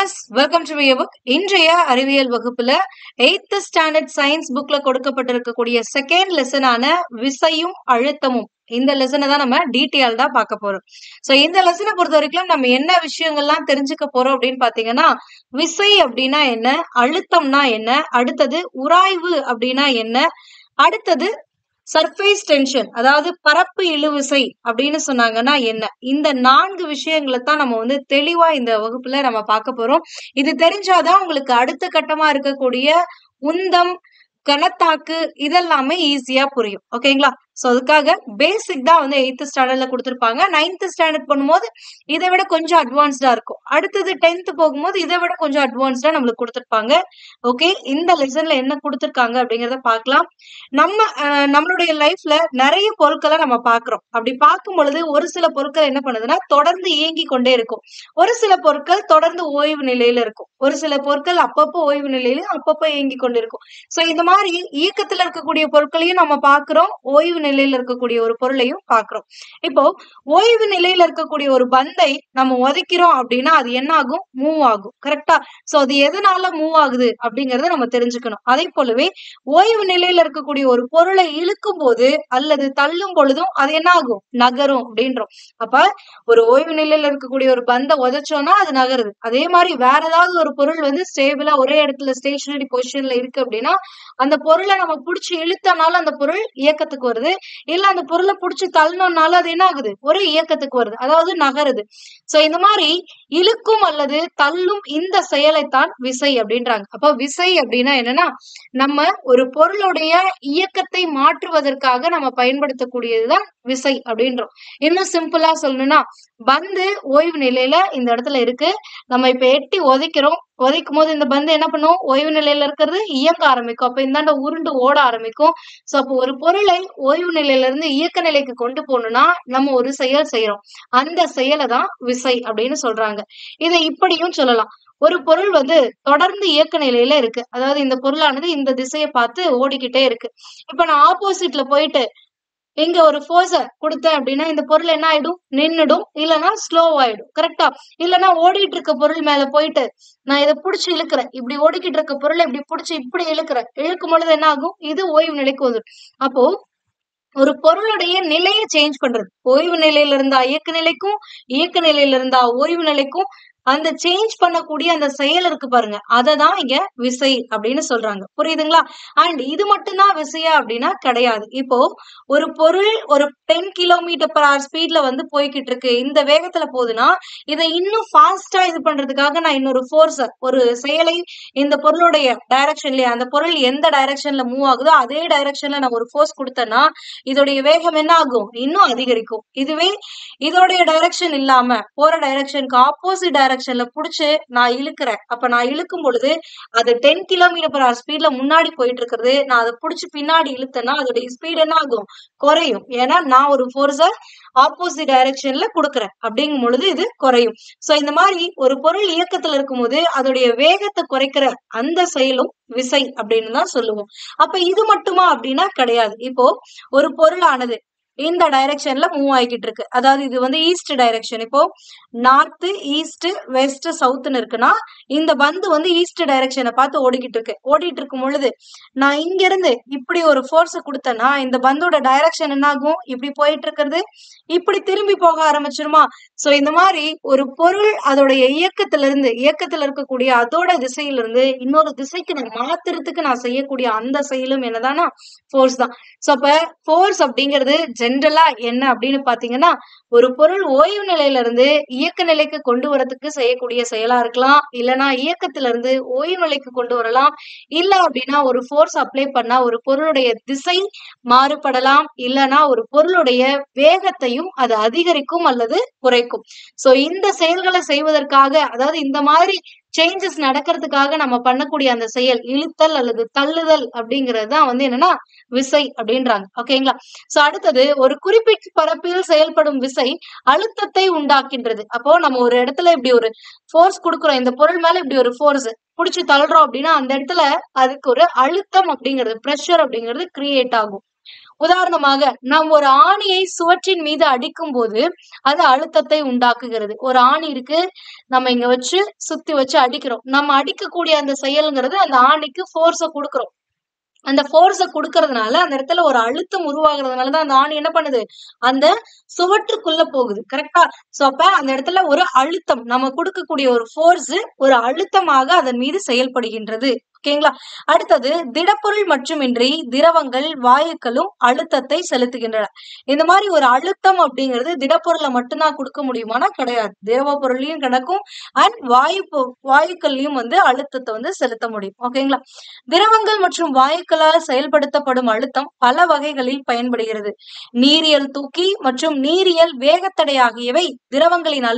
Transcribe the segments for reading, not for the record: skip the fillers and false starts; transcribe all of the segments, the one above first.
Viewers, welcome to my book. இன்றைய அறிவியல் வகுப்புல 8th ஸ்டாண்டர்ட் சயின்ஸ் புக்ல கொடுக்கப்பட்டிருக்கக்கூடிய செகண்ட் லெசனான விசையும் அழுத்தமும் இந்த லெசனை தான் நம்ம டீட்டெயில்டா பார்க்க போறோம். சோ இந்த லெசனை பொறுத்த வரைக்கும் நம்ம என்ன விஷயங்கள்லாம் தெரிஞ்சுக்க போறோம் அப்படின்னு பாத்தீங்கன்னா, விசை அப்படின்னா என்ன, அழுத்தம்னா என்ன, அடுத்தது உராய்வு அப்படின்னா என்ன, அடுத்தது சர்ஃபேஸ் டென்ஷன் அதாவது பரப்பு இழுவிசை அப்படின்னு சொன்னாங்கன்னா என்ன, இந்த 4 விஷயங்களை தான் நம்ம தெளிவா இந்த வகுப்புல நம்ம பார்க்க போறோம். இது தெரிஞ்சாதான் உங்களுக்கு அடுத்த கட்டமா இருக்கக்கூடிய உந்தம், கணத்தாக்கு இதெல்லாமே ஈஸியா புரியும். ஓகேங்களா? சோ அதுக்காக பேசிக் தான் 8th ஸ்டாண்டர்ட்ல கொடுத்திருப்பாங்க. 9th ஸ்டாண்டர்ட் பண்ணும்போது இதை விட கொஞ்சம் அட்வான்ஸ்டா இருக்கும். அடுத்தது 10th போகும்போது இதை விட கொஞ்சம் அட்வான்ஸ்டா நம்மளுக்கு கொடுத்திருப்பாங்க. ஓகே, இந்த லெசன்ல என்ன கொடுத்திருக்காங்க அப்படிங்கறத பார்க்கலாம். நம்மளுடைய லைஃப்ல நிறைய பொருட்களை நம்ம பாக்குறோம். அப்படி பார்க்கும் பொழுது ஒரு சில பொருட்கள் என்ன பண்ணுதுன்னா தொடர்ந்து இயங்கி கொண்டே இருக்கும். ஒரு சில பொருட்கள் தொடர்ந்து ஓய்வு நிலையில இருக்கும். ஒரு சில பொருட்கள் அப்பப்போ ஓய்வு நிலையில அப்பப்போ இயங்கி கொண்டிருக்கும். சோ இந்த மாதிரி இயக்கத்துல இருக்கக்கூடிய பொருட்களையும் நம்ம பாக்குறோம், ஓய்வு நிலையில இருக்கக்கூடிய ஒரு பொருளையும் பாக்குறோம். இப்போ ஓய்வு நிலையில இருக்கக்கூடிய ஒரு பந்தை நம்ம உதைக்கிறோம் அப்படின்னா அது என்ன ஆகும்? மூவ் ஆகும். கரெக்டா? சோ அது எதனால மூவ் ஆகுது அப்படிங்கறத நம்ம தெரிஞ்சுக்கணும். அதே போலவே ஓய்வு நிலையில இருக்கக்கூடிய ஒரு பொருளை இழுக்கும் போது அல்லது தள்ளும் பொழுதும் அது என்ன ஆகும்? நகரும் அப்படின்றோம். அப்ப ஒரு ஓய்வு நிலையில இருக்கக்கூடிய ஒரு பந்தை உதைச்சோம்னா அது நகருது. அதே மாதிரி வேற ஏதாவது ஒரு பொருள் ஸ்டேபிளா ஒரே இடத்துல ஸ்டேஷனரி பொசிஷன்ல இருக்கு அப்படின்னா அந்த பொருளை நம்ம புடிச்சு இழுத்தனால அந்த பொருள் இயக்கத்துக்கு வருது. இல்ல அந்த பொருளை புடிச்சு தள்ளணும்னால அது என்ன ஆகுது? ஒரு இயக்கத்துக்கு வருது, அதாவது நகருது. சோ இந்த மாதிரி இழுக்கும் அல்லது தள்ளும் இந்த செயலைத்தான் விசை அப்படின்றாங்க. அப்ப விசை அப்படின்னா என்னன்னா, நம்ம ஒரு பொருளுடைய இயக்கத்தை மாற்றுவதற்காக நம்ம பயன்படுத்தக்கூடியதுதான் விசை அப்படின்றோம். இன்னும் சிம்பிளா சொல்லணும்னா, பந்து ஓய்வு நிலையில இந்த இடத்துல இருக்கு. நம்ம இப்ப எட்டி உதைக்கிறோம். உதைக்கும் போது இந்த பந்து என்ன பண்ணும்? ஓய்வு நிலையில இருக்கிறது இயக்க ஆரம்பிக்கும். அப்ப இந்தாண்ட உருண்டு ஓட ஆரம்பிக்கும். சோ அப்போ ஒரு பொருளை ஓய்வு நிலையில இருந்து இயக்க நிலைக்கு கொண்டு போகணும்னா நம்ம ஒரு செயல் செய்யறோம். அந்த செயலை தான் விசை அப்படின்னு சொல்றாங்க. இதை இப்படியும் சொல்லலாம். ஒரு பொருள் தொடர்ந்து இயக்க நிலையில இருக்கு. அதாவது இந்த பொருளானது இந்த திசையை பார்த்து ஓடிக்கிட்டே இருக்கு. இப்ப நான் ஆப்போசிட்ல போயிட்டு இங்க ஒரு ஃபோர்ஸ கொடுத்தேன் அப்படின்னா இந்த பொருள் என்ன ஆயிடும்? நின்னுடும், இல்லைன்னா ஸ்லோ ஆயிடும். கரெக்டா? இல்லைன்னா ஓடிட்டு இருக்க பொருள் மேல போயிட்டு நான் இதை புடிச்சு இழுக்கிறேன். இப்படி ஓடிக்கிட்டு இருக்க பொருளை இப்படி புடிச்சு இப்படி இழுக்கிறேன். இழுக்கும் பொழுது என்ன ஆகும்? இது ஓய்வு நிலைக்கு வந்துடும். அப்போ ஒரு பொருளுடைய நிலையை சேஞ்ச் பண்றது, ஓய்வு நிலையில இருந்தா இயக்க நிலைக்கும், இயக்க நிலையில இருந்தா ஓய்வு நிலைக்கும் அந்த சேஞ்ச் பண்ணக்கூடிய அந்த செயல் இருக்கு பாருங்க, அததான் இங்க விசை அப்படின்னு சொல்றாங்க. புரியுதுங்களா? அண்ட் இது மட்டும்தான் விசையா அப்படின்னா கிடையாது. இப்போ ஒரு பொருள் ஒரு 10 km/h ஸ்பீட்ல போய்கிட்டு இருக்கு, இந்த வேகத்துல போகுதுன்னா இதை இன்னும் ஃபாஸ்டா இது பண்றதுக்காக நான் இன்னொரு ஃபோர்ஸ், ஒரு செயலை இந்த பொருளுடைய டைரக்ஷன்லயே, அந்த பொருள் எந்த டைரக்ஷன்ல மூவ் ஆகுதோ அதே டைரக்ஷன்ல நான் ஒரு ஃபோர்ஸ் கொடுத்தேன்னா இதோடைய வேகம் என்ன ஆகும்? இன்னும் அதிகரிக்கும். இதுவே இதோடைய டைரக்ஷன் இல்லாம போற டைரக்ஷனுக்கு ஆப்போசிட் டைரக்ஷன்ல புடிச்சு நான் இழுக்கிறேன். அப்ப நான் இழுக்கும் பொழுது அது 10 km/h ஸ்பீட்ல முன்னாடி போயிட்டு இருக்கிறது, நான் அதை புடிச்சு பின்னாடி இழுத்தேன்னா அதோடைய ஸ்பீட் என்ன ஆகும்? குறையும். ஏன்னா நான் ஒரு ஃபோர்ஸ ஆப்போசிட் டைரக்ஷன்ல கொடுக்குறேன். அப்படிங்கும் பொழுது இது குறையும். சோ இந்த மாதிரி ஒரு பொருள் இயக்கத்துல இருக்கும்போது அதோடைய வேகத்தை குறைக்கிற அந்த செயலும் விசை அப்படின்னு தான் சொல்லுவோம். அப்ப இது மட்டுமா அப்படின்னா கிடையாது. இப்போ ஒரு பொருளானது இந்த டைரக்ஷன்ல மூவ் ஆகிக்கிட்டு இருக்கு. அதாவது இது ஈஸ்ட் டைரக்ஷன். இப்போ நார்த், ஈஸ்ட், வெஸ்ட், சவுத்னு இருக்குன்னா இந்த பந்து ஈஸ்ட் டைரக்ஷனை பார்த்து ஓடிக்கிட்டு இருக்கு. ஓடிட்டு இருக்கும் பொழுது நான் இங்க இருந்து இப்படி ஒரு ஃபோர்ஸ் கொடுத்தேன்னா இந்த பந்தோட டைரக்ஷன் என்ன ஆகும்? இப்படி போயிட்டு இருக்கிறது இப்படி திரும்பி போக ஆரம்பிச்சிருமா? சோ இந்த மாதிரி ஒரு பொருள் அதோடைய இயக்கத்துல இருக்கக்கூடிய அதோட திசையிலிருந்து இன்னொரு திசைக்கு நான் மாத்துறதுக்கு நான் செய்யக்கூடிய அந்த செயலும் என்னதானா ஃபோர்ஸ் தான். சோ அப்ப ஃபோர்ஸ் அப்படிங்கிறது ஜென்ரலா என்ன அப்படின்னு பாத்தீங்கன்னா, ஒரு பொருள் ஓய்வு நிலையில இருந்து இயக்க நிலைக்கு கொண்டு வரதுக்கு செய்யக்கூடிய செயலா இருக்கலாம், இல்லைன்னா இயக்கத்துல இருந்து ஓய்வு நிலைக்கு கொண்டு வரலாம், இல்ல அப்படின்னா ஒரு ஃபோர்ஸ் அப்ளை பண்ணா ஒரு பொருளுடைய திசை மாறுபடலாம், இல்லைன்னா ஒரு பொருளுடைய வேகத்தையும் அது அதிகரிக்கும் அல்லது குறைக்கும். சோ இந்த செயல்களை செய்வதற்காக, அதாவது இந்த மாதிரி சேஞ்சஸ் நடக்கிறதுக்காக நம்ம பண்ணக்கூடிய அந்த செயல் இழுத்தல் அல்லது தள்ளுதல் அப்படிங்கிறது தான் என்னன்னா விசை அப்படின்றாங்க. ஓகேங்களா? சோ அடுத்தது, ஒரு குறிப்பிட்ட பரப்பில் செயல்படும் விசை அழுத்தத்தை உண்டாக்கின்றது. அப்போ நம்ம ஒரு இடத்துல இப்படி ஒரு ஃபோர்ஸ் கொடுக்குறோம், இந்த பொருள் மேல இப்படி ஒரு ஃபோர்ஸ் புடிச்சு தள்ளுறோம் அப்படின்னா அந்த இடத்துல அதுக்கு ஒரு அழுத்தம் அப்படிங்கிறது, பிரஷர் அப்படிங்கிறது கிரியேட் ஆகும். உதாரணமாக நாம் ஒரு ஆணியை சுவற்றின் மீது அடிக்கும் போது அது அழுத்தத்தை உண்டாக்குகிறது. ஒரு ஆணி இருக்கு, நம்ம இங்க வச்சு சுத்தி வச்சு அடிக்கிறோம். நம்ம அடிக்கக்கூடிய அந்த செயல்ங்கிறது அந்த ஆணிக்கு ஃபோர்ஸ கொடுக்கிறோம். அந்த ஃபோர்ஸ குடுக்கறதுனால அந்த இடத்துல ஒரு அழுத்தம் உருவாகுறதுனாலதான் அந்த ஆணி என்ன பண்ணுது, அந்த சுவற்றுக்குள்ள போகுது. கரெக்டா? சோ அப்ப அந்த இடத்துல ஒரு அழுத்தம், நம்ம கொடுக்கக்கூடிய ஒரு ஃபோர்ஸ் ஒரு அழுத்தமாக அதன் மீது செயல்படுகின்றது. ஓகேங்களா? அடுத்தது திடப்பொருள் மட்டுமின்றி திரவங்கள், வாயுக்களும் அழுத்தத்தை செலுத்துகின்றன. இந்த மாதிரி ஒரு அழுத்தம் அப்படிங்கிறது திடப்பொருளை மட்டும்தான் கொடுக்க முடியுமானா கிடையாது. திரவ பொருளையும் கிடக்கும் அண்ட் வாயுக்கள்லயும் அழுத்தத்தை செலுத்த முடியும். ஓகேங்களா? திரவங்கள் மற்றும் வாயுக்களால் செயல்படுத்தப்படும் அழுத்தம் பல வகைகளில் பயன்படுகிறது. நீரியல் தூக்கி மற்றும் நீரியல் வேகத்தடை ஆகியவை திரவங்களின்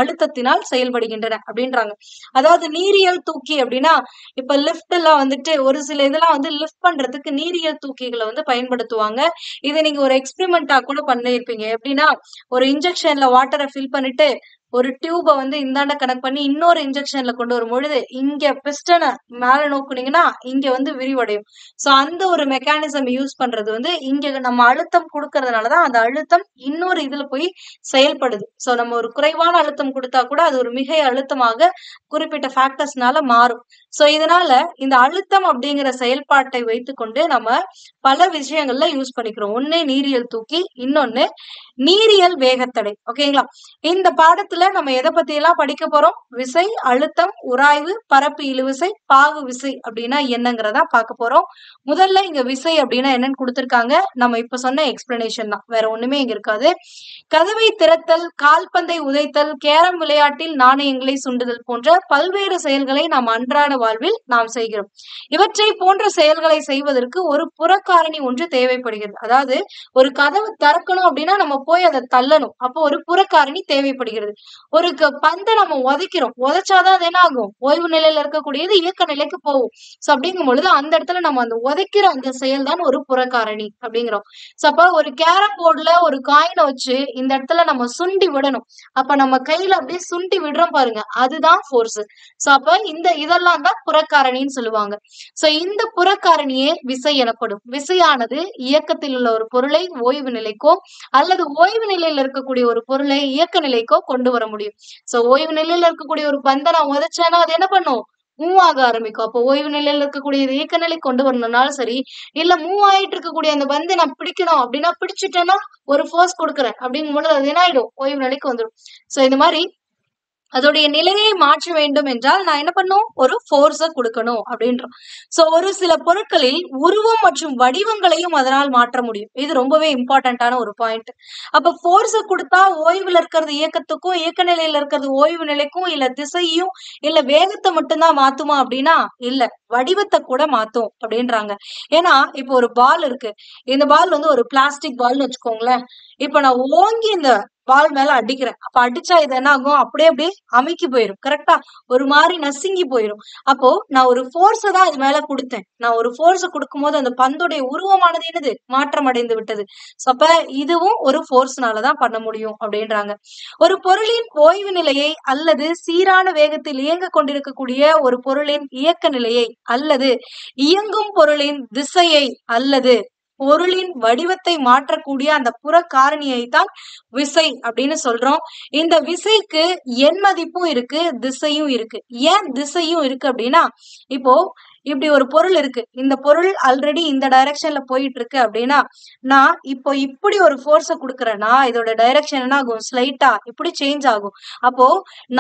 அழுத்தத்தினால் செயல்படுகின்றன அப்படின்றாங்க. அதாவது நீரியல் தூக்கி அப்படின்னா இப்ப லிப்ட் எல்லாம் ஒரு சில இதெல்லாம் லிஃப்ட் பண்றதுக்கு நீரியல் தூக்கிகளை பயன்படுத்துவாங்க. இதை நீங்க ஒரு எக்ஸ்பெரிமெண்டா கூட பண்ணிருப்பீங்க. எப்படின்னா ஒரு இன்ஜெக்ஷன்ல வாட்டரை ஃபில் பண்ணிட்டு ஒரு டியூப இந்தாண்ட கனெக்ட் பண்ணி இன்னொரு இன்ஜெக்ஷன்ல கொண்டு வரும் பொழுது இங்க பிஸ்டனை மேல நோக்குனீங்கன்னா இங்க விரிவடையும். சோ அந்த ஒரு மெக்கானிசம் யூஸ் பண்றது இங்க நம்ம அழுத்தம் கொடுக்கறதுனாலதான் அந்த அழுத்தம் இன்னொரு இதுல போய் செயல்படுது. சோ நம்ம ஒரு குறைவான அழுத்தம் கொடுத்தா கூட அது ஒரு மிகை அழுத்தமாக குறிப்பிட்ட ஃபேக்டர்ஸ்னால மாறும். சோ இதனால இந்த அழுத்தம் அப்படிங்கிற செயல்பாட்டை வைத்துக்கொண்டு நம்ம பல விஷயங்கள்ல யூஸ் பண்ணிக்கிறோம். ஒண்ணு நீரியல் தூக்கி, இன்னொன்னு நீரியல் வேகத்தடை. ஓகேங்களா? இந்த பாடத்துல நம்ம எதை பத்தி எல்லாம் படிக்க போறோம்? விசை, அழுத்தம், உராய்வு, பரப்பு இழுவிசை, பாகு விசை அப்படின்னா என்னங்கிறதா பார்க்க போறோம். முதல்ல இங்க விசை அப்படின்னா என்னன்னு கொடுத்திருக்காங்க. நம்ம இப்ப சொன்ன எக்ஸ்பிளனேஷன் தான், வேற ஒண்ணுமே இங்க இருக்காது. கதவை திறத்தல், கால்பந்தை உதைத்தல், கேரம் விளையாட்டில் நாணயங்களை சுண்டுதல் போன்ற பல்வேறு செயல்களை நாம் அன்றாட வாழ்வில் நாம் செய்கிறோம். இவற்றை போன்ற செயல்களை செய்வதற்கு ஒரு புறக்காரணி ஒன்று தேவைப்படுகிறது. அதாவது ஒரு கதவு திறக்கணும் அப்படின்னா நம்ம போய் அதை தள்ளணும். அப்போ ஒரு புறக்காரணி தேவைப்படுகிறது. ஒரு பந்தை நம்ம உதைக்கிறோம், உதைச்சாதான் அது என்ன ஆகும், ஓய்வு நிலையில இருக்கக்கூடியது இயக்க நிலைக்கு போகும். சோ அப்படிங்கும் பொழுது அந்த இடத்துல நம்ம அந்த உதைக்கிற அந்த செயல் தான் ஒரு புறக்காரணி அப்படிங்கிறோம். சோ அப்ப ஒரு கேரம் போர்டுல ஒரு காயினை வச்சு இந்த இடத்துல நம்ம சுண்டி விடணும். அப்ப நம்ம கையில அப்படியே சுண்டி விடுறோம் பாருங்க, அதுதான் ஃபோர்ஸ். சோ அப்ப இதெல்லாம் தான் புறக்காரணின்னு சொல்லுவாங்க. சோ இந்த புறக்காரணியே விசை எனப்படும். விசையானது இயக்கத்தில் உள்ள ஒரு பொருளை ஓய்வு நிலைக்கோ அல்லது ஓய்வு நிலையில இருக்கக்கூடிய ஒரு பொருளை இயக்க நிலைக்கோ கொண்டு வர முடியும். சோ ஓய்வு நிலையில இருக்கக்கூடிய ஒரு பந்தை நான் உதைச்சேன்னா அது என்ன பண்ணும், மூவ் ஆக ஆரம்பிக்கும். அப்போ ஓய்வு நிலையில இருக்கக்கூடிய இயக்க நிலை கொண்டு வரணும்னாலும் சரி, இல்ல மூவ் ஆயிட்டு இருக்கக்கூடிய அந்த பந்தை நான் பிடிக்கணும் அப்படின்னா பிடிச்சிட்டேன்னா ஒரு ஃபோர்ஸ் கொடுக்குறேன் அப்படிங்கும் பொழுது அது என்ன ஆயிடும், ஓய்வு நிலைக்கு வந்துடும். சோ இந்த மாதிரி அதோடைய நிலையை மாற்ற வேண்டும் என்றால் நான் என்ன பண்ணும், ஒரு ஃபோர்ஸ கொடுக்கணும் அப்படின்றோம். சோ ஒரு சில பொருட்களில் உருவம் மற்றும் வடிவங்களையும் அதனால் மாற்ற முடியும். இது ரொம்பவே இம்பார்ட்டன்டான ஒரு பாயிண்ட். அப்ப ஃபோர்ஸ கொடுத்தா ஓய்வுல இருக்கிறது இயக்கத்துக்கும், இயக்க நிலையில இருக்கிறது ஓய்வு நிலைக்கும், இல்ல திசையும் இல்ல வேகத்தை மட்டும்தான் மாத்துமா அப்படின்னா இல்ல, வடிவத்தை கூட மாத்தும் அப்படின்றாங்க. ஏன்னா இப்ப ஒரு பால் இருக்கு, இந்த பால் ஒரு பிளாஸ்டிக் பால்னு வச்சுக்கோங்களேன். இப்ப நான் ஓங்கி இந்த பால் மேல அடிக்கிறேன். அப்ப அடிச்சா இது என்ன ஆகும், அப்படியே அமுக்கி போயிரும். கரெக்டா? ஒரு மாதிரி நசுங்கி போயிரும். அப்போ நான் ஒரு ஃபோர்ஸ தான் அது மேல கொடுத்தேன். நான் ஒரு ஃபோர்ஸ கொடுக்கும் போது அந்த பந்தோடைய உருவமானது என்னது, மாற்றம் அடைந்து விட்டது. அப்ப இதுவும் ஒரு ஃபோர்ஸ்னாலதான் பண்ண முடியும் அப்படின்றாங்க. ஒரு பொருளின் ஓய்வு நிலையை அல்லது சீரான வேகத்தில் இயங்க கொண்டிருக்கக்கூடிய ஒரு பொருளின் இயக்க நிலையை அல்லது இயங்கும் பொருளின் திசையை அல்லது பொருளின் வடிவத்தை மாற்றக்கூடிய அந்த புற காரணியை தான் விசை அப்படின்னு சொல்றோம். இந்த விசைக்கு எண் மதிப்பும் இருக்கு, திசையும் இருக்கு. ஏன் திசையும் இருக்கு அப்படின்னா, இப்போ இப்படி ஒரு பொருள் இருக்கு, இந்த பொருள் ஆல்ரெடி இந்த டைரக்ஷன்ல போயிட்டு இருக்கு அப்படின்னா நான் இப்போ இப்படி ஒரு ஃபோர்ஸ கொடுக்குறேன்னா இதோட டைரக்ஷன் என்ன ஆகும், ஸ்லைட்டா இப்படி சேஞ்ச் ஆகும். அப்போ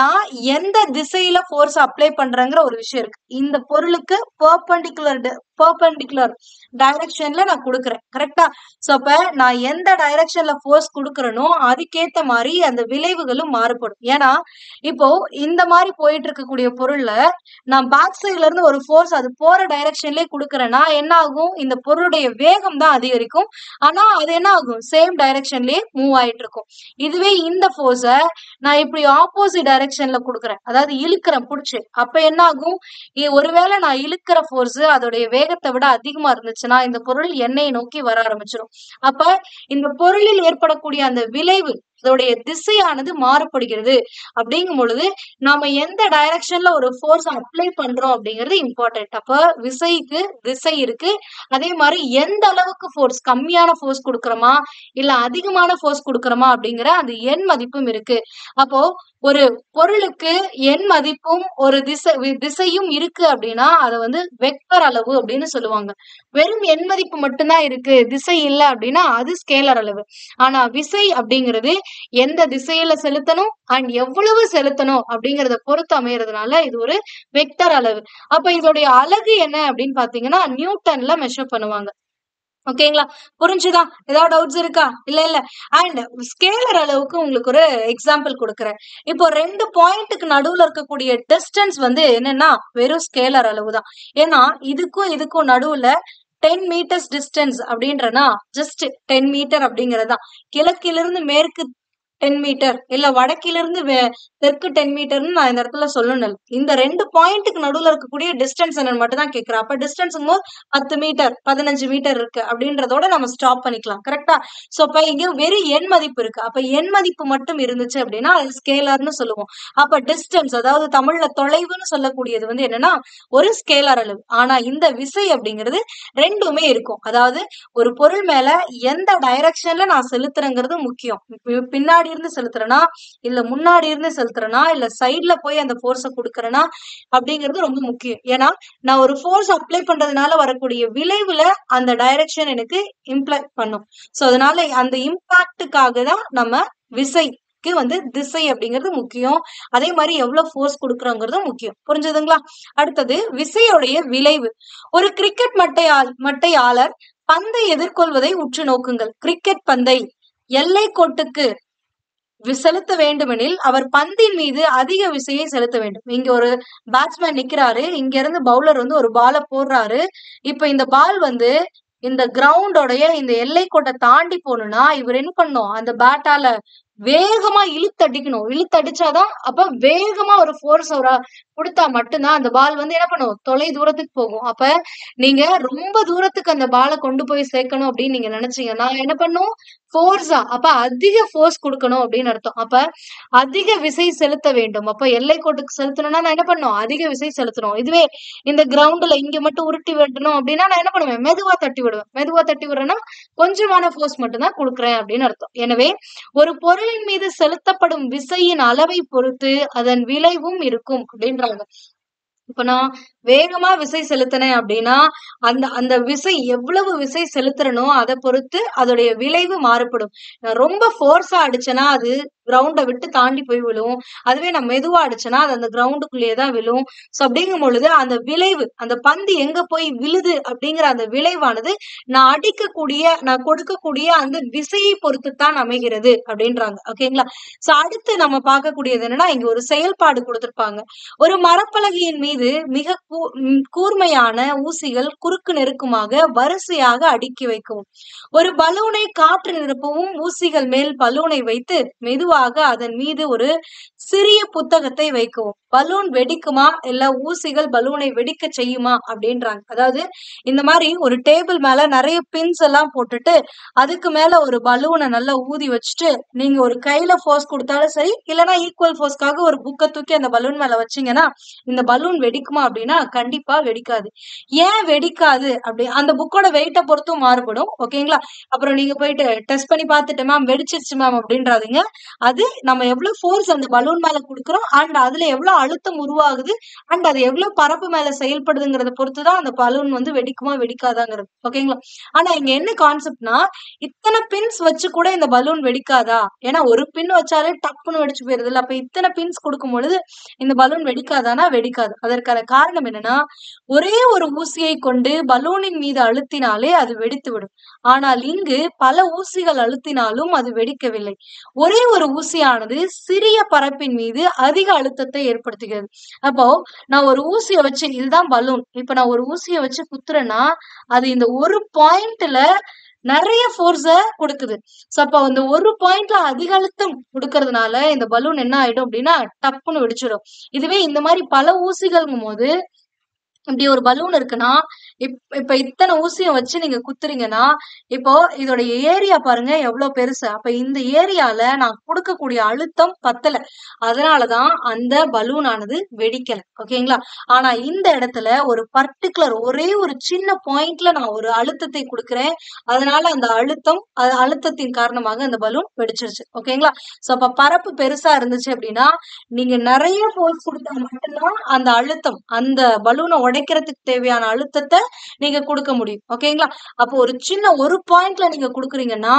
நான் எந்த திசையில ஃபோர்ஸ் அப்ளை பண்றேங்கிற ஒரு விஷயம் இருக்கு. இந்த பொருளுக்கு பெர்பெண்டிகுலர் டைரக்ஷன்ல நான் கொடுக்குறேன். கரெக்டா? சோ அப்ப நான் எந்த டைரக்ஷன்ல ஃபோர்ஸ் கொடுக்குறேனோ அதுக்கேத்த மாதிரி அந்த விளைவுகளும் மாறுபடும். ஏன்னா இப்போ இந்த மாதிரி போயிட்டு இருக்கக்கூடிய பொருள்ல நான் பேக் சைட்ல இருந்து ஒரு ஃபோர்ஸ் அது போற டைரக்ஷன்லயே கொடுக்குறேன்னா என்ன ஆகும், இந்த பொருளுடைய வேகம் தான் அதிகரிக்கும். ஆனா அது என்ன ஆகும், சேம் டைரக்ஷன்லயே மூவ் ஆயிட்டு இருக்கும். இதுவே இந்த ஃபோர்ஸ நான் இப்படி ஆப்போசிட் டைரக்ஷன்ல கொடுக்குறேன், அதாவது இழுக்கிறேன் புடிச்சு, அப்ப என்ன ஆகும், ஒருவேளை நான் இழுக்கிற ஃபோர்ஸ் அதோடைய வேகத்தை விட அதிகமா இருந்துச்சுன்னா இந்த பொருள் எண்ணெயை நோக்கி வர ஆரம்பிச்சிடும். அப்ப இந்த பொருளில் ஏற்படக்கூடிய அந்த விளைவு அதோடைய திசையானது மாறுபடுகிறது. அப்படிங்கும் பொழுது நாம எந்த டைரக்ஷன்ல ஒரு ஃபோர்ஸ் அப்ளை பண்றோம் அப்படிங்கிறது இம்பார்ட்டன்ட். அப்ப விசைக்கு திசை இருக்கு. அதே மாதிரி எந்த அளவுக்கு ஃபோர்ஸ், கம்மியான ஃபோர்ஸ் கொடுக்கறோமா இல்ல அதிகமான ஃபோர்ஸ் கொடுக்கறோமா அப்படிங்கிற அந்த எண் மதிப்பும் இருக்கு. அப்போ ஒரு பொருளுக்கு எண் மதிப்பும் ஒரு திசையும் இருக்கு அப்படின்னா அதை வந்து வெக்டர் அளவு அப்படின்னு சொல்லுவாங்க. வெறும் எண் மதிப்பு மட்டும்தான் இருக்கு, திசை இல்லை அப்படின்னா அது ஸ்கேலர் அளவு. ஆனா விசை அப்படிங்கிறது எந்த திசையில செலுத்தணும் அண்ட் எவ்வளவு செலுத்தணும் அப்படிங்கறத பொறுத்து அமையறதுனால இது ஒரு வெக்டர் அளவு. அப்ப இதோடைய அலகு என்ன அப்படின்னு பாத்தீங்கன்னா நியூட்டன்ல மெஷர் பண்ணுவாங்க. ஓகேங்களா? புரிஞ்சுதா? ஏதாவது டவுட்ஸ் இருக்கா? இல்ல. அண்ட் ஸ்கேலர் அளவுக்கு உங்களுக்கு ஒரு எக்ஸாம்பிள் கொடுக்குறேன். இப்போ 2 பாயிண்ட்டுக்கு நடுவுல இருக்கக்கூடிய டிஸ்டன்ஸ் வந்து என்னன்னா வெறும் ஸ்கேலர் அளவு தான். ஏன்னா இதுக்கும் நடுவுல 10 மீட்டர்ஸ் டிஸ்டன்ஸ் அப்படின்றனா ஜஸ்ட் 10 மீட்டர் அப்படிங்கறதுதான். கிழக்கிலிருந்து மேற்கு 10 மீட்டர் இல்ல வடக்கிலிருந்து தெற்கு 10 மீட்டர்னு நான் இந்த இடத்துல சொல்லணும். இந்த 2 பாயிண்ட்டுக்கு நடுவுல இருக்கக்கூடிய டிஸ்டன்ஸ் என்னன்னு மட்டும் தான் கேட்கிறேன். அப்ப டிஸ்டன்ஸும் போது 10 மீட்டர் 15 மீட்டர் இருக்கு அப்படின்றதோட நம்ம ஸ்டாப் பண்ணிக்கலாம். கரெக்டா? சோ அப்ப இங்க வெறும் எண் மதிப்பு இருக்கு. அப்ப எண் மதிப்பு மட்டும் இருந்துச்சு அப்படின்னா அது ஸ்கேலர்னு சொல்லுவோம். அப்ப டிஸ்டன்ஸ், அதாவது தமிழ்ல தொலைவுன்னு சொல்லக்கூடியது வந்து என்னன்னா ஒரு ஸ்கேலர் அளவு. ஆனா இந்த விசை அப்படிங்கிறது ரெண்டுமே இருக்கும். அதாவது ஒரு பொருள் மேல எந்த டைரக்ஷன்ல நான் செலுத்துறேங்கிறது முக்கியம். பின்னாடி இருந்து செலுத்துறேனா இல்ல முன்னாடி இருந்து செலுத்துறேனா இல்ல சைட்ல போய் அந்த ஃபோர்ஸ கொடுக்கறேனா அப்படிங்கிறது ரொம்ப முக்கியம். ஏன்னா நான் ஒரு ஃபோர்ஸ் அப்ளை பண்றதுனால வரக்கூடிய விளைவுல அந்த டைரக்ஷன் எனக்கு இம்ப்ளாக்ட் பண்ணும். சோ அதனால அந்த இம்பாக்டுக்காக தான் நம்ம விசைக்கு வந்து திசை அப்படிங்கிறது முக்கியம். அதே மாதிரி எவ்வளவு ஃபோர்ஸ் கொடுக்கறோங்கிறதும் முக்கியம். புரிஞ்சுதுங்களா? அடுத்தது விசையுடைய விளைவு. ஒரு கிரிக்கெட் மட்டையாளர் பந்தை எதிர்கொள்வதை உற்று நோக்குங்கள். கிரிக்கெட் பந்தை எல்லை கோட்டுக்கு செலுத்த வேண்டுமெனில் அவர் பந்தின் மீது அதிக விசையை செலுத்த வேண்டும். இங்க ஒரு பேட்ஸ்மேன் நிக்கிறாரு, இங்க இருந்து பவுலர் வந்து ஒரு பால போடுறாரு. இப்ப இந்த பால் வந்து இந்த கிரவுண்டோடைய இந்த எல்லை கோட்டை தாண்டி போகணும்னா இவர் என்ன பண்ணும், அந்த பேட்டால வேகமா இழுத்தடிக்கணும். இழுத்தடிச்சாதான் அப்ப வேகமா ஒரு ஃபோர்ஸ் கொடுத்தா மட்டும்தான் அந்த பால் வந்து என்ன பண்ணும், தொலை தூரத்துக்கு போகும். அப்ப நீங்க ரொம்ப தூரத்துக்கு அந்த பாலை கொண்டு போய் சேர்க்கணும் அப்படின்னு நீங்க நினைச்சீங்கன்னா என்ன பண்ணும், ஃபோர்ஸா, அப்ப அதிக ஃபோர்ஸ் கொடுக்கணும் அப்படின்னு அர்த்தம். அப்ப அதிக விசை செலுத்த வேண்டும். அப்ப எல்லை கோட்டுக்கு செலுத்தணும்னா நான் என்ன பண்ணும், அதிக விசை செலுத்தணும். இதுவே இந்த கிரவுண்ட்ல இங்க மட்டும் உருட்டி விடணும் அப்படின்னா நான் என்ன பண்ணுவேன், மெதுவா தட்டி விடுவேன். மெதுவா தட்டி விடுறேன்னா கொஞ்சமான ஃபோர்ஸ் மட்டும் தான் கொடுக்குறேன் அப்படின்னு அர்த்தம். எனவே ஒரு பொருளின் மீது செலுத்தப்படும் விசையின் அளவை பொறுத்து அதன் விளைவும் இருக்கும் அப்படின்றாங்க. இப்ப நான் வேகமா விசை செலுத்தினேன் அப்படின்னா அந்த அந்த விசை எவ்வளவு விசை செலுத்துறனோ அதை பொறுத்து அதோடைய விளைவு மாறுபடும். நான் ரொம்ப ஃபோர்ஸா அடிச்சேன்னா அது கிரவுண்டை விட்டு தாண்டி போய் விழும். அதுவே நான் மெதுவா அடிச்சேன்னா அது அந்த கிரவுண்டுக்குள்ளேயே தான் விழும். சோ அப்படிங்கும் பொழுது அந்த விளைவு, அந்த பந்து எங்க போய் விழுது அப்படிங்கிற அந்த விளைவானது நான் கொடுக்கக்கூடிய அந்த விசையை பொறுத்து தான் அமைகிறது அப்படின்றாங்க. ஓகேங்களா? சோ அடுத்து நம்ம பார்க்கக்கூடியது என்னன்னா இங்க ஒரு செயல்பாடு கொடுத்திருப்பாங்க. ஒரு மரப்பலகையின் மீது மிக கூர்மையான ஊசிகள் குறுக்கு நெருக்கமாக வரிசையாக அடுக்கி வைக்கவும். ஒரு பலூனை காற்று நிரப்பவும் ஊசிகள் மேல் பலூனை வைத்து மெதுவாக அதன் மீது ஒரு சிறிய புத்தகத்தை வைக்கவும். பலூன் வெடிக்குமா இல்ல ஊசிகள் பலூனை வெடிக்க செய்யுமா அப்படின்றாங்க. அதாவது இந்த மாதிரி ஒரு டேபிள் மேல நிறைய பின்ஸ் எல்லாம் போட்டுட்டு அதுக்கு மேல ஒரு பலூனை நல்லா ஊதி வச்சுட்டு நீங்க ஒரு கையில ஃபோர்ஸ் கொடுத்தாலும் சரி இல்லைன்னா ஈக்குவல் ஃபோர்ஸ்க்காக ஒரு புக்கை தூக்கி அந்த பலூன் மேல வச்சீங்கன்னா இந்த பலூன் வெடிக்குமா அப்படின்னா கண்டிப்பா வெடிக்காது. ஏன் வெடிக்காது அப்படி, அந்த புக்கோட வெயிட்டை பொறுத்தும் மாறுபடும். ஓகேங்களா? அப்புறம் நீங்க போயிட்டு டெஸ்ட் பண்ணி பார்த்துட்டு மேம் வெடிச்சிருச்சு மேம் அப்படின்றாதீங்க. அது நம்ம எவ்வளவு ஃபோர்ஸ் அந்த பலூன் மேல கொடுக்குறோம் அண்ட் அதுல எவ்வளவு அழுத்தம் உருவாகுது அண்ட் அது எவ்வளவு பரப்பு மேல செயல்படுதுங்கிறத பொறுத்துதான் அந்த பலூன் வந்து வெடிக்குமா வெடிக்காதாங்கிறது. ஓகேங்களா? ஆனா இங்க என்ன கான்செப்ட்னா இத்தனை பின்ஸ் வச்சு கூட இந்த பலூன் வெடிக்காதா? ஏன்னா ஒரு பின் வச்சாலே டப்புன்னு வெடிச்சு போயிருது இல்ல. அப்ப இத்தனை பின்ஸ் கொடுக்கும் பொழுது இந்த பலூன் வெடிக்காதானா வெடிக்காது. அதற்கான காரணம் என்னன்னா ஒரே ஒரு ஊசியை கொண்டு பலூனின் மீது அழுத்தினாலே அது வெடித்து விடும். ஆனால் இங்கு பல ஊசிகள் அழுத்தினாலும் அது வெடிக்கவில்லை. ஒரே ஒரு ஊசியானது சிறிய பரப்பின் மீது அதிக அழுத்தத்தை ஏற்படுத்துகிறது. அப்போ நான் ஒரு ஊசியை வச்சு, இதுதான் பலூன், இப்ப நான் ஒரு ஊசியை வச்சு குத்துறேன்னா அது இந்த ஒரு பாயிண்ட்ல நிறைய ஃபோர்ஸ கொடுக்குது. சோ அப்ப அந்த ஒரு பாயிண்ட்ல அதிக அழுத்தம் கொடுக்கறதுனால இந்த பலூன் என்ன ஆயிடும் அப்படின்னா டப்புன்னு வெடிச்சிடும். இதுவே இந்த மாதிரி பல ஊசிகள்ங்கும் போது இப்படி ஒரு பலூன் இருக்குன்னா, இப்ப இத்தனை ஊசியும் வச்சு நீங்க குத்துறீங்கன்னா, இப்போ இதோடைய ஏரியா பாருங்க எவ்வளவு பெருசு. அப்ப இந்த ஏரியால நான் குடுக்கக்கூடிய அழுத்தம் பத்தல. அதனாலதான் அந்த பலூன் ஆனது வெடிக்கல. ஓகேங்களா? ஆனா இந்த இடத்துல ஒரு பர்ட்டிகுலர் ஒரே ஒரு சின்ன பாயிண்ட்ல நான் ஒரு அழுத்தத்தை குடுக்கிறேன். அதனால அந்த அழுத்தத்தின் காரணமாக அந்த பலூன் வெடிச்சிருச்சு. ஓகேங்களா? சோ அப்ப பரப்பு பெருசா இருந்துச்சு அப்படின்னா, நீங்க நிறைய ஃபோர்ஸ் குடுத்தா மட்டும்தான் அந்த அழுத்தம், அந்த பலூனை உடைக்கிறதுக்கு தேவையான அழுத்தத்தை நீங்க கொடுக்க முடியும். ஓகேங்களா? அப்போ ஒரு சின்ன ஒரு பாயிண்ட்ல நீங்க குடுக்குறீங்கன்னா,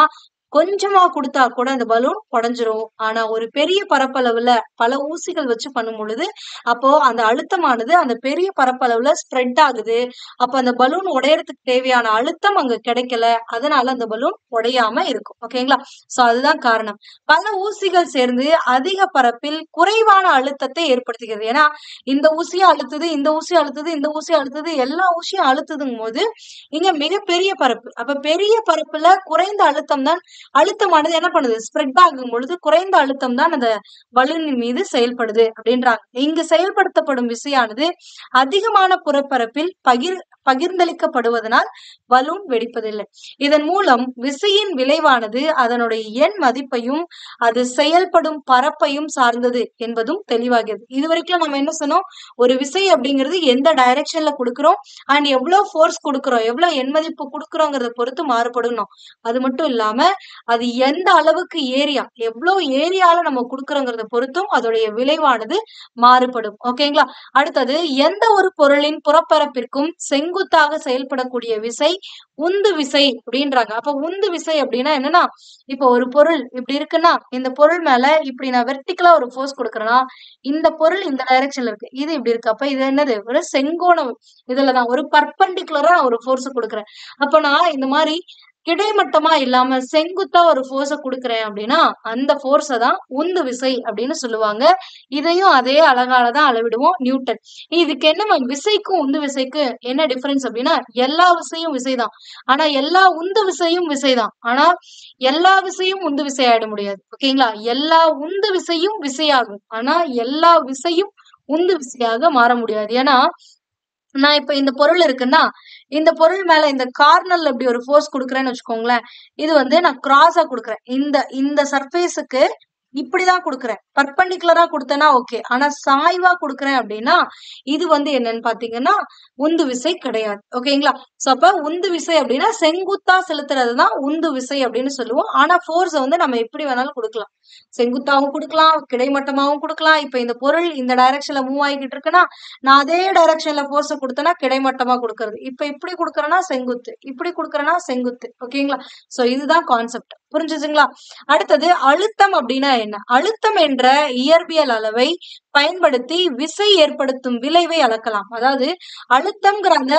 கொஞ்சமா குடுத்தா கூட அந்த பலூன் உடைஞ்சிரும். ஆனா ஒரு பெரிய பரப்பளவுல பல ஊசிகள் வச்சு பண்ணும் பொழுது, அப்போ அந்த அழுத்தமானது அந்த பெரிய பரப்பளவுல ஸ்ப்ரெட் ஆகுது. அப்ப அந்த பலூன் உடையறதுக்கு தேவையான அழுத்தம் அங்க கிடைக்கல. அதனால அந்த பலூன் உடையாம இருக்கும். ஓகேங்களா? சோ அதுதான் காரணம். பல ஊசிகள் சேர்ந்து அதிக பரப்பில் குறைவான அழுத்தத்தை ஏற்படுத்துகிறது. ஏன்னா இந்த ஊசியும் அழுத்துது, இந்த ஊசியும் அழுத்துது, இந்த ஊசியும் அழுத்துது, எல்லா ஊசியும் அழுத்துதுங்கும் போது இங்க மிகப்பெரிய பரப்பு. அப்ப பெரிய பரப்புல குறைந்த அழுத்தமானது என்ன பண்ணுது? ஸ்ப்ரெட் ஆகும் பொழுது குறைந்த அழுத்தம் தான் அந்த பலூனின் மீது செயல்படுது அப்படின்றாங்க. இங்கு செயல்படுத்தப்படும் விசையானது அதிகமான புறப்பரப்பில் பகிர்ந்தளிக்கப்படுவதனால் பலூன் வெடிப்பதில்லை. இதன் மூலம் விசையின் விளைவானது அதனுடைய எண் மதிப்பையும் அது செயல்படும் பரப்பையும் சார்ந்தது என்பதும் தெளிவாகிறது. இதுவரைக்கும் நம்ம என்ன சொன்னோம்? ஒரு விசை அப்படிங்கிறது எந்த டைரக்ஷன்ல கொடுக்கிறோம் அண்ட் எவ்வளவு ஃபோர்ஸ் கொடுக்கிறோம், எவ்வளவு எண் மதிப்பு கொடுக்கிறோங்கிறத பொறுத்து மாறுபடணும். அது மட்டும் இல்லாம அது எந்த அளவுக்கு ஏரியா, எவ்வளவு ஏரியால நம்ம கொடுக்கிறோங்கிறத பொறுத்தும் அதோடைய விளைவானது மாறுபடும். ஓகேங்களா? அடுத்தது எந்த ஒரு பொருளின் புறப்பரப்பிற்கும் செங்குத்தாக செயல்படக்கூடிய விசை உந்து விசை அப்படின்றாங்க. அப்ப உந்து விசை அப்படின்னா என்னன்னா, இப்ப ஒரு பொருள் இப்படி இருக்குன்னா, இந்த பொருள் மேல இப்படி நான் வெர்டிகலா ஒரு ஃபோர்ஸ் கொடுக்குறேன்னா, இந்த பொருள் இந்த டைரக்ஷன்ல இருக்கு, இது இப்படி இருக்கு. அப்ப இது என்னது? ஒரு செங்கோணம். இதுலதான் ஒரு பர்பண்டிகுலரா ஒரு ஃபோர்ஸ் கொடுக்குறேன். அப்ப நான் இந்த மாதிரி கிடைமட்டமா இல்லாம செங்குத்தா ஒரு ஃபோர்ஸ குடுக்குறேன் அப்படின்னா, அந்த ஃபோர்ஸ தான் உந்து விசை அப்படின்னு சொல்லுவாங்க. இதையும் அதே அழகால தான் அளவிடுவோம், நியூட்டன். இதுக்கு என்ன விசைக்கும் உந்து விசைக்கு என்ன டிஃபரன்ஸ் அப்படின்னா, எல்லா விசையும் விசைதான். ஆனா எல்லா உந்து விசையும் விசைதான். ஆனா எல்லா விசையும் உந்து விசை ஆயிட முடியாது. ஓகேங்களா? எல்லா உந்து விசையும் விசையாகும். ஆனா எல்லா விசையும் உந்து விசையாக மாற முடியாது. ஏன்னா நான் இப்ப இந்த பொருள் இருக்குன்னா, இந்த பொருள் மேல இந்த கார்னர்ல இப்படி ஒரு ஃபோர்ஸ் குடுக்குறேன்னு வச்சுக்கோங்களேன். இது வந்து நான் கிராஸா குடுக்குறேன். இந்த சர்ஃபேஸுக்கு இப்படிதான் குடுக்குறேன். பர்பண்டிகுலரா குடுத்தேன்னா ஓகே. ஆனா சாய்வா குடுக்குறேன் அப்படின்னா, இது வந்து என்னன்னு பாத்தீங்கன்னா, உந்து விசை கிடையாது. ஓகேங்களா? சோ அப்ப உந்து விசை அப்படின்னா செங்குத்தா செலுத்துறதுதான் உந்து விசை அப்படின்னு சொல்லுவோம். ஆனா ஃபோர்ஸ வந்து நம்ம எப்படி வேணாலும் குடுக்கலாம். செங்குத்தாவும் குடுக்கலாம், கிடைமட்டமாவும் குடுக்கலாம். இப்ப இந்த பொருள் இந்த டைரக்ஷன்ல மூவ் ஆகிக்கிட்டு இருக்குன்னா, நான் அதே டைரக்ஷன்ல ஃபோர்ஸ குடுத்தேன்னா கிடைமட்டமா குடுக்கறது. இப்ப இப்படி குடுக்குறேன்னா செங்குத்து, இப்படி குடுக்குறேன்னா செங்குத்து. ஓகேங்களா? சோ இதுதான் கான்செப்ட். புரிஞ்சுச்சுங்களா? அடுத்தது அழுத்தம் அப்படின்னா என்ன? அழுத்தம் என்ற இயற்பியல் அளவை பயன்படுத்தி விசை ஏற்படுத்தும் விளைவை அளக்கலாம். அதாவது அழுத்தம்ங்கிற அந்த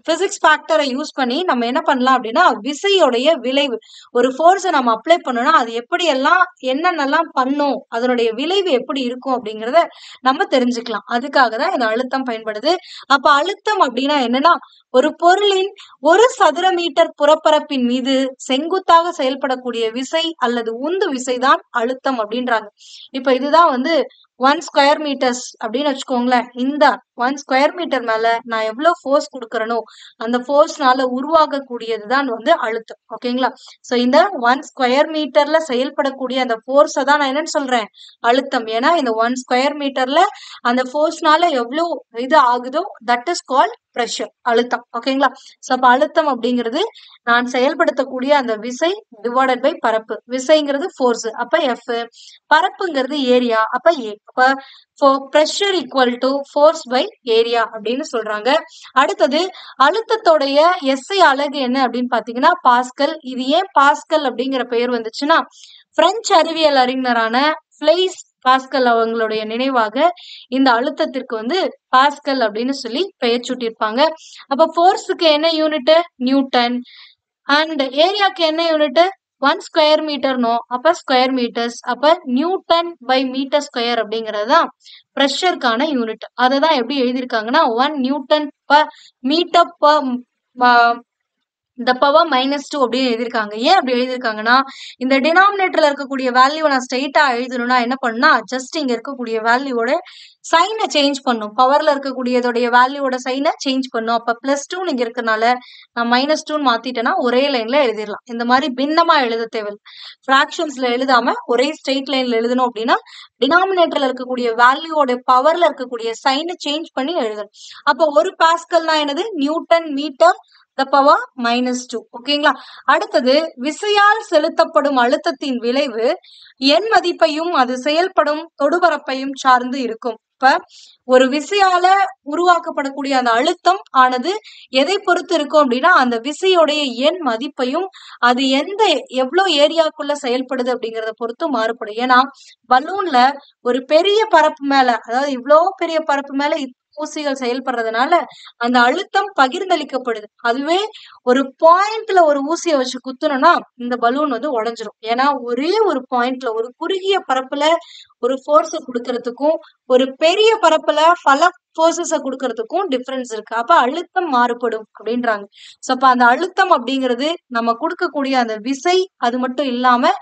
பிசிக்ஸ் ஃபேக்டரை யூஸ் பண்ணி நம்ம என்ன பண்ணலாம் அப்படின்னா, விசையோடைய விளைவு, ஒரு ஃபோர்ஸை நம்ம அப்ளை பண்ணோம்னா அது எப்படி எல்லாம் என்னென்னலாம் பண்ணும், அதனுடைய விளைவு எப்படி இருக்கும் அப்படிங்கிறத நம்ம தெரிஞ்சுக்கலாம். அதுக்காக தான் இந்த அழுத்தம் பயன்படுது. அப்ப அழுத்தம் அப்படின்னா என்னன்னா, ஒரு பொருளின் ஒரு சதுர மீட்டர் புறப்பரப்பின் மீது செங்குத்தாக செயல்படக்கூடிய விசை அல்லது உந்து விசைதான் அழுத்தம் அப்படின்றாங்க. இப்ப இதுதான் வந்து 1 ஸ்கொயர் மீட்டர்ஸ் அப்படின்னு வச்சுக்கோங்களேன். இந்த 1 ஸ்கொயர் மீட்டர் மேல நான் எவ்வளவு ஃபோர்ஸ் கொடுக்கறனோ அந்த ஃபோர்ஸ்னால உருவாகக்கூடியதுதான் வந்து அழுத்தம். ஓகேங்களா? சோ இந்த 1 ஸ்கொயர் மீட்டர்ல செயல்படக்கூடிய அந்த ஃபோர்ஸை தான் நான் என்னன்னு சொல்றேன்? அழுத்தம். ஏன்னா இந்த 1 ஸ்கொயர் மீட்டர்ல அந்த ஃபோர்ஸ்னால எவ்வளவு இது ஆகுதோ தட் இஸ் கால்ட் பிரஷர், அழுத்தம். ஓகேங்களா? சோ அப்ப அழுத்தம் அப்படிங்கிறது நான் செயல்படுத்தக்கூடிய அந்த விசை டிவைடட் பை பரப்பு. விசைங்கிறது ஃபோர்ஸ், அப்ப எஃப். பரப்புங்கிறது ஏரியா, அப்ப ஏ. அப்ப pressure equal to force by area அப்படின்னு சொல்றாங்க. அடுத்தது அழுத்தத்தோடைய எஸ்ஐ அலகு என்ன அப்படின்னு பாத்தீங்கன்னா பாஸ்கல். இது ஏன் பாஸ்கல் அப்படிங்கிற பெயர் வந்துச்சுன்னா, பிரெஞ்சு அறிவியல் அறிஞரான பிளைஸ் பாஸ்கல் அவங்களுடைய நினைவாக இந்த அழுத்தத்திற்கு வந்து பாஸ்கல் அப்படின்னு சொல்லி பெயர் சூட்டியிருப்பாங்க. அப்ப ஃபோர்ஸுக்கு என்ன யூனிட்? நியூட்டன். அண்ட் ஏரியாக்கு என்ன யூனிட்? 1 ஸ்கொயர் மீட்டர்னோ, அப்ப ஸ்கொயர் மீட்டர்ஸ். அப்ப நியூட்டன் பை மீட்டர் ஸ்கொயர் அப்படிங்கிறது தான் பிரஷருக்கான யூனிட். அதை தான் எப்படி எழுதியிருக்காங்கன்னா 1 newton per metre per the power -2 அப்படின்னு எழுதியிருக்காங்க. ஏன் அப்படி எழுதியிருக்காங்கன்னா, இந்த டினாமினேட்டர்ல இருக்கக்கூடிய வேல்யூ நான் ஸ்ட்ரெயிட்டா எழுதணும்னா என்ன பண்ணா, ஜஸ்ட் இங்க இருக்கக்கூடிய வேல்யூவோட சைனை சேஞ்ச் பண்ணும். பவர்ல இருக்கக்கூடியதோடைய வேல்யூவோட சைனை சேஞ்ச் பண்ணும். அப்ப +2 இங்க இருக்கனால நான் -2 மாத்திட்டேன்னா ஒரே லைன்ல எழுதிடலாம். இந்த மாதிரி பின்னமா எழுத தேவையில்லை. ஃபிராக்ஷன்ஸ்ல எழுதாம ஒரே ஸ்ட்ரெயிட் லைன்ல எழுதணும் அப்படின்னா டினாமினேட்டர்ல இருக்கக்கூடிய வேல்யூவோட பவர்ல இருக்கக்கூடிய சைனை சேஞ்ச் பண்ணி எழுதணும். அப்ப ஒரு பாஸ்கல்னா என்னது, நியூட்டன் மீட்டர் the power -2. ஓகேங்களா. அடுத்தது விசையால் செலுத்தப்படும் அழுத்தத்தின் விளைவு எண் மதிப்பையும் அது செயல்படும் தொடுபரப்பையும் சார்ந்து இருக்கும். இப்ப ஒரு விசையால உருவாக்கப்படக்கூடிய அந்த அழுத்தம் ஆனது எதை பொறுத்து இருக்கும் அப்படின்னா, அந்த விசையோடைய எண் மதிப்பையும் அது எவ்வளவு ஏரியாக்குள்ள செயல்படுது அப்படிங்கறத பொறுத்து மாறுபடும். ஏன்னா பலூன்ல ஒரு பெரிய பரப்பு மேல, அதாவது இவ்வளவு பெரிய பரப்பு மேல ஊசிகள் செயல்படுறதுனால அந்த அழுத்தம் பகிர்ந்தளிக்கப்படுது. அதுவே ஒரு பாயிண்ட்ல ஒரு ஊசியை வச்சு குத்துனோம்னா இந்த பலூன் உடைஞ்சிரும். ஏன்னா ஒரே ஒரு பாயிண்ட்ல ஒரு குறுகிய பரப்புல ஒரு போர்ஸ கொடுக்கறதுக்கும் ஒரு பெரிய பரப்புல பல போர்சஸ கொடுக்கறதுக்கும் டிஃபரன்ஸ் இருக்கு. அப்ப அழுத்தம் மாறுபடும் அப்படின்றாங்க. சோ அப்ப அந்த அழுத்தம் அப்படிங்கிறது நம்ம கொடுக்கக்கூடிய அந்த விசை அது மட்டும் இல்லாம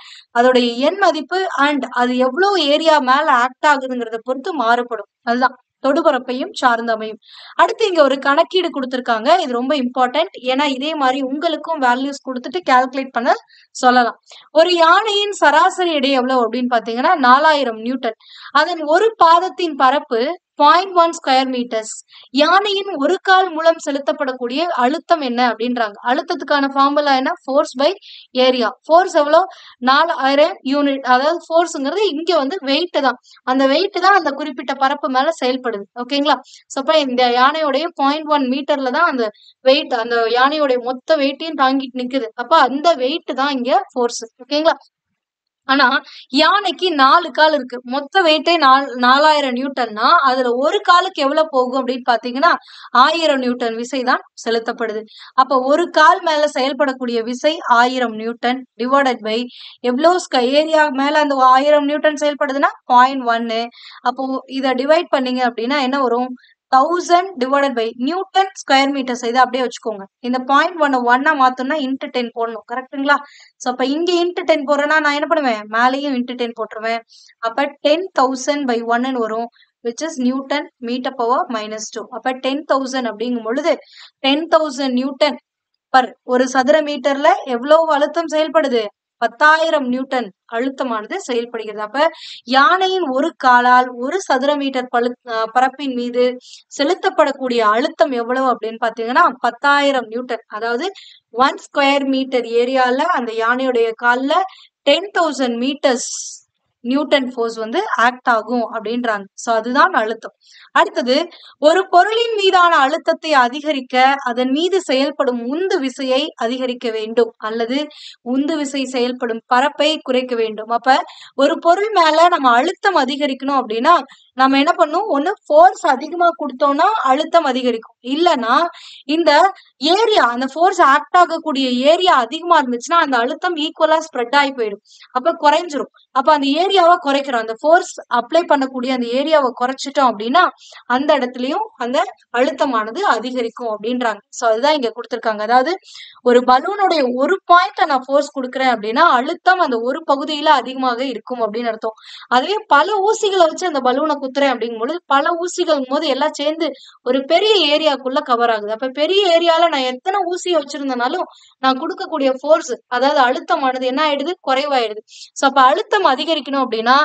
அதோடைய எண் மதிப்பு அண்ட் அது எவ்வளவு ஏரியா மேல ஆக்ட் ஆகுதுங்கிறத பொறுத்து மாறுபடும். அதுதான் தொடுபரப்பையும் சார்ந்து அமையும். அடுத்து இங்க ஒரு கணக்கீடு கொடுத்திருக்காங்க. இது ரொம்ப இம்பார்ட்டன்ட். ஏன்னா இதே மாதிரி உங்களுக்கும் வேல்யூஸ் கொடுத்துட்டு கால்குலேட் பண்ண சொல்லலாம். ஒரு யானையின் சராசரி எடை எவ்வளவு அப்படின்னு பாத்தீங்கன்னா 4000 நியூட்டன். அதன் ஒரு பாதத்தின் பரப்பு 0.1 ஸ்கொயர் மீட்டர்ஸ். யானையின் ஒரு கால் மூலம் செலுத்தப்படக்கூடிய அழுத்தம் என்ன அப்படின்றாங்க. அழுத்தத்துக்கான ஃபார்முலா என்ன, ஃபோர்ஸ் பை ஏரியா. ஃபோர்ஸ் எவ்வளவு, 4000 யூனிட். அதாவது ஃபோர்ஸ்ங்கிறது இங்க வெயிட் தான். அந்த வெயிட் தான் அந்த குறிப்பிட்ட பரப்பு மேல செயல்படுது. ஓகேங்களா. சோ அப்ப இந்த யானையோடைய 0.1 மீட்டர்ல தான் அந்த வெயிட், அந்த யானையோடைய மொத்த வெயிட்டையும் தாங்கிட்டு நிக்குது. அப்ப அந்த வெயிட் தான் இங்க ஃபோர்ஸ். ஓகேங்களா. ஆனா யானைக்கு 4 கால் இருக்கு. மொத்த வெயிட்டே 4000 நியூட்டன்னா அதுல ஒரு காலுக்கு எவ்வளவு போகும் அப்படின்னு பாத்தீங்கன்னா 1000 நியூட்டன் விசை தான் செலுத்தப்படுது. அப்ப ஒரு கால் மேல செயல்படக்கூடிய விசை 1000 நியூட்டன் டிவைடட் பை எவ்வளவு ஏரியா மேல அந்த 1000 நியூட்டன் செயல்படுதுன்னா 0.1. அப்போ இதை டிவைட் பண்ணீங்க அப்படின்னா என்ன வரும், 1000 divided by newton square metres. இதை அப்படியே வச்சுக்கோங்க. இந்த 0.1 1 மாத்தோம்னா இன்ட்டு 10 போடணும். கரெக்டுங்களா. சோ அப்ப இங்க இன்ட்டு 10 போடுறேன்னா நான் என்ன பண்ணுவேன், மேலேயும் இன்ட்டு 10 போட்டுருவேன். அப்ப 10,000 by 1 வரும், which is newton metre power -2. அப்ப 10,000 அப்படிங்கும் பொழுது 10,000 நியூட்டன் பர் ஒரு சதுர மீட்டர்ல எவ்வளவு அழுத்தம் செயல்படுது, 10,000 நியூட்டன் அழுத்தமானது செயல்படுகிறது. அப்ப யானையின் ஒரு காலால் ஒரு சதுர மீட்டர் பரப்பின் மீது செலுத்தப்படக்கூடிய அழுத்தம் எவ்வளவு அப்படின்னு பாத்தீங்கன்னா 10,000 நியூட்டன். அதாவது 1 ஸ்கொயர் மீட்டர் ஏரியால அந்த யானையுடைய கால்ல 10,000 மீட்டர்ஸ் நியூட்டன் ஃபோர்ஸ் ஆக்ட் ஆகும் அப்படின்றாங்க. சோ அதுதான் அழுத்தம். அடுத்தது, ஒரு பொருளின் மீதான அழுத்தத்தை அதிகரிக்க அதன் மீது செயல்படும் உந்து விசையை அதிகரிக்க வேண்டும் அல்லது உந்து விசை செயல்படும் பரப்பை குறைக்க வேண்டும். அப்ப ஒரு பொருள் மேல நம்ம அழுத்தம் அதிகரிக்கணும் அப்படின்னா நம்ம என்ன பண்ணும், ஒண்ணு ஃபோர்ஸ் அதிகமா கொடுத்தோம்னா அழுத்தம் அதிகரிக்கும். இல்லைன்னா இந்த ஏரியா, அந்த ஃபோர்ஸ் ஆக்ட் ஆகக்கூடிய ஏரியா அதிகமா இருந்துச்சுன்னா அந்த அழுத்தம் ஈக்குவலா ஸ்ப்ரெட் ஆகி போயிடும். அப்ப குறைஞ்சிரும். அப்ப அந்த ஏரியாவை குறைக்கிறோம், அந்த ஃபோர்ஸ் அப்ளை பண்ணக்கூடிய அந்த ஏரியாவை குறைச்சிட்டோம் அப்படின்னா அந்த இடத்துலயும் அந்த அழுத்தமானது அதிகரிக்கும் அப்படின்றாங்க. சோ அதுதான் இங்க கொடுத்திருக்காங்க. அதாவது ஒரு பலூனுடைய ஒரு பாயிண்ட் நான் ஃபோர்ஸ் கொடுக்குறேன் அப்படின்னா அழுத்தம் அந்த ஒரு பகுதியில அதிகமாக இருக்கும் அப்படின்னு அர்த்தம். அதுவே பல ஊசிகளை வச்சு அந்த பலூனை குத்துறேன் அப்படிங்கும்போது பல ஊசிகள் போது எல்லாம் சேர்ந்து ஒரு பெரிய ஏரியாக்குள்ள கவர் ஆகுது. அப்ப பெரிய ஏரியால நான் எத்தனை ஊசியை வச்சிருந்தனாலும் நான் கொடுக்கக்கூடிய ஃபோர்ஸ், அதாவது அழுத்தமானது என்ன ஆயிடுது, குறைவாயிடுது. சோ அப்ப அழுத்தம் அதிகரிக்கணும் அப்படின்னா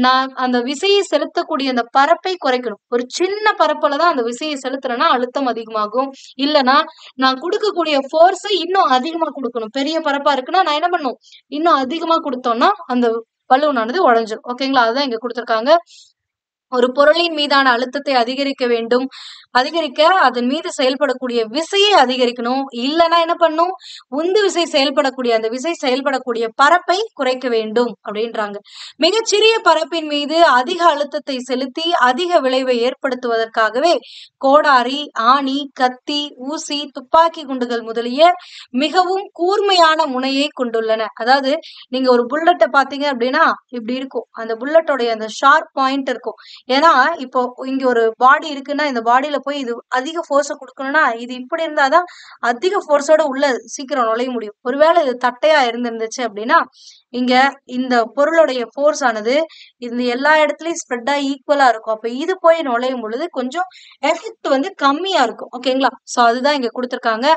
நான் அந்த விசையை செலுத்தக்கூடிய அந்த பரப்பை குறைக்கணும். ஒரு சின்ன பரப்புல தான் அந்த விசையை செலுத்துறேன்னா அழுத்தம் அதிகமாகும். இல்லைன்னா நான் கொடுக்கக்கூடிய ஃபோர்ஸை இன்னும் அதிகமா கொடுக்கணும். பெரிய பரப்பா இருக்குன்னா நான் என்ன பண்ணும், இன்னும் அதிகமா கொடுத்தோம்னா அந்த பலூனானது உடைஞ்சிடும். ஓகேங்களா. அதுதான் இங்க கொடுத்திருக்காங்க. ஒரு பொருளின் மீதான அழுத்தத்தை அதிகரிக்க அதன் மீது செயல்படக்கூடிய விசையை அதிகரிக்கணும். இல்லைன்னா என்ன பண்ணும், உந்து விசை செயல்படக்கூடிய அந்த விசை செயல்படக்கூடிய பரப்பை குறைக்க வேண்டும் அப்படின்றாங்க. மிகச்சிறிய பரப்பின் மீது அதிக அழுத்தத்தை செலுத்தி அதிக விளைவை ஏற்படுத்துவதற்காகவே கோடாரி, ஆணி, கத்தி, ஊசி, துப்பாக்கி குண்டுகள் முதலிய மிகவும் கூர்மையான முனையை கொண்டுள்ளன. அதாவது நீங்க ஒரு புல்லட்டை பாத்தீங்க அப்படின்னா இப்படி இருக்கும், அந்த புல்லட்டோடைய அந்த ஷார்ப் பாயிண்ட் இருக்கும். ஏன்னா இப்போ இங்க ஒரு பாடி இருக்குன்னா இந்த பாடியில மேல போய் இது அதிக ஃபோர்ஸ குடுக்கணும்னா, இது இப்படி இருந்தாதான் அதிக ஃபோர்ஸோட உள்ள சீக்கிரம் நுழைய முடியும். ஒருவேளை இது தட்டையா இருந்திருந்துச்சு அப்படின்னா, இங்க இந்த பொருளுடைய ஃபோர்ஸ் ஆனது இந்த எல்லா இடத்துலயும் ஸ்ப்ரெட் ஆகி ஈக்குவலா இருக்கும். அப்ப இது போய் நுழையும் பொழுது கொஞ்சம் எஃபெக்ட் வந்து கம்மியா இருக்கும். ஓகேங்களா? சோ அதுதான் இங்க குடுத்திருக்காங்க.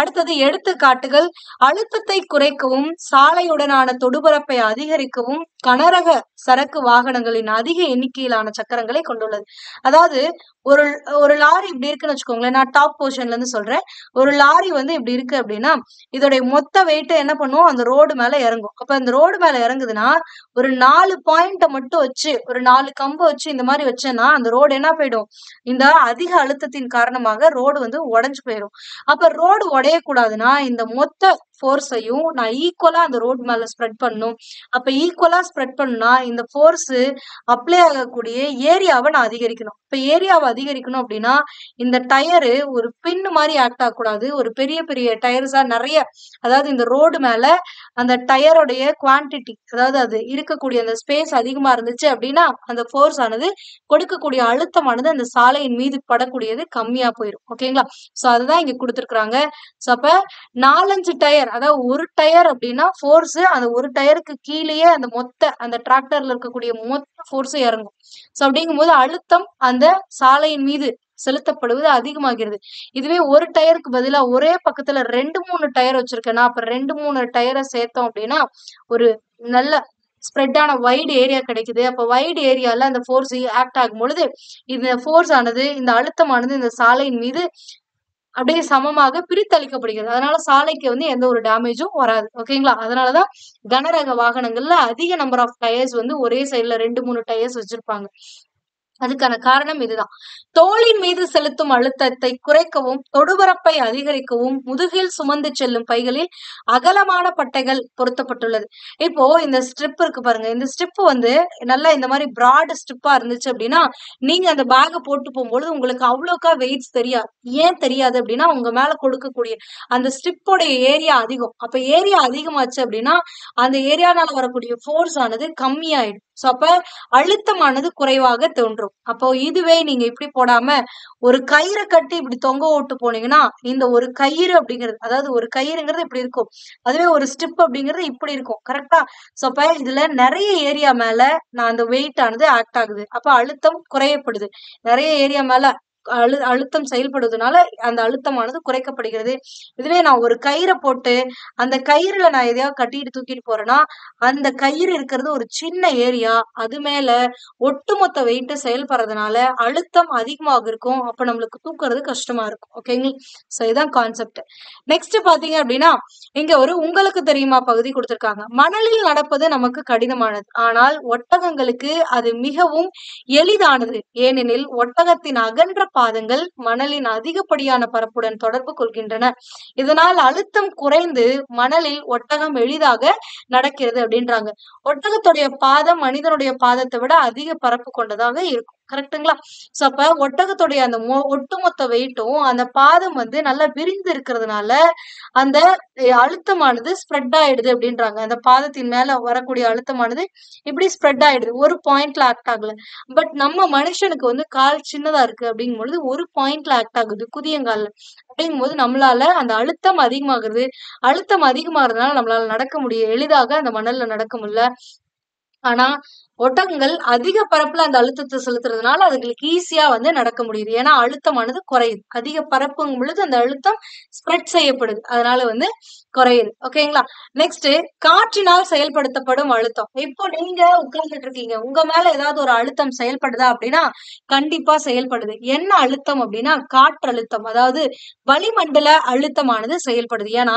அடுத்தது எடுத்துக்காட்டுகள். அழுத்தத்தை குறைக்கவும், சாலையுடனான தொடுபரப்பை அதிகரிக்கவும் கனரக சரக்கு வாகனங்களின் அதிக எண்ணிக்கையிலான சக்கரங்களை கொண்டுள்ளது. அதாவது ஒரு ஒரு லாரி இப்படி இருக்குன்னு வச்சுக்கோங்களேன். நான் டாப் போர்ஷன்ல இருந்து சொல்றேன். ஒரு லாரி வந்து இப்படி இருக்கு அப்படின்னா, இதோடைய மொத்த வெயிட் என்ன பண்ணும்? அந்த ரோடு மேல இறங்கும். அப்ப அந்த ரோடு மேல இறங்குதுன்னா, ஒரு 4 பாயிண்ட மட்டும் வச்சு, ஒரு 4 கம்பு வச்சு இந்த மாதிரி வச்சேன்னா, அந்த ரோடு என்ன போயிடும்? இந்த அதிக அழுத்தத்தின் காரணமாக ரோடு வந்து உடைஞ்சு போயிடும். அப்ப ரோடு உடையக்கூடாதுன்னா, இந்த மொத்த ஃபோர்ஸையும் நான் ஈக்குவலா அந்த ரோடு மேல ஸ்ப்ரெட் பண்ணணும். அப்ப ஈக்குவலா ஸ்ப்ரெட் பண்ணா இந்த ஃபோர்ஸ் அப்ளை ஆகக்கூடிய ஏரியாவை நான் அதிகரிக்கணும். இப்ப ஏரியாவை அதிகரிக்கணும் அப்படின்னா, இந்த டயரு ஒரு பின் மாதிரி ஆக்ட் ஆகக்கூடாது. ஒரு பெரிய பெரிய டயர்ஸா நிறைய, அதாவது இந்த ரோடு மேல அந்த டயருடைய குவான்டிட்டி, அதாவது அது இருக்கக்கூடிய அந்த ஸ்பேஸ் அதிகமா இருந்துச்சு அப்படின்னா, அந்த ஃபோர்ஸ் ஆனது கொடுக்கக்கூடிய அழுத்தமானது அந்த சாலையின் மீது படக்கூடியது கம்மியா போயிடும். ஓகேங்களா? சோ அதுதான் இங்க கொடுத்திருக்கிறாங்க. சோ அப்ப 4-5 டயர், அதாவது ஒரு டயர் அப்படின்னா ஃபோர்ஸ் அந்த ஒரு டயருக்கு கீழேயே அந்த மொத்த அந்த டிராக்டர்ல இருக்கக்கூடிய மொத்த ஃபோர்ஸ் இறங்கும். சோ அப்படிங்கும்போது அழுத்தம் அந்த சாலையின் மீது செலுத்தப்படுவது அதிகமாகிறது. இதுவே ஒரு டயருக்கு பதிலா ஒரே பக்கத்துல 2-3 டயர் வச்சிருக்கேன்னா, அப்ப 2-3 டயரை சேர்த்தோம் அப்படின்னா ஒரு நல்ல ஸ்ப்ரெட் ஆன வைடு ஏரியா கிடைக்குது. அப்ப வைடு ஏரியால அந்த ஃபோர்ஸ் ஆக்ட் ஆகும் பொழுது இந்த ஃபோர்ஸ் ஆனது, இந்த அழுத்தமானது இந்த சாலையின் மீது அப்படியே சமமாக பிரித்தளிக்கப்படுகிறது. அதனால சாலைக்கு வந்து எந்த ஒரு டேமேஜும் வராது. ஓகேங்களா? அதனாலதான் கனரக வாகனங்கள்ல அதிக நம்பர் ஆஃப் டயர்ஸ் வந்து ஒரே சைடுல 2-3 டயர்ஸ் வச்சிருப்பாங்க. அதுக்கான காரணம் இதுதான். தோளின் மீது செலுத்தும் அழுத்தத்தை குறைக்கவும், தொடுபரப்பை அதிகரிக்கவும் முதுகில் சுமந்து செல்லும் பைகளில் அகலமான பட்டைகள் பொருத்தப்பட்டுள்ளது. இப்போ இந்த ஸ்ட்ரிப் இருக்கு பாருங்க. இந்த ஸ்ட்ரிப் வந்து நல்லா இந்த மாதிரி பிராட் ஸ்ட்ரிப்பா இருந்துச்சு அப்படின்னா, நீங்க அந்த பேக்க போட்டு போகும்பொழுது உங்களுக்கு அவ்வளோக்கா வெயிட்ஸ் தெரியாது. ஏன் தெரியாது அப்படின்னா, உங்க மேல கொடுக்கக்கூடிய அந்த ஸ்ட்ரிப்போடைய ஏரியா அதிகம். அப்ப ஏரியா அதிகமாச்சு அப்படின்னா, அந்த ஏரியானால வரக்கூடிய ஃபோர்ஸ் ஆனது கம்மியாயிடும். சோ அப்ப அழுத்தமானது குறைவாக தோன்றும். அப்போ இதுவே நீங்க இப்படி போடாம ஒரு கயிறை கட்டி இப்படி தொங்க விட்டு போனீங்கன்னா, இந்த ஒரு கயிறு அப்படிங்கிறது, அதாவது ஒரு கயிறுங்கிறது இப்படி இருக்கும். அதுவே ஒரு ஸ்டிப் அப்படிங்கிறது இப்படி இருக்கும். கரெக்டா? சோ அப்ப இதுல நிறைய ஏரியா மேல நான் அந்த வெயிட் ஆனது ஆக்ட் ஆகுது. அப்ப அழுத்தம் குறையப்படுது. நிறைய ஏரியா மேல அழுத்தம் செயல்படுவதனால அந்த அழுத்தமானது குறைக்கப்படுகிறது. இதுவே நான் ஒரு கயிறை போட்டு அந்த கயிறுல நான் எதையாவது கட்டிட்டு தூக்கிட்டு போறேன்னா, அந்த கயிறு இருக்கிறது ஒரு சின்ன ஏரியா, அது மேல ஒட்டுமொத்த வெயிட் செயல்படுறதுனால அழுத்தம் அதிகமாக இருக்கும். அப்ப நம்மளுக்கு தூக்குறது கஷ்டமா இருக்கும். ஓகேங்களா? சோ இதான் கான்செப்ட். நெக்ஸ்ட் பாத்தீங்க அப்படின்னா, இங்க ஒரு உங்களுக்கு தெரியுமா பகுதி கொடுத்திருக்காங்க. மணலில் நடப்பது நமக்கு கடினமானது, ஆனால் ஒட்டகங்களுக்கு அது மிகவும் எளிதானது. ஏனெனில் ஒட்டகத்தின் அகன்ற பாதங்கள் மணலின் அதிகப்படியான பரப்புடன் தொடர்பு கொள்கின்றன. இதனால் அழுத்தம் குறைந்து மணலில் ஒட்டகம் எளிதாக நடக்கிறது அப்படின்றாங்க. ஒட்டகத்துடைய பாதம் மனிதனுடைய பாதத்தை விட அதிக பரப்பு கொண்டதாக இருக்கும். கரெக்ட்டுங்களா? சோ அப்ப ஒட்டகத்துடைய அந்த ஒட்டுமொத்த வெயிட்டும் அந்த பாதம் வந்து நல்லா விரிந்து இருக்கிறதுனால அந்த அழுத்தமானது ஸ்ப்ரெட் ஆயிடுது அப்படின்றாங்க. அந்த பாதத்தின் மேல வரக்கூடிய அழுத்தமானது இப்படி ஸ்ப்ரெட் ஆயிடுது. ஒரு பாயிண்ட்ல ஆக்ட் ஆகல. பட் நம்ம மனுஷனுக்கு வந்து கால் சின்னதா இருக்கு அப்படிங்கும் பொழுது ஒரு பாயிண்ட்ல ஆக்ட் ஆகுது, குதியங்கால்ல. அப்படிங்கும்போது நம்மளால அந்த அழுத்தம் அதிகமாகுது. அழுத்தம் அதிகமாகறதுனால நம்மளால நடக்க முடியும். எளிதாக அந்த மணல்ல நடக்க முடியல. ஆனா ஒட்டகங்கள் அதிக பரப்புல அந்த அழுத்தத்தை செலுத்துறதுனால அதுங்களுக்கு ஈஸியா வந்து நடக்க முடியுது. ஏன்னா அழுத்தமானது குறையுது. அதிக பரப்புங்கும் பொழுது அந்த அழுத்தம் ஸ்ப்ரெட் செய்யப்படுது. அதனால வந்து குறையுது. ஓகேங்களா? நெக்ஸ்ட், காற்றினால் செயல்படுத்தப்படும் அழுத்தம். இப்போ நீங்க உட்கார்ந்துட்டு இருக்கீங்க. உங்க மேல ஏதாவது ஒரு அழுத்தம் செயல்படுதா அப்படின்னா கண்டிப்பா செயல்படுது. என்ன அழுத்தம் அப்படின்னா காற்றழுத்தம். அதாவது வளிமண்டல அழுத்தமானது செயல்படுது. ஏன்னா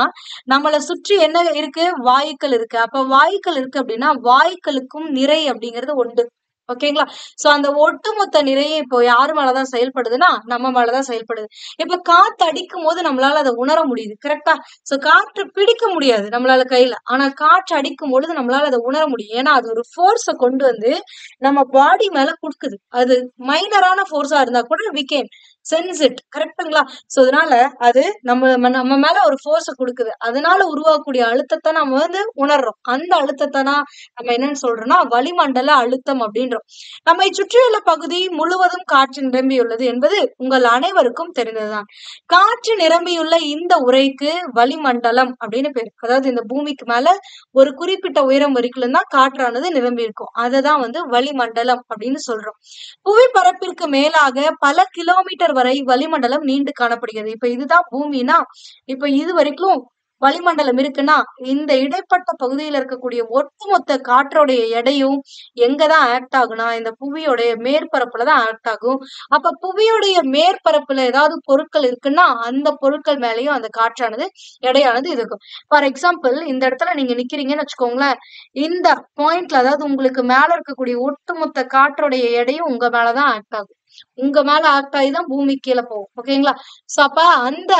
நம்மளை சுற்றி என்ன இருக்கு? வாயுக்கள் இருக்கு. அப்ப வாயுக்கள் இருக்கு அப்படின்னா வாயுக்களுக்கும் நிறை அப்படிங்கிறது உண்டு. ஓகேங்களா? சோ அந்த ஒட்டுமொத்த நிறைய இப்போ யாரு மேலதான் செயல்படுதுன்னா நம்ம மேலதான் செயல்படுது. இப்ப காத்து அடிக்கும் போது நம்மளால அதை உணர முடியுது. கரெக்டா? சோ காற்று பிடிக்க முடியாது நம்மளால கையில. ஆனா காற்று அடிக்கும் பொழுது நம்மளால அதை உணர முடியும். ஏன்னா அது ஒரு ஃபோர்ஸ கொண்டு வந்து நம்ம பாடி மேல குடுக்குது. அது மைனரான ஃபோர்ஸா இருந்தா கூட we can சென்ஸ் இட். கரெக்ட்டுங்களா? சோ அதனால அது நம்ம மேல ஒரு ஃபோர்ஸ குடுக்குது. அதனால உருவாகக்கூடிய அழுத்தத்த நம்ம உணர்றோம். அந்த அழுத்தத்த தான் நம்ம என்னன்னு சொல்றோம்னா, வளிமண்டல அழுத்தம் அப்படின்றோம். நம்மை சுற்றியுள்ள பகுதி முழுவதும் காற்று நிரம்பியுள்ளது என்பது உங்கள் அனைவருக்கும் தெரிந்ததுதான். காற்று நிரம்பியுள்ள இந்த உறைக்கு வளிமண்டலம் அப்படின்னு பேரு. அதாவது இந்த பூமிக்கு மேல ஒரு குறிப்பிட்ட உயரம் வரைக்கும் தான் காற்றானது நிரம்பி இருக்கும். அததான் வளிமண்டலம் அப்படின்னு சொல்றோம். புவிப்பரப்பிற்கு மேலாக பல கிலோமீட்டர் வரை வளிமண்டலம் நீண்டு காணப்படுகிறது. இப்ப இதுதான் பூமினா, இப்ப இது வரைக்கும் வளிமண்டலம் இருக்குன்னா, இந்த இடைப்பட்ட பகுதியில இருக்கக்கூடிய ஒட்டுமொத்த காற்றோடைய எடையும் எங்கதான் ஆக்ட் ஆகும்னா, இந்த புவியோடைய மேற்பரப்புல தான் ஆக்ட் ஆகும். அப்ப புவியோடைய மேற்பரப்புல ஏதாவது பொருட்கள் இருக்குன்னா, அந்த பொருட்கள் மேலயும் அந்த காற்றானது எடையானது இருக்கும். ஃபார் எக்ஸாம்பிள் இந்த இடத்துல நீங்க நிக்கிறீங்கன்னு வச்சுக்கோங்களேன். இந்த பாயிண்ட்ல அதாவது உங்களுக்கு மேல இருக்கக்கூடிய ஒட்டுமொத்த காற்றோடைய எடையும் உங்க மேலதான் ஆக்ட் ஆகும். உங்க மேல ஆக்ட் ஆகி தான் பூமி கீழே போகும். ஓகேங்களா? சோ அப்ப அந்த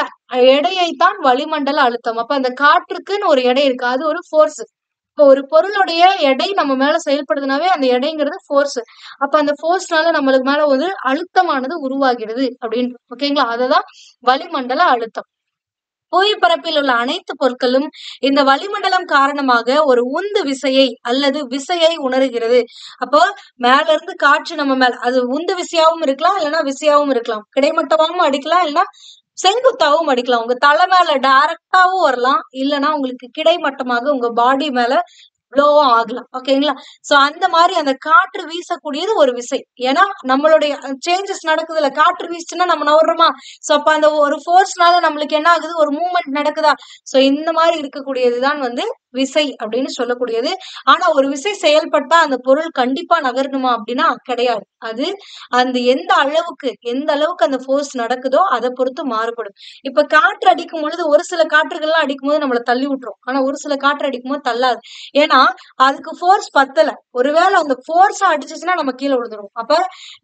எடையைத்தான் வளிமண்டல அழுத்தம். அப்ப அந்த காற்றுக்குன்னு ஒரு எடை இருக்கு. அது ஒரு ஃபோர்ஸ். இப்போ ஒரு பொருளுடைய எடை நம்ம மேல செயல்படுதுனாவே அந்த எடைங்கிறது ஃபோர்ஸ். அப்ப அந்த ஃபோர்ஸ்னால நம்மளுக்கு மேல ஒரு அழுத்தமானது உருவாகிறது அப்படின்னு. ஓகேங்களா? அததான் வளிமண்டல அழுத்தம். புவிப்பரப்பில் உள்ள அனைத்து பொருட்களும் இந்த வளிமண்டலம் காரணமாக ஒரு உந்து விசையை அல்லது விசையை உணர்கிறது. அப்போ மேல இருந்து காற்று நம்ம மேல அது உந்து விசையாவும் இருக்கலாம், இல்லைன்னா விசையாவும் இருக்கலாம். கிடைமட்டமாவும் அடிக்கலாம், இல்லைன்னா செங்குத்தாவும் அடிக்கலாம். உங்க தலை மேல டைரக்டாவும் வரலாம், இல்லைன்னா உங்களுக்கு கிடைமட்டமாக உங்க பாடி மேல ப்ளோவும் ஆகலாம். ஓகேங்களா? சோ அந்த மாதிரி அந்த காற்று வீசக்கூடியது ஒரு விசை. ஏன்னா நம்மளுடைய சேஞ்சஸ் நடக்குதுல்ல, காற்று வீசுச்சுன்னா நம்ம நவர்றோமா? சோ அப்ப அந்த ஒரு ஃபோர்ஸ்னால நம்மளுக்கு என்ன ஆகுது? ஒரு மூவ்மெண்ட் நடக்குதா? சோ இந்த மாதிரி இருக்கக்கூடியதுதான் விசை அப்படின்னு சொல்லக்கூடியது. ஆனா ஒரு விசை செயல்பட்டா அந்த பொருள் கண்டிப்பா நகரணுமா அப்படின்னா கிடையாது. அது அந்த எந்த அளவுக்கு அந்த ஃபோர்ஸ் நடக்குதோ அதை பொறுத்து மாறுபடும். இப்ப காற்று அடிக்கும் பொழுது ஒரு சில காற்றுகள்லாம் அடிக்கும்போது நம்மள தள்ளி விட்டுரும். ஆனா ஒரு சில காற்று அடிக்கும்போது தள்ளாது. ஏன்னா அதுக்கு ஃபோர்ஸ் பத்தல. ஒருவேளை அந்த ஃபோர்ஸ் அடிச்சுச்சுன்னா நம்ம கீழே விழுந்துரும். அப்ப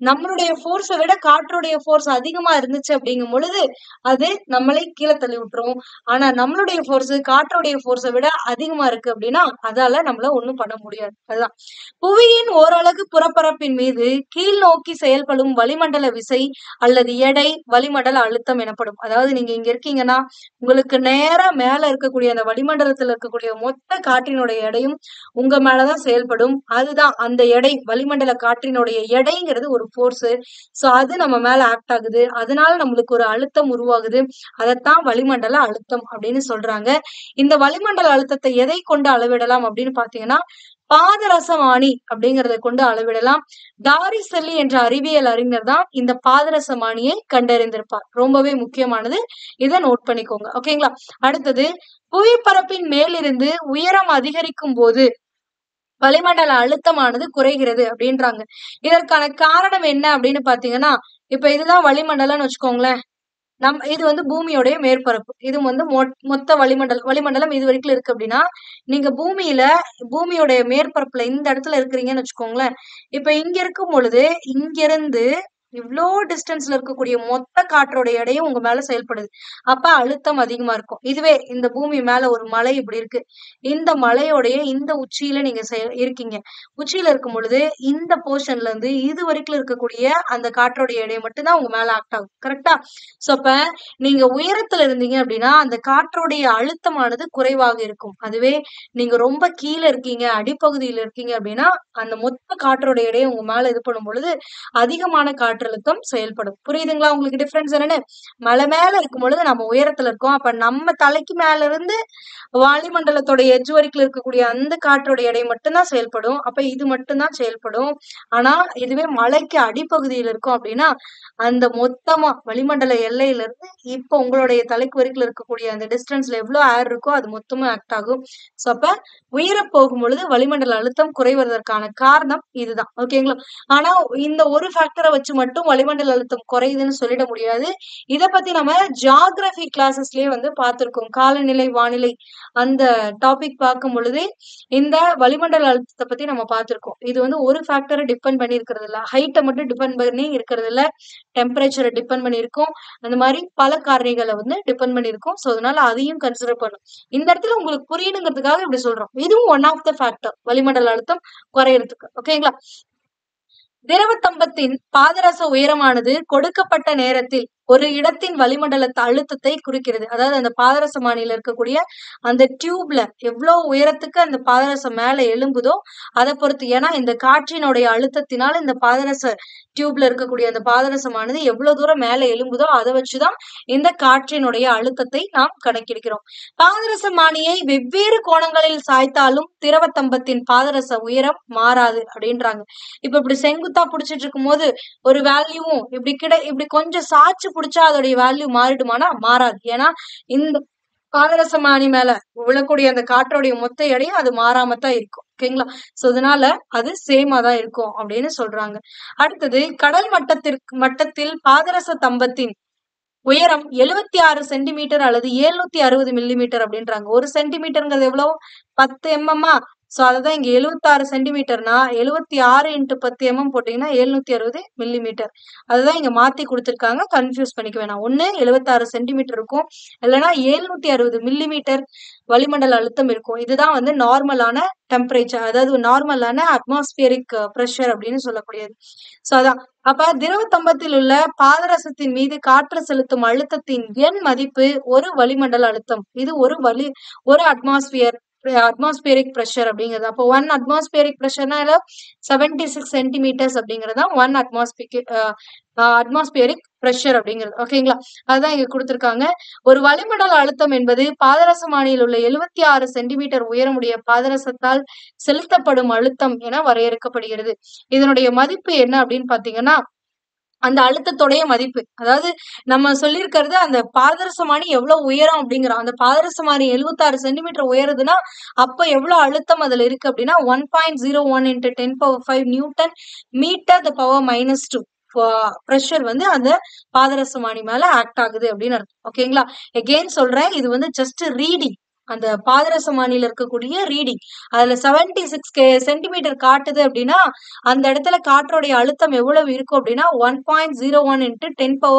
நம்மளுடைய ஃபோர்ஸை விட காற்றுடைய ஃபோர்ஸ் அதிகமா இருந்துச்சு அப்படிங்கும் பொழுது அது நம்மளை கீழே தள்ளி விட்டுரும். ஆனா நம்மளுடைய ஃபோர்ஸ் காற்றுடைய ஃபோர்ஸை விட அதிகமா இருக்கு அப்படின்னா அதால நம்மள ஒண்ணும் பண்ண முடியாது. அதுதான் புவியின் ஓரலகு புறப்பரப்பின் மீது கீழ் நோக்கி செயல்படும் வளிமண்டல விசை அல்லது எடை வளிமண்டல அழுத்தம் எனப்படும். அதாவது நீங்க இங்க இருக்கீங்கன்னா உங்களுக்கு நேரா மேல இருக்கக்கூடிய அந்த வளிமண்டலத்துல இருக்கக்கூடிய மொத்த காற்றினுடைய எடையும் உங்க மேலதான் செயல்படும். அதுதான் அந்த எடை வளிமண்டல காற்றினுடைய எடைங்கிறது ஒரு ஃபோர்ஸ். சோ அது நம்ம மேல ஆக்ட் ஆகுது. அதனால நம்மளுக்கு ஒரு அழுத்தம் உருவாகுது. அதைத்தான் வளிமண்டல அழுத்தம் அப்படின்னு சொல்றாங்க. இந்த வளிமண்டல அழுத்தத்தை எதை கொண்டு அளவிடலாம் அப்படின்னு பாத்தீங்கன்னா பாதரசமானி அப்படிங்கறத கொண்டு அளவிடலாம். டாரிசெல்லி என்ற அறிவியல் அறிஞர் தான் இந்த பாதரசமானியை கண்டறிந்திருப்பார். ரொம்பவே முக்கியமானது. இதை நோட் பண்ணிக்கோங்க. ஓகேங்களா? அடுத்தது புவிப்பரப்பின் மேலிருந்து உயரம் அதிகரிக்கும் போது வளிமண்டல அழுத்தமானது குறைகிறது அப்படின்றாங்க. இதற்கான காரணம் என்ன அப்படின்னு பாத்தீங்கன்னா, இப்ப இதுதான் வளிமண்டலம்னு வச்சுக்கோங்களேன். இது பூமியோடைய மேற்பரப்பு. இது மொத்த வளிமண்டலம் இது வரைக்கும் இருக்கு அப்படின்னா, நீங்க பூமியோடைய மேற்பரப்புல இந்த இடத்துல இருக்கிறீங்கன்னு வச்சுக்கோங்களேன். இப்ப இங்க இருக்கும் பொழுது, இங்க இருந்து இவ்ளோ டிஸ்டன்ஸ்ல இருக்கக்கூடிய மொத்த காற்றோட எடையும் உங்க மேல செயல்படுது. அப்ப அழுத்தம் அதிகமா இருக்கும். இதுவே இந்த பூமி மேல ஒரு மலை இப்படி இருக்கு. இந்த மலையோடைய இந்த உச்சியில நீங்க இருக்கீங்க. உச்சியில இருக்கும் பொழுது இந்த போர்ஷன்ல இருந்து இது வரைக்கும் இருக்கக்கூடிய அந்த காற்றோட எடை மட்டும்தான் உங்க மேல ஆக்ட் ஆகும். கரெக்டா? சோ அப்ப நீங்க உயரத்துல இருந்தீங்க அப்படின்னா அந்த காற்றோடைய அழுத்தமானது குறைவாக இருக்கும். அதுவே நீங்க ரொம்ப கீழே இருக்கீங்க, அடிப்பகுதியில இருக்கீங்க அப்படின்னா அந்த மொத்த காற்றோட எடையை உங்க மேல இது பண்ணும் பொழுது அதிகமான காற்றழுத்தம் செயல்படும். புரியுதுங்களா உங்களுக்கு டிஃபரன்ஸ் என்னன்னு? மலை மேல இருக்கும் பொழுது நம்ம உயரத்துல இருக்கோம். அப்ப நம்ம தலைக்கு மேல இருந்து வளிமண்டலத்தோட எட்ஜ் வரைக்கும் இருக்கக்கூடிய அந்த காற்றோட எடை மட்டும்தான் செயல்படும். அப்ப இது மட்டும்தான் செயல்படும். ஆனா இதுவே மலைக்கு அடிப்பகுதியில இருக்கும் அப்படின்னா அந்த மொத்தமா வளிமண்டல எல்லையில இருந்து இப்ப உங்களுடைய தலைக்கு வரைக்கும் இருக்கக்கூடிய அந்த டிஸ்டன்ஸ்ல எவ்வளவு ஏர் இருக்கோ அது மொத்தமா ஆக்ட் ஆகும். சோ அப்ப உயர போகும் பொழுது வளிமண்டல அழுத்தம் குறைவதற்கான காரணம் இதுதான். ஓகேங்களா? ஆனா இந்த ஒரு ஃபேக்டரை வச்சு மட்டும் வளிமண்டல அழுத்தம் குறையுதுன்னு சொல்லிட முடியாது. இத பத்தி நம்ம ஜியாகிரபி கிளாஸஸ்லயே பார்த்திருக்கோம். காலநிலை வானிலை அந்த டாபிக் பார்க்கும் பொழுது இந்த வளிமண்டல அழுத்தத்தை பத்தி நம்ம பார்த்திருக்கோம். இது ஒரு ஃபேக்டரை டிபெண்ட் பண்ணி இருக்கிறது இல்ல. ஹைட்டை மட்டும் டிபெண்ட் பண்ணி இருக்கிறது இல்ல. டெம்பரேச்சரை டிபெண்ட் பண்ணி இருக்கும். அந்த மாதிரி பல காரணிகளை டிபெண்ட் பண்ணி இருக்கும். சோ அதனால அதையும் கன்சிடர் பண்ணும். இந்த இடத்துல உங்களுக்கு புரியணுங்கிறதுக்காக இப்படி சொல்றோம். இதுவும் ஒன் ஆஃப் த ஃபேக்டர் வளிமண்டல அழுத்தம் குறையறதுக்கு. ஓகேங்களா? திரவத்தம்பத்தின் பாதரச உயரமானது கொடுக்கப்பட்ட நேரத்தில் ஒரு இடத்தின் வளிமண்டல அழுத்தத்தை குறிக்கிறது. அதாவது அந்த பாதரசமானியில இருக்கக்கூடிய அந்த டியூப்ல எவ்வளவு உயரத்துக்கு அந்த பாதரசம் மேல எழும்புதோ அதை பொறுத்து. ஏன்னா இந்த காற்றினுடைய அழுத்தத்தினால இந்த பாதரச டியூப்ல இருக்கக்கூடிய அந்த பாதரசமானது எவ்வளவு தூரம் மேல எழும்புதோ அதை வச்சுதான் இந்த காற்றினுடைய அழுத்தத்தை நாம் கணக்கிடுகிறோம். பாதரசமானியை வெவ்வேறு கோணங்களில் சாய்த்தாலும் திரவத்தம்பத்தின் பாதரச உயரம் மாறாது அப்படின்றாங்க. இப்ப இப்படி செங்குத்தா புடிச்சிட்டு இருக்கும் போது ஒரு வேல்யூவும் இப்படி கொஞ்சம் சாய்ச்சு புடிச்சா அதோடைய வேல்யூ மாறிடுமானா மாறாது. ஏன்னா இந்த பாதரசமானி மேல விழக்கூடிய அந்த காற்றோடைய மொத்த எடையும் அது மாறாமத்தான் இருக்கும். ஓகேங்களா? சோ அதனால அது சேமா தான் இருக்கும் அப்படின்னு சொல்றாங்க. அடுத்தது கடல் மட்டத்தில் பாதரச தம்பத்தின் உயரம் 76 சென்டிமீட்டர் அல்லது 760 மில்லிமீட்டர் அப்படின்றாங்க. 1 சென்டிமீட்டர்ங்கிறது எவ்வளவு? 10 mm. சோ அதுதான் இங்க 76 சென்டிமீட்டர்னா 76 × 10 mm போட்டீங்கன்னா 760 மில்லிமீட்டர். அதுதான் இங்க மாத்தி கொடுத்திருக்காங்க. கன்ஃபியூஸ் பண்ணிக்க வேணாம். ஒண்ணு 76 சென்டிமீட்டர் இருக்கும், இல்லைன்னா 760 மில்லிமீட்டர் வளிமண்டல அழுத்தம் இருக்கும். இதுதான் வந்து நார்மலான டெம்பரேச்சர், அதாவது நார்மலான அட்மாஸ்பியரிக் பிரஷர் அப்படின்னு சொல்லக்கூடியது. சோ அதான். அப்ப திரவத்தம்பத்தில் உள்ள பாதரசத்தின் மீது காற்று செலுத்தும் அழுத்தத்தின் எண் மதிப்பு ஒரு வளிமண்டல அழுத்தம். இது ஒரு அட்மாஸ்பியரிக் பிரஷர் அப்படிங்கிறது. அப்போ 1 அட்மாஸ்பியரிக் பிரஷர்னா 76 சென்டிமீட்டர்ஸ் அப்படிங்கிறது 1 அட்மாஸ்பியரிக் பிரஷர் அப்படிங்கிறது. ஓகேங்களா? அதுதான் இங்க கொடுத்திருக்காங்க. ஒரு வளிமண்டல அழுத்தம் என்பது பாதரசமானியில் உள்ள 76 சென்டிமீட்டர் உயரமுடைய பாதரசத்தால் செலுத்தப்படும் அழுத்தம் என வரையறுக்கப்படுகிறது. இதனுடைய மதிப்பு என்ன அப்படின்னு பாத்தீங்கன்னா அந்த அழுத்தத்துடைய மதிப்பு. அதாவது நம்ம சொல்லியிருக்கிறது அந்த பாதரசமானி எவ்வளவு உயரம் அப்படிங்கிறோம். அந்த பாதரசமானி 76 சென்டிமீட்டர் உயருதுன்னா அப்ப எவ்வளவு அழுத்தம் அதுல இருக்கு அப்படின்னா 1.01 × 10⁵ newton metre the power -2 pressure வந்து அந்த பாதரசமானி மேல ஆக்ட் ஆகுது அப்படின்னு அர்த்தம். ஓகேங்களா? எகெயின் சொல்றேன், இது வந்து ஜஸ்ட் ரீடிங். அந்த பாதரசமானியில இருக்கக்கூடிய ரீடிங் அதுல 76 சென்டிமீட்டர் காட்டுது அப்படின்னா அந்த இடத்துல காற்றோடைய அழுத்தம் எவ்வளவு இருக்கும் அப்படின்னா 1.01 ×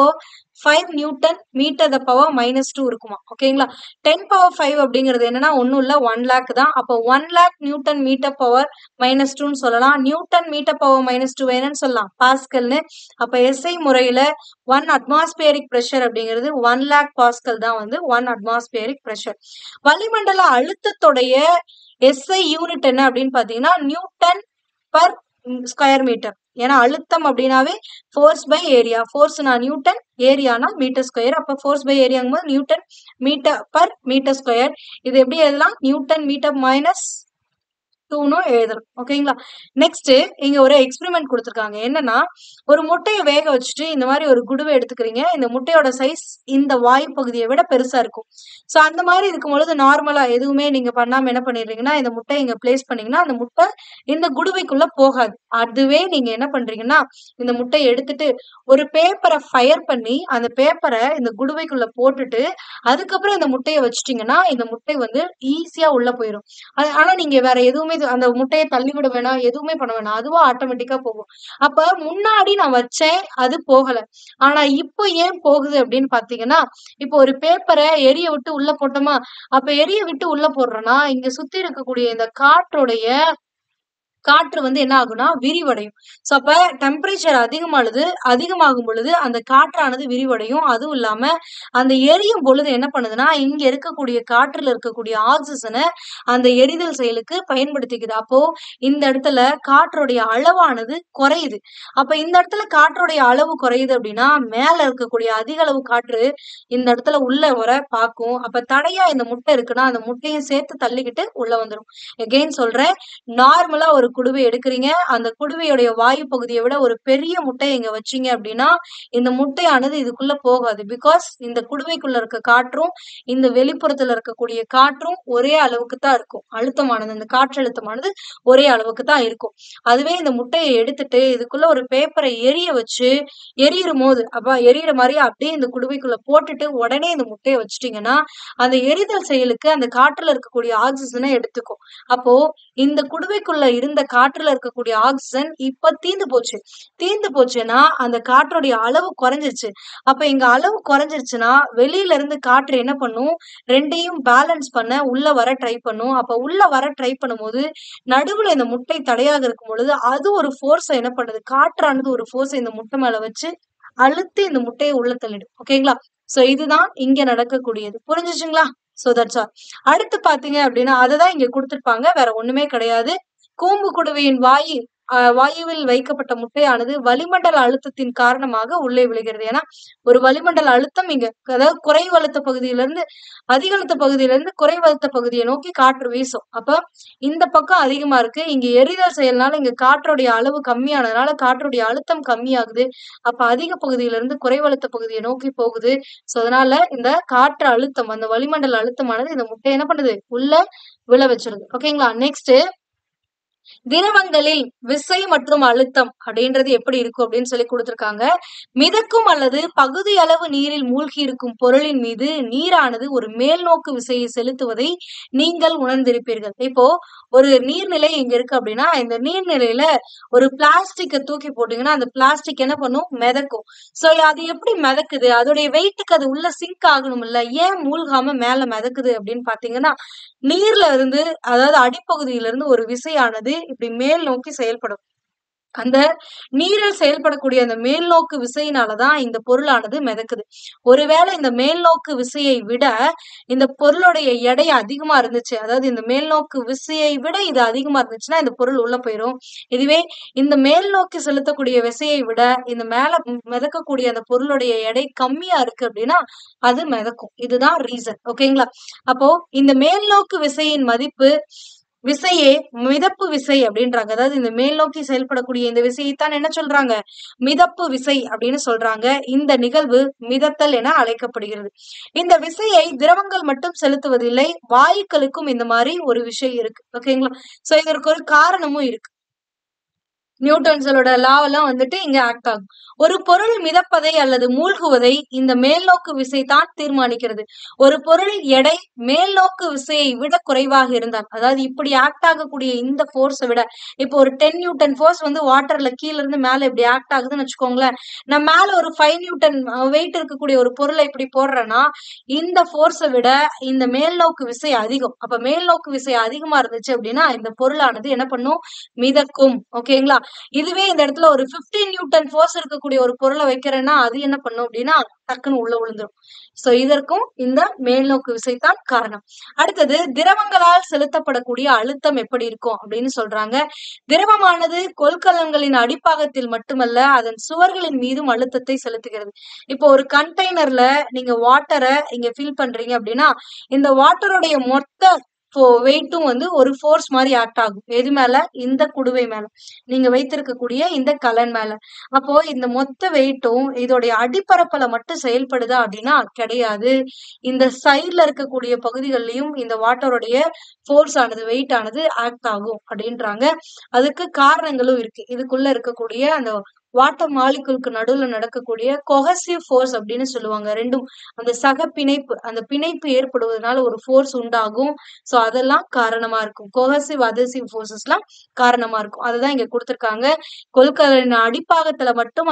10⁵ நியூட்டன் மீட்டர் த பவர் -2 இருக்குமா. ஓகேங்களா? 10⁵ அப்படிங்கிறது என்னன்னா ஒண்ணும் இல்ல 1 லேக் தான். அப்போ 1 லேக் நியூட்டன் மீட்டர் பவர் -2ன்னு சொல்லலாம். நியூட்டன் மீட்டர் பவர் -2 என்னன்னு சொல்லலாம்? பாஸ்கல்னு. அப்ப எஸ்ஐ முறையில 1 அட்மாஸ்பியரிக் பிரஷர் அப்படிங்கிறது 1 லேக் பாஸ்கல் தான் வந்து 1 அட்மாஸ்பியரிக் பிரஷர். வளிமண்டல அழுத்தத்துடைய எஸ்ஐ யூனிட் என்ன அப்படின்னு பாத்தீங்கன்னா நியூட்டன் பர் ஸ்கொயர் மீட்டர். ஏன்னா அழுத்தம் அப்படின்னாவே ஃபோர்ஸ் பை ஏரியா. ஃபோர்ஸ்னா நியூட்டன், ஏரியானா மீட்டர் ஸ்கொயர். அப்ப ஃபோர்ஸ் பை ஏரியாங்கும் போது newton metre per metre square. இது எப்படி எழுதலாம்? நியூட்டன் மீட்டர் -2ன்னு எழுதலாம். ஓகேங்களா? நெக்ஸ்ட் இங்க ஒரு எக்ஸ்பெரிமெண்ட் கொடுத்திருக்காங்க. என்னன்னா ஒரு முட்டையை வேக வச்சுட்டு இந்த மாதிரி ஒரு குடுவை எடுத்துக்கிறீங்க. இந்த முட்டையோட சைஸ் இந்த வாயு பகுதியை விட பெருசா இருக்கும். சோ அந்த மாதிரி இருக்கும் பொழுது நார்மலா எதுவுமே நீங்க பண்ணாம என்ன பண்ணிடுறீங்கன்னா இந்த முட்டையை இங்க பிளேஸ் பண்ணீங்கன்னா அந்த முட்டை இந்த குடுவைக்குள்ள போகாது. அதுவே நீங்க என்ன பண்றீங்கன்னா இந்த முட்டையை எடுத்துட்டு ஒரு பேப்பரை ஃபயர் பண்ணி அந்த பேப்பரை இந்த குடுவைக்குள்ள போட்டுட்டு அதுக்கப்புறம் இந்த முட்டையை வச்சுட்டீங்கன்னா இந்த முட்டை வந்து ஈஸியா உள்ள போயிடும். ஆனா நீங்க வேற எதுவுமே அந்த முட்டையை தள்ளி விட வேணாம், எதுவுமே பண்ண வேணாம், அதுவா ஆட்டோமேட்டிக்கா போகும். அப்ப முன்னாடி நான் வச்சேன், அது போகல. ஆனா இப்போ ஏன் போகுது அப்படின்னு பாத்தீங்கன்னா இப்போ ஒரு பேப்பரை எரிய விட்டு உள்ள போட்டோமா, அப்ப எரிய விட்டு உள்ள போடுறோம்னா இங்க சுத்தி இருக்கக்கூடிய இந்த காற்று வந்து என்ன ஆகும்னா விரிவடையும். சோ அப்ப டெம்பரேச்சர் அதிகமாகும் பொழுது அந்த காற்றானது விரிவடையும். அதுவும் இல்லாம அந்த எரியும் பொழுது என்ன பண்ணுதுன்னா இங்க இருக்கக்கூடிய காற்றுல இருக்கக்கூடிய ஆக்சிஜனை அந்த எரிதல் செயலுக்கு பயன்படுத்திக்குது. அப்போ இந்த இடத்துல காற்றுடைய அளவானது குறையுது. அப்ப இந்த இடத்துல காற்றுடைய அளவு குறையுது அப்படின்னா மேல இருக்கக்கூடிய அதிக அளவு காற்று இந்த இடத்துல உள்ள வர பாக்கும். அப்ப தடையா இந்த முட்டை இருக்குன்னா அந்த முட்டையும் சேர்த்து தள்ளிக்கிட்டு உள்ள வந்துடும். எகெயின் சொல்றேன், நார்மலா ஒரு குடுவை எடுக்கிறீங்க. அந்த குடுவையுடைய வாயு பகுதியை விட ஒரு பெரிய முட்டையை இங்க வச்சீங்க அப்படின்னா இந்த முட்டையானது இதுக்குள்ள போகாது. பிகாஸ் இந்த குடுவைக்குள்ள இருக்க காற்றும் இந்த வெளிப்புறத்துல இருக்கக்கூடிய காற்றும் ஒரே அளவுக்கு தான் இருக்கும். அழுத்தமானது, இந்த காற்றழுத்தமானது ஒரே அளவுக்கு தான் இருக்கும். அதுவே இந்த முட்டையை எடுத்துட்டு இதுக்குள்ள ஒரு பேப்பரை எரியும் போது அப்ப எரியிற மாதிரி அப்படியே இந்த குடுவைக்குள்ள போட்டுட்டு உடனே இந்த முட்டையை வச்சுட்டீங்கன்னா அந்த எரிதல் செயலுக்கு அந்த காற்றுல இருக்கக்கூடிய ஆக்சிஜனை எடுத்துக்கும். அப்போ இந்த குடுவைக்குள்ள இருந்த காற்றுல இருக்கக்கூடிய ஆக்சிஜன் இப்ப தீந்து போச்சுன்னா அந்த காற்றுடைய அளவு குறைஞ்சிருச்சு. அப்ப இங்க அளவு குறைஞ்சிருச்சுன்னா வெளியில இருந்து காற்று என்ன பண்ணும், ரெண்டையும் பேலன்ஸ் பண்ண உள்ள வர ட்ரை பண்ணும். அப்ப உள்ள வர ட்ரை பண்ணும்போது நடுவுல இந்த முட்டை தடையாக இருக்கும் பொழுது அது ஒரு ஃபோர்ஸ என்ன பண்ணுது, காற்றானது ஒரு ஃபோர்ஸ இந்த முட்டை மேல வச்சு அழுத்தி இந்த முட்டையை உள்ள தள்ளிடும். ஓகேங்களா? சோ இதுதான் இங்க நடக்கக்கூடியது. புரிஞ்சுச்சுங்களா? So that's all. அடுத்து பாத்தீங்க அப்படின்னா அததான் இங்க கொடுத்திருப்பாங்க. வேற ஒண்ணுமே கிடையாது. கூம்பு குடுவையின் வாயுவில் வைக்கப்பட்ட முட்டையானது வளிமண்டல அழுத்தத்தின் காரணமாக உள்ளே விழுகிறது. ஏன்னா ஒரு வளிமண்டல அழுத்தம் இங்க, அதாவது குறைவு அழுத்த பகுதியிலிருந்து அதிக அழுத்த பகுதியிலிருந்து குறைவு அழுத்த பகுதியை நோக்கி காற்று வீசும். அப்ப இந்த பக்கம் அதிகமா இருக்கு. இங்க எரிதல் செயல்னால இங்க காற்றுடைய அளவு கம்மியானதுனால காற்றுடைய அழுத்தம் கம்மியாகுது. அப்ப அதிக பகுதியிலிருந்து குறைவு அழுத்த பகுதியை நோக்கி போகுது. சோ அதனால இந்த காற்று அழுத்தம், அந்த வளிமண்டல அழுத்தமானது இந்த முட்டை என்ன பண்ணுது, உள்ள விழ வச்சிருது. ஓகேங்களா? நெக்ஸ்ட், திரவங்களில் விசை மற்றும் அழுத்தம் அப்படின்றது எப்படி இருக்கும் அப்படின்னு சொல்லி கொடுத்திருக்காங்க. மிதக்கும் அல்லது பகுதி அளவு நீரில் மூழ்கி இருக்கும் பொருளின் மீது நீரானது ஒரு மேல் நோக்கு விசையை செலுத்துவதை நீங்கள் உணர்ந்திருப்பீர்கள். இப்போ ஒரு நீர்நிலை இங்க இருக்கு அப்படின்னா இந்த நீர்நிலையில ஒரு பிளாஸ்டிக்கை தூக்கி போட்டீங்கன்னா அந்த பிளாஸ்டிக் என்ன பண்ணும், மிதக்கும். சோ அது எப்படி மிதக்குது, அதோடைய வெயிட்டுக்கு அது உள்ள சிங்க் ஆகணும் இல்ல, ஏன் மூழ்காம மேல மிதக்குது அப்படின்னு பாத்தீங்கன்னா நீர்ல இருந்து, அதாவது அடிப்பகுதியில இருந்து ஒரு விசையானது இப்படி மேல் நோக்கி செயல்படும். அந்த நீரில் செயல்படக்கூடிய அந்த மேல் நோக்கு விசையினாலதான் இந்த பொருளானது மிதக்குது. ஒருவேளை இந்த மேல் நோக்கு விசையை விட இந்த பொருளுடைய எடை அதிகமா இருந்துச்சு, அதாவது இந்த மேல் நோக்கு விசையை விட இது அதிகமா இருந்துச்சுன்னா இந்த பொருள் உள்ள போயிரும். இதுவே இந்த மேல் நோக்கி செலுத்தக்கூடிய விசையை விட இந்த மேல மிதக்கக்கூடிய அந்த பொருளுடைய எடை கம்மியா இருக்கு அப்படின்னா அது மிதக்கும். இதுதான் ரீசன். ஓகேங்களா? அப்போ இந்த மேல் நோக்கு விசையின் விசையே மிதப்பு விசை அப்படின்றாங்க. அதாவது இந்த மேல் நோக்கி செயல்படக்கூடிய இந்த விசையைத்தான் என்ன சொல்றாங்க, மிதப்பு விசை அப்படின்னு சொல்றாங்க. இந்த நிகழ்வு மிதத்தல் என அழைக்கப்படுகிறது. இந்த விசையை திரவங்கள் மட்டும் செலுத்துவதில்லை, வாயுக்களுக்கும் இந்த மாதிரி ஒரு விஷயம் இருக்கு. ஓகேங்களா? சோ இதற்கு ஒரு காரணமும் இருக்கு. நியூட்டன்ஸோட லாவெல்லாம் வந்துட்டு இங்க ஆக்ட் ஆகும். ஒரு பொருள் மிதப்பதை அல்லது மூழ்குவதை இந்த மேல்நோக்கு விசை தான் தீர்மானிக்கிறது. ஒரு பொருள் எடை மேல்நோக்கு விசையை விட குறைவாக இருந்தால், அதாவது இப்படி ஆக்ட் ஆகக்கூடிய இந்த போர்ஸை விட, இப்போ ஒரு 10 நியூட்டன் போர்ஸ் வந்து வாட்டர்ல கீழ இருந்து மேல இப்படி ஆக்ட் ஆகுதுன்னு வச்சுக்கோங்களேன். நான் மேல ஒரு 5 நியூட்டன் வெயிட் இருக்கக்கூடிய ஒரு பொருளை இப்படி போடுறேன்னா இந்த போர்ஸை விட இந்த மேல்நோக்கு விசை அதிகம். அப்ப மேல்நோக்கு விசை அதிகமா இருந்துச்சு அப்படின்னா இந்த பொருளானது என்ன பண்ணும், மிதக்கும். ஓகேங்களா? இதுவே இந்த இடத்துல ஒரு 15 நியூட்டன் போர்ஸ் இருக்கக்கூடிய ஒரு பொருளை வைக்கிறேன்னா அது என்ன பண்ணும் அப்படின்னா டக்குன்னு உள்ள விழுந்துரும். சோ இதற்கும் இந்த மேல்நோக்கு விசைதான் காரணம். அடுத்தது, திரவங்களால் செலுத்தப்படக்கூடிய அழுத்தம் எப்படி இருக்கும் அப்படின்னு சொல்றாங்க. திரவமானது கொள்கலன்களின் அடிப்பாகத்தில் மட்டுமல்ல அதன் சுவர்களின் மீதும் அழுத்தத்தை செலுத்துகிறது. இப்போ ஒரு கண்டெய்னர்ல நீங்க வாட்டரை இங்க ஃபில் பண்றீங்க அப்படின்னா இந்த வாட்டருடைய மொத்த வெயிட்டும் வந்து ஒரு ஃபோர்ஸ் மாதிரி ஆக்ட் ஆகும். எது மேல, இந்த குடுவை மேல, நீங்க வைத்திருக்கக்கூடிய இந்த கலன் மேல. அப்போ இந்த மொத்த வெயிட்டும் இதோடைய அடிப்பரப்புல மட்டும் செயல்படுதா அப்படின்னா கிடையாது. இந்த சைட்ல இருக்கக்கூடிய பகுதிகளிலையும் இந்த வாட்டருடைய ஃபோர்ஸ் ஆனது, வெயிட் ஆனது ஆக்ட் ஆகும் அப்படின்றாங்க. அதுக்கு காரணங்களும் இருக்கு. இதுக்குள்ள இருக்கக்கூடிய அந்த வாட்டர் மாலிகுலுக்கு நடுவுல நடக்கக்கூடிய கொஹசிவ் ஃபோர்ஸ் அப்படின்னு சொல்லுவாங்க. ரெண்டும் அந்த சக பிணைப்பு, அந்த பிணைப்பு ஏற்படுவதனால ஒரு ஃபோர்ஸ் உண்டாகும். சோ அதெல்லாம் காரணமா இருக்கும். கொஹசிவ் அதசிவ் ஃபோர்ஸஸ் எல்லாம் காரணமா இருக்கும். அதுதான் இங்க கொடுத்திருக்காங்க. கொள்கலனின் அடிப்பாகத்தில் மட்டும்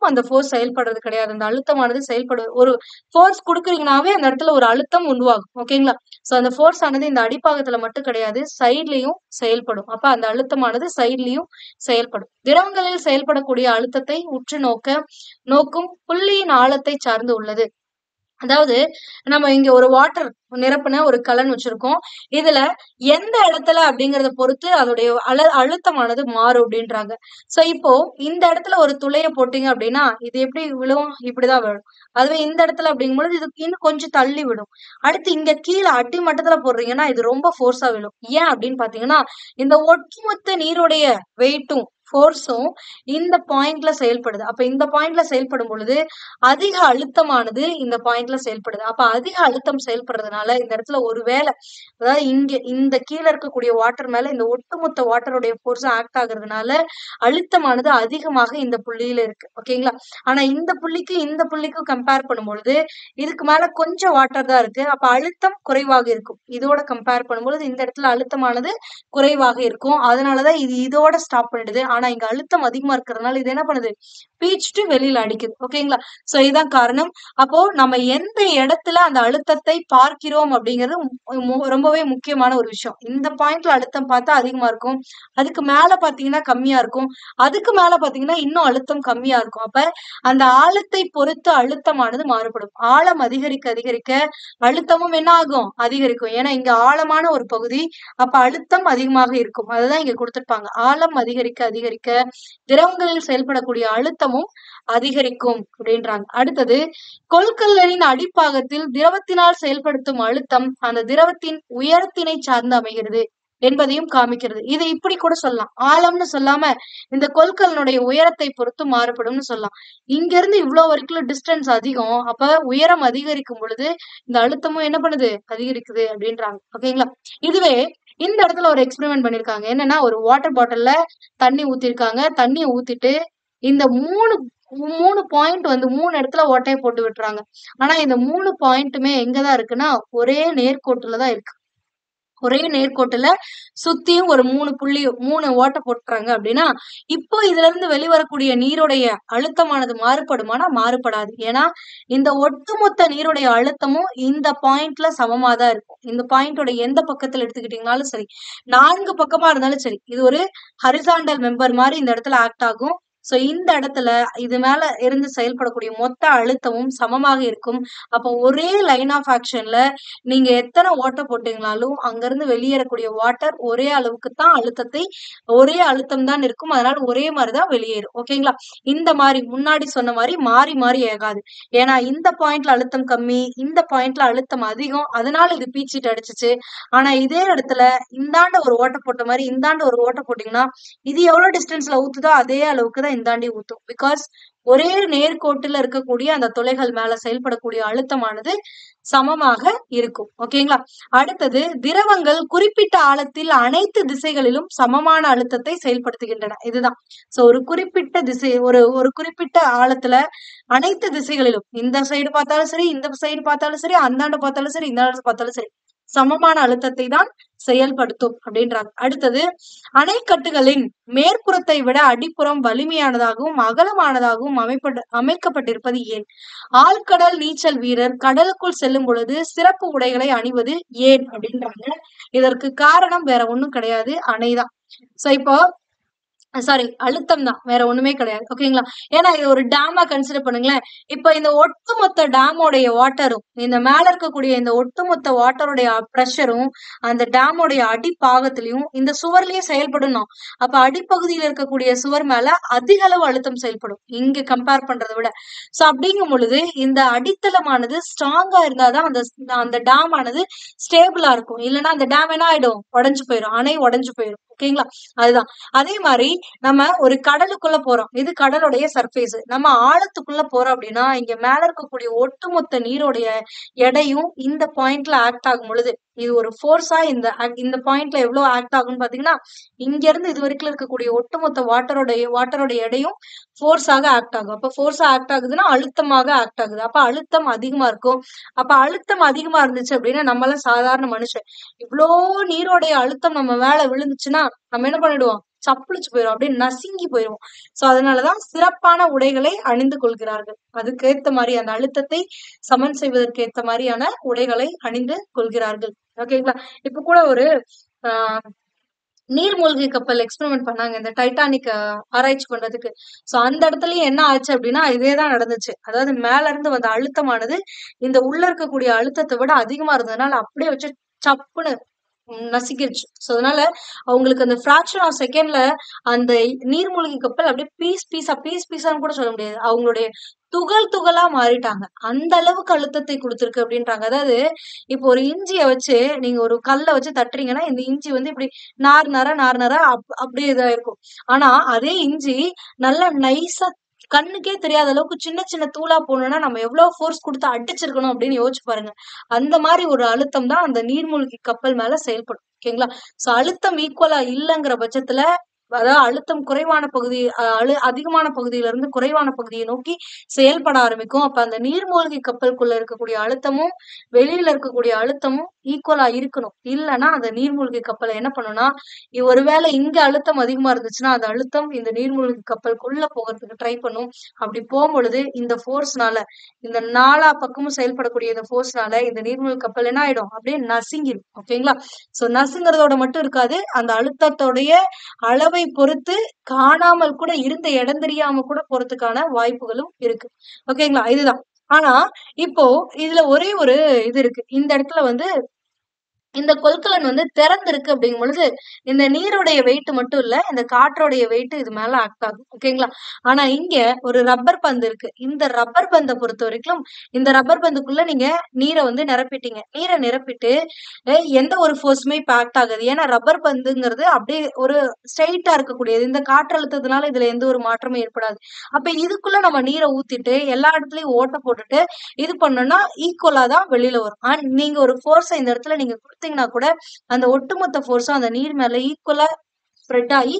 அந்த ஃபோர்ஸ் செயல்படுறது கிடையாது. அந்த அழுத்தமானது செயல்படுவது, ஒரு ஃபோர்ஸ் கொடுக்குறீங்கனாவே அந்த இடத்துல ஒரு அழுத்தம் உருவாகும். ஓகேங்களா? சோ அந்த ஃபோர்ஸ் ஆனது இந்த அடிப்பாகத்துல மட்டும் கிடையாது, சைட்லயும் செயல்படும். அப்ப அந்த அழுத்தமானது சைட்லயும் செயல்படும். திரவங்களில் செயல்படக்கூடிய அழுத்தத்தை உற்று நோக்கும் புள்ளியின் ஆழத்தை சார்ந்து உள்ளது. அதாவது நம்ம இங்க ஒரு வாட்டர் நிரப்புன ஒரு கலன் வச்சிருக்கோம். இதுல எந்த இடத்துல அப்படிங்கறத பொறுத்து அதோடைய அழுத்தமானது மாறும் அப்படின்றாங்க. சோ இப்போ இந்த இடத்துல ஒரு துளைய போட்டீங்க அப்படின்னா இது எப்படி விழும், இப்படிதான் விழும். அதுவே இந்த இடத்துல அப்படிங்கும்பொழுது இதுக்கு இன்னும் கொஞ்சம் தள்ளி விடும். அடுத்து இங்க கீழே அடி மட்டத்துல போடுறீங்கன்னா இது ரொம்ப ஃபோர்ஸா விழும். ஏன் அப்படின்னு பாத்தீங்கன்னா இந்த ஒட்டுமொத்த நீருடைய வெயிட்டும் ஃபோர்ஸும் இந்த பாயிண்ட்ல செயல்படுது. அப்ப இந்த பாயிண்ட்ல செயல்படும் பொழுது அதிக அழுத்தமானது இந்த பாயிண்ட்ல செயல்படுது. அப்ப அதிக அழுத்தம் செயல்படுறதுனால இந்த இடத்துல ஒரு வேளை அதாவது இங்க இந்த கீழ இருக்கக்கூடிய வாட்டர் மேல இந்த ஒட்டுமொத்த வாட்டருடைய ஃபோர்ஸ் ஆக்ட் ஆகுறதுனால அழுத்தமானது அதிகமாக இந்த புள்ளியில இருக்கு. ஓகேங்களா? ஆனா இந்த புள்ளிக்கும் கம்பேர் பண்ணும்பொழுது இதுக்கு மேல கொஞ்சம் வாட்டர் தான் இருக்கு. அப்ப அழுத்தம் குறைவாக இருக்கும். இதோட கம்பேர் பண்ணும்பொழுது இந்த இடத்துல அழுத்தமானது குறைவாக இருக்கும். அதனாலதான் இது இதோட ஸ்டாப் பண்ணிடுது. ஆனா இங்க அழுத்தம் அதிகமா இருக்கிறதுனால இது என்ன பண்ணுது? பீச்சிட்டு வெளியில அடிக்குது. ஓகேங்களா? சோ இதான் காரணம். அப்போ நம்ம எந்த இடத்துல அந்த அழுத்தத்தை பார்க்கிறோம் அப்படிங்கிறது ரொம்பவே முக்கியமான ஒரு விஷயம். இந்த பாயிண்ட்ல அழுத்தம் பார்த்தா அதிகமா இருக்கும். அதுக்கு மேல பாத்தீங்கன்னா கம்மியா இருக்கும். அதுக்கு மேல பாத்தீங்கன்னா இன்னும் அழுத்தம் கம்மியா இருக்கும். அப்ப அந்த ஆழத்தை பொறுத்து அழுத்தமானது மாறுபடும். ஆழம் அதிகரிக்க அதிகரிக்க அழுத்தமும் என்ன ஆகும்? அதிகரிக்கும். ஏன்னா இங்க ஆழமான ஒரு பகுதி. அப்ப அழுத்தம் அதிகமாக இருக்கும். அதுதான் இங்க கொடுத்திருப்பாங்க. ஆழம் அதிகரிக்க அதிகரிக்க திரவங்களில் செயல்படக்கூடிய அழுத்தமும் அதிகரிக்கும் அப்படின்றாங்க. அடுத்தது கொள்கலனின் அடிப்பாகத்தில் திரவத்தினால் செயல்படுத்தும் அழுத்தம் அந்த திரவத்தின் உயரத்தினை சார்ந்து அமைகிறது என்பதையும் காமிக்கிறது. இதை இப்படி கூட சொல்லலாம். ஆழம்னு சொல்லாம இந்த கொள்கலனுடைய உயரத்தை பொறுத்து மாறுபடும்னு சொல்லலாம். இங்க இருந்து இவ்வளவு வரைக்கும் டிஸ்டன்ஸ் அதிகம். அப்ப உயரம் அதிகரிக்கும் பொழுது இந்த அழுத்தமும் என்ன பண்ணுது? அதிகரிக்குது அப்படின்றாங்க. ஓகேங்களா? இதுவே இந்த இடத்துல ஒரு எக்ஸ்பெரிமெண்ட் பண்ணிருக்காங்க. என்னன்னா ஒரு வாட்டர் பாட்டில்ல தண்ணி ஊத்திருக்காங்க. தண்ணியை ஊத்திட்டு இந்த மூணு பாயிண்ட் வந்து 3 இடத்துல ஓட்டையை போட்டு விட்டுறாங்க. ஆனா இந்த 3 பாயிண்ட்டுமே எங்கதான் இருக்குன்னா ஒரே நேர்கோட்டுலதான் இருக்கு. ஒரே நேர்கோட்டுல சுத்தியும் ஒரு 3 ஓட்டை போட்டுறாங்க அப்படின்னா இப்போ இதுல இருந்து வெளிவரக்கூடிய நீருடைய அழுத்தமானது மாறுபடுமானா மாறுபடாது. ஏன்னா இந்த ஒட்டுமொத்த நீருடைய அழுத்தமும் இந்த பாயிண்ட்ல சமமாதான் இருக்கும். இந்த பாயிண்டோட எந்த பக்கத்துல எடுத்துக்கிட்டீங்கனாலும் சரி, 4 பக்கமா இருந்தாலும் சரி, இது ஒரு ஹரிசாண்டல் மெம்பர் மாதிரி இந்த இடத்துல ஆக்ட் ஆகும். சோ இந்த இடத்துல இது மேல இருந்து செயல்படக்கூடிய மொத்த அழுத்தமும் சமமாக இருக்கும். அப்போ ஒரே லைன் ஆஃப் ஆக்ஷன்ல நீங்க எத்தனை ஓட்டை போட்டீங்கனாலும் அங்கிருந்து வெளியேறக்கூடிய வாட்டர் ஒரே அளவுக்கு தான் ஒரே அழுத்தம் தான் இருக்கும். அதனால ஒரே மாதிரிதான் வெளியேறும். ஓகேங்களா? இந்த மாதிரி முன்னாடி சொன்ன மாதிரி மாறி மாறி ஏகாது. ஏன்னா இந்த பாயிண்ட்ல அழுத்தம் கம்மி, இந்த பாயிண்ட்ல அழுத்தம் அதிகம். அதனால இது பீச்சிட்டு அடிச்சுச்சு. ஆனா இதே இடத்துல இந்தாண்ட ஒரு ஓட்டை போட்ட மாதிரி இந்தாண்ட ஒரு ஓட்டை போட்டீங்கன்னா இது எவ்வளவு டிஸ்டன்ஸ்ல ஊத்துதோ அதே அளவுக்கு தான் இந்தாண்டி ஊத்தும். பிகாஸ் ஒரே நேர்கோட்டுல இருக்கக்கூடிய அந்த துளைகள் மேல செயல்படக்கூடிய அழுத்தமானது சமமாக இருக்கும். ஓகேங்களா? அடுத்தது திரவங்கள் குறிப்பிட்ட ஆழத்தில் அனைத்து திசைகளிலும் சமமான அழுத்தத்தை செயல்படுத்துகின்றன. இதுதான். சோ ஒரு குறிப்பிட்ட திசை ஒரு குறிப்பிட்ட ஆழத்துல அனைத்து திசைகளிலும் இந்த சைடு பார்த்தாலும் சரி, இந்த சைடு பார்த்தாலும் சரி, அந்தாண்ட பார்த்தாலும் சரி, இந்த பார்த்தாலும் சரி, சமமான அழுத்தத்தை தான் செயல்படுத்தும் அப்படின்றாங்க. அடுத்தது அணைக்கட்டுகளின் மேற்புறத்தை விட அடிப்புறம் வலிமையானதாகவும் அகலமானதாகவும் அமைக்கப்பட்டிருப்பது ஏன்? ஆழ்கடல் நீச்சல் வீரர் கடலுக்குள் செல்லும் பொழுது சிறப்பு உடைகளை அணிவது ஏன் அப்படின்றாங்க. இதற்கு காரணம் வேற ஒண்ணும் கிடையாது, அணைதான். சோ இப்போ சாரி அழுத்தம் தான், வேற ஒண்ணுமே கிடையாது. ஓகேங்களா? ஏன்னா இது ஒரு டேமா கன்சிடர் பண்ணுங்களேன். இப்ப இந்த ஒட்டுமொத்த டேமோடைய வாட்டரும் இந்த மேல இருக்கக்கூடிய இந்த ஒட்டுமொத்த வாட்டருடைய பிரஷரும் அந்த டேமோடைய அடிப்பாகத்திலையும் இந்த சுவர்லயே செயல்படணும். அப்ப அடிப்பகுதியில இருக்கக்கூடிய சுவர் மேல அதிக அளவு அழுத்தம் செயல்படும் இங்க கம்பேர் பண்றதை விட. சோ அப்படிங்கும் பொழுது இந்த அடித்தளமானது ஸ்ட்ராங்கா இருந்தாதான் அந்த டேம் ஆனது ஸ்டேபிளா இருக்கும். இல்லைன்னா அந்த டேம் என்ன ஆயிடும்? உடைஞ்சு போயிடும். அணை உடைஞ்சு போயிடும். ஓகேங்களா? அதுதான். அதே மாதிரி நம்ம ஒரு கடலுக்குள்ள போறோம். இது கடலுடைய சர்ஃபேஸ். நம்ம ஆழத்துக்குள்ள போறோம் அப்படின்னா இங்க மேல இருக்கக்கூடிய ஒட்டுமொத்த நீருடைய எடையும் இந்த பாயிண்ட்ல ஆக்ட் ஆகும் பொழுது இது ஒரு ஃபோர்ஸா இந்த பாயிண்ட்ல எவ்வளவு ஆக்ட் ஆகும்னு பாத்தீங்கன்னா இங்க இருந்து இது வரைக்கும் இருக்கக்கூடிய ஒட்டுமொத்த வாட்டரோட எடையும் ஃபோர்ஸாக ஆக்ட் ஆகும். அப்ப ஃபோர்ஸா ஆக்ட் ஆகுதுன்னா அழுத்தமாக ஆக்ட் ஆகுது. அப்ப அழுத்தம் அதிகமா இருக்கும். அப்ப அழுத்தம் அதிகமா இருந்துச்சு அப்படின்னா நம்ம எல்லாம் சாதாரண மனுஷன் இவ்வளோ நீரோடைய அழுத்தம் நம்ம மேல விழுந்துச்சுன்னா நம்ம என்ன பண்ணிடுவோம்? சப்புளிச்சு போயிடும். அப்படியே நசுங்கி போயிடும். சோ அதனாலதான் சிறப்பான உடைகளை அணிந்து கொள்கிறார்கள். அதுக்கு ஏத்த மாதிரி அந்த அழுத்தத்தை சமன் செய்வதற்கு ஏத்த மாதிரியான உடைகளை அணிந்து கொள்கிறார்கள். ஓகேங்களா? இப்ப கூட ஒரு ஆஹ் நீர்மூழ்கி கப்பல் எக்ஸ்பெரிமெண்ட் பண்ணாங்க இந்த டைட்டானிக் ஆராய்ச்சி பண்றதுக்கு. சோ அந்த இடத்துலயும் என்ன ஆச்சு அப்படின்னா இதேதான் நடந்துச்சு. அதாவது மேல இருந்து வந்த அழுத்தமானது இந்த உள்ள இருக்கக்கூடிய அழுத்தத்தை விட அதிகமா இருந்ததுனால அப்படியே வச்சு சப்புன்னு நசுக்கிருச்சு. சோ அதனால அவங்களுக்கு அந்த ஃபிராக்ஷன் ஆஃப் செகண்ட்ல அந்த நீர்மூழ்கி கப்பல் அப்படியே பீஸான்னு கூட சொல்ல முடியாது. அவங்களுடைய துகள் துகளா மாறிட்டாங்க. அந்த அளவுக்கு அழுத்தத்தை குடுத்திருக்கு அப்படின்றாங்க. அதாவது இப்போ ஒரு இஞ்சிய வச்சு நீங்க ஒரு கல்ல வச்சு தட்டுறீங்கன்னா, இந்த இஞ்சி வந்து இப்படி நார் நாரா அப்படியே இதாயிருக்கும். ஆனா அதே இஞ்சி நல்லா நைஸா கண்ணுக்கே தெரியாத அளவுக்கு சின்ன சின்ன தூளா போடணும்னா, நம்ம எவ்வளவு ஃபோர்ஸ் குடுத்து அடிச்சிருக்கணும் அப்படின்னு யோசிச்சு பாருங்க. அந்த மாரி ஒரு அழுத்தம் தான் அந்த நீர்மூழ்கி கப்பல் மேல செயல்படும். ஓகேங்களா? சோ அழுத்தம் ஈக்குவலா இல்லங்கிற பட்சத்துல, அதாவது அழுத்தம் குறைவான பகுதி அதிகமான பகுதியில இருந்து குறைவான பகுதியை நோக்கி செயல்பட ஆரம்பிக்கும். அப்ப அந்த நீர்மூழ்கி கப்பலுக்குள்ள இருக்கக்கூடிய அழுத்தமும், வெளியில இருக்கக்கூடிய அழுத்தமும் ஈக்குவலா இருக்கணும். இல்லன்னா அந்த நீர்மூழ்கி கப்பல என்ன பண்ணும்னா, ஒருவேளை இங்க அழுத்தம் அதிகமா இருந்துச்சுன்னா, அந்த அழுத்தம் இந்த நீர்மூழ்கி கப்பலுக்குள்ள போகறதுக்கு ட்ரை பண்ணும். அப்படி போம்பொழுது இந்த ஃபோர்ஸ்னால, இந்த நாலா பக்கமும் செயல்படக்கூடிய இந்த ஃபோர்ஸ்னால இந்த நீர்மூழ்கி கப்பல் என்ன ஆயிடும்? அப்படியே நசுங்கிரும். ஓகேங்களா? சோ நசுங்குறதோட மட்டும் இருக்காது. அந்த அழுத்தத்தோடைய அளவை பொறுத்து காணாமல் கூட இருந்த இடம் தெரியாம கூட போறதுக்கான வாய்ப்புகளும் இருக்கு. ஓகேங்களா? இதுதான். ஆனா, இப்போ இதுல ஒரே ஒரு இது இருக்கு. இந்த இடத்துல வந்து இந்த கொள்கலன் வந்து திறந்திருக்கு அப்படிங்கும் பொழுது, இந்த நீருடைய வெயிட் மட்டும் இல்ல, இந்த காற்றோடைய வெயிட் இது மேல ஆக்ட் ஆகும். ஓகேங்களா? ஆனா இங்க ஒரு ரப்பர் பந்து இருக்கு. இந்த ரப்பர் பந்த பொறுத்தவரைக்கும், இந்த ரப்பர் பந்துக்குள்ள நீங்க நீர வந்து நிரப்பிட்டீங்க. நீர நிரப்பிட்டு, எந்த ஒரு ஃபோர்ஸுமே இப்ப ஆக்ட் ஆகாது. ஏன்னா ரப்பர் பந்துங்கிறது அப்படியே ஒரு ஸ்ட்ரெயிட்டா இருக்கக்கூடியது. இந்த காற்றழுத்தத்தினால இதுல எந்த ஒரு மாற்றமும் ஏற்படாது. அப்ப இதுக்குள்ள நம்ம நீர ஊத்திட்டு, எல்லா இடத்துலயும் ஓட்ட போட்டுட்டு, இது பண்ணோம்னா ஈக்குவலா தான் வெளியில வரும். நீங்க ஒரு ஃபோர்ஸ இந்த இடத்துல நீங்க குடுத்தீங்கன்னா கூட, அந்த ஒட்டுமொத்த ஃபோர்ஸும் அந்த நீர் மேல ஈக்குவலா ஸ்ப்ரெட் ஆகி,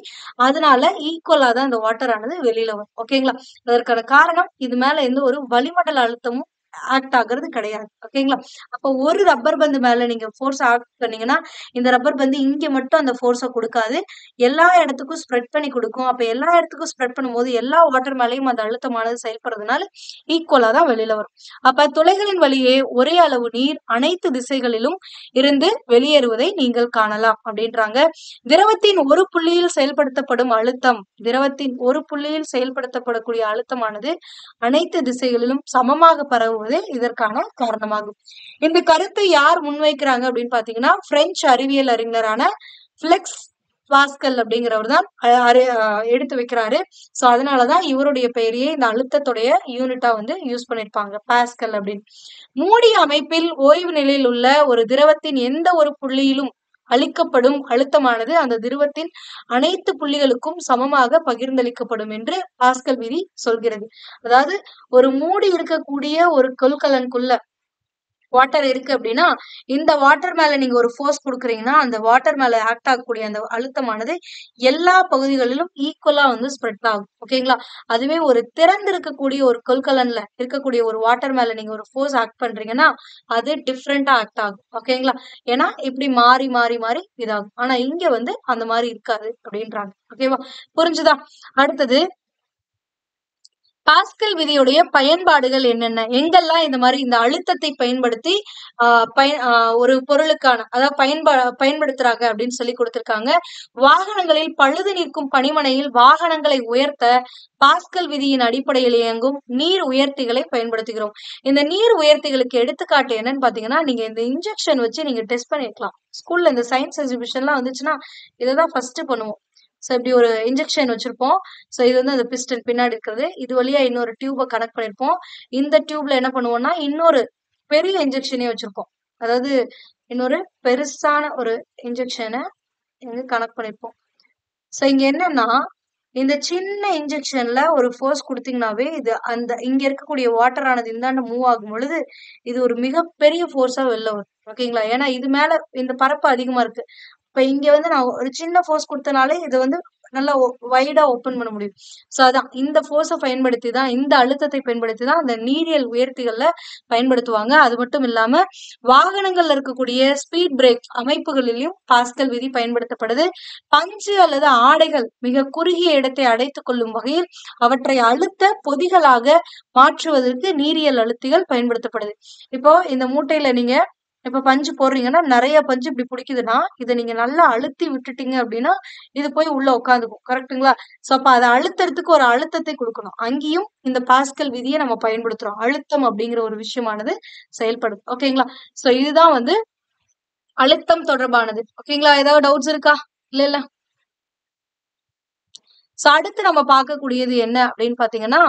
அதனால ஈக்குவலா தான் அந்த வாட்டர் ஆனது வெளியில வரும். ஓகேங்களா? அதற்கான காரணம் இது மேல எந்த ஒரு வளிமண்டல அழுத்தமும் ஆக்ட் ஆகுறது கிடையாது. ஓகேங்களா? அப்ப ஒரு ரப்பர் பந்து மேல நீங்க ஃபோர்ஸ் ஆக்ட் பண்ணீங்கன்னா, இந்த ரப்பர் பந்து இங்க மட்டும் அந்த ஃபோர்ஸ குடுக்காது. எல்லா இடத்துக்கும் ஸ்ப்ரெட் பண்ணி குடுக்கும். அப்ப எல்லா இடத்துக்கும் ஸ்ப்ரெட் பண்ணும்போது, எல்லா வாட்டர் மேலயும் அந்த அழுத்தமானது செயல்படுறதுனால, ஈக்குவலா தான் வெளியில வரும். அப்ப துளைகளின் வழியே ஒரே அளவு நீர் அனைத்து திசைகளிலும் இருந்து வெளியேறுவதை நீங்கள் காணலாம் அப்படின்றாங்க. திரவத்தின் ஒரு புள்ளியில் செயல்படுத்தப்படும் அழுத்தம், திரவத்தின் ஒரு புள்ளியில் செயல்படுத்தப்படக்கூடிய அழுத்தமானது அனைத்து திசைகளிலும் சமமாக பரவுவதே இதற்கான காரணமாகும். இந்த கருத்தை யார் முன்வைக்கிறாங்க அப்படின்னு பாத்தீங்கன்னா, பிரெஞ்சு அறிவியல் அறிஞரான பிளெக்ஸ் பாஸ்கல் அப்படிங்கிறவர் தான் எடுத்து வைக்கிறாரு. சோ அதனாலதான் இவருடைய பெயரையே இந்த அழுத்தத்துடைய யூனிட்டா வந்து யூஸ் பண்ணிருப்பாங்க, பாஸ்கல் அப்படின்னு. மூடிய அமைப்பில் ஓய்வு நிலையில் உள்ள ஒரு திரவத்தின் எந்த ஒரு புள்ளியிலும் அளிக்கப்படும் அழுத்தமானது அந்த திரவத்தின் அனைத்து புள்ளிகளுக்கும் சமமாக பகிர்ந்தளிக்கப்படும் என்று பாஸ்கல் விதி சொல்கிறது. அதாவது ஒரு மூடி இருக்கக்கூடிய ஒரு கொள்கலனுக்குள்ள வாட்டர் இருக்கு அப்படின்னா, இந்த வாட்டர் மேல நீங்க ஒரு ஃபோர்ஸ் குடுக்குறீங்கன்னா, அந்த வாட்டர் மேல ஆக்ட் ஆகக்கூடிய அந்த அழுத்தமானது எல்லா பகுதிகளிலும் ஈக்குவலா வந்து ஸ்ப்ரெட் ஆகும். ஓகேங்களா? அதுவே ஒரு திறந்து இருக்கக்கூடிய ஒரு கொள்கலன்ல இருக்கக்கூடிய ஒரு வாட்டர் மேல நீங்க ஒரு ஃபோர்ஸ் ஆக்ட் பண்றீங்கன்னா, அது டிஃபரெண்டா ஆக்ட் ஆகும். ஓகேங்களா? ஏன்னா இப்படி மாறி மாறி மாறி இதாகும். ஆனா இங்க வந்து அந்த மாரி இருக்காது அப்படின்றாங்க. ஓகேவா? புரிஞ்சுதா? அடுத்தது பாஸ்கல் விதியுடைய பயன்பாடுகள் என்னென்ன? எங்கெல்லாம் இந்த மாதிரி இந்த அழுத்தத்தை பயன்படுத்தி ஒரு பொருளுக்கான அதாவது பயன்படுத்துறாங்க அப்படின்னு சொல்லி கொடுத்திருக்காங்க. வாகனங்களில் பழுது நீக்கும் பணிமனையில் வாகனங்களை உயர்த்த பாஸ்கல் விதியின் அடிப்படையில் இயங்கும் நீர் உயர்த்திகளை பயன்படுத்துகிறோம். இந்த நீர் உயர்த்திகளுக்கு எடுத்துக்காட்டு என்னன்னு பாத்தீங்கன்னா, நீங்க இந்த இன்ஜெக்ஷன் வச்சு நீங்க டெஸ்ட் பண்ணிருக்கலாம். ஸ்கூல்ல இந்த சயின்ஸ் எக்ஸிபிஷன் எல்லாம் வந்துச்சுன்னா இததான் ஃபர்ஸ்ட் பண்ணுவோம். சோ இப்படி ஒரு இன்ஜெக்ஷன் வச்சிருப்போம். சோ இது வந்து அந்த பிஸ்டன் பின்னாடி இருக்கிறது. இது வழியா இன்னொரு டியூப கனெக்ட் பண்ணிருப்போம். இந்த டியூப்ல என்ன பண்ணுவோம்னா, இன்னொரு பெரிய இன்ஜெக்ஷனே வச்சிருப்போம். அதாவது இன்னொரு பெருசான ஒரு இன்ஜெக்ஷனை இங்க கனெக்ட் பண்ணிருப்போம். சோ இங்க என்னன்னா, இந்த சின்ன இன்ஜெக்ஷன்ல ஒரு ஃபோர்ஸ் குடுத்தீங்கன்னாவே, இது அந்த இங்க இருக்கக்கூடிய வாட்டர் ஆனது இந்தாண்ட மூவ் ஆகும் பொழுது, இது ஒரு மிகப்பெரிய ஃபோர்ஸா வெளில வரும். ஓகேங்களா? ஏன்னா இது மேல இந்த பரப்பு அதிகமா இருக்கு. இப்ப இங்க வந்து நான் ஒரு சின்ன ஃபோர்ஸ் குடுத்தனாலே இது வந்து நல்லா வைடா ஓப்பன் பண்ண முடியும். சோ அதான் இந்த ஃபோர்ஸ பயன்படுத்தி தான், இந்த அழுத்தத்தை பயன்படுத்தி தான் அந்த நீரியல் உயர்த்திகள்ல பயன்படுத்துவாங்க. அது மட்டும் இல்லாம வாகனங்கள்ல இருக்கக்கூடிய ஸ்பீட் பிரேக் அமைப்புகளிலும் பாஸ்கல் விதி பயன்படுத்தப்படுது. பஞ்சு அல்லது ஆடைகள் மிக குறுகிய இடத்தை அடைத்துக் கொள்ளும் வகையில் அவற்றை அழுத்த பொதிகளாக மாற்றுவதற்கு நீரியல் அழுத்திகள் பயன்படுத்தப்படுது. இப்போ இந்த மூட்டையில நீங்க இப்ப பஞ்சு போடுறீங்கன்னா, நிறைய பஞ்சு இப்படி பிடிக்குதுன்னா, இத நீங்க நல்லா அழுத்தி விட்டுட்டீங்க அப்படின்னா, இது போய் உள்ள உட்காந்துக்கும். கரெக்ட்டுங்களா? சோ அப்ப அத அழுத்துறதுக்கு ஒரு அழுத்தத்தை குடுக்கணும். அங்கேயும் இந்த பாஸ்கல் விதிய நம்ம பயன்படுத்துறோம். அழுத்தம் அப்படிங்கிற ஒரு விஷயமானது செயல்படுது. ஓகேங்களா? சோ இதுதான் வந்து அழுத்தம் தொடர்பானது. ஓகேங்களா? ஏதாவது டவுட்ஸ் இருக்கா? இல்ல. சோ அடுத்து நம்ம பார்க்கக்கூடியது என்ன அப்படின்னு பாத்தீங்கன்னா,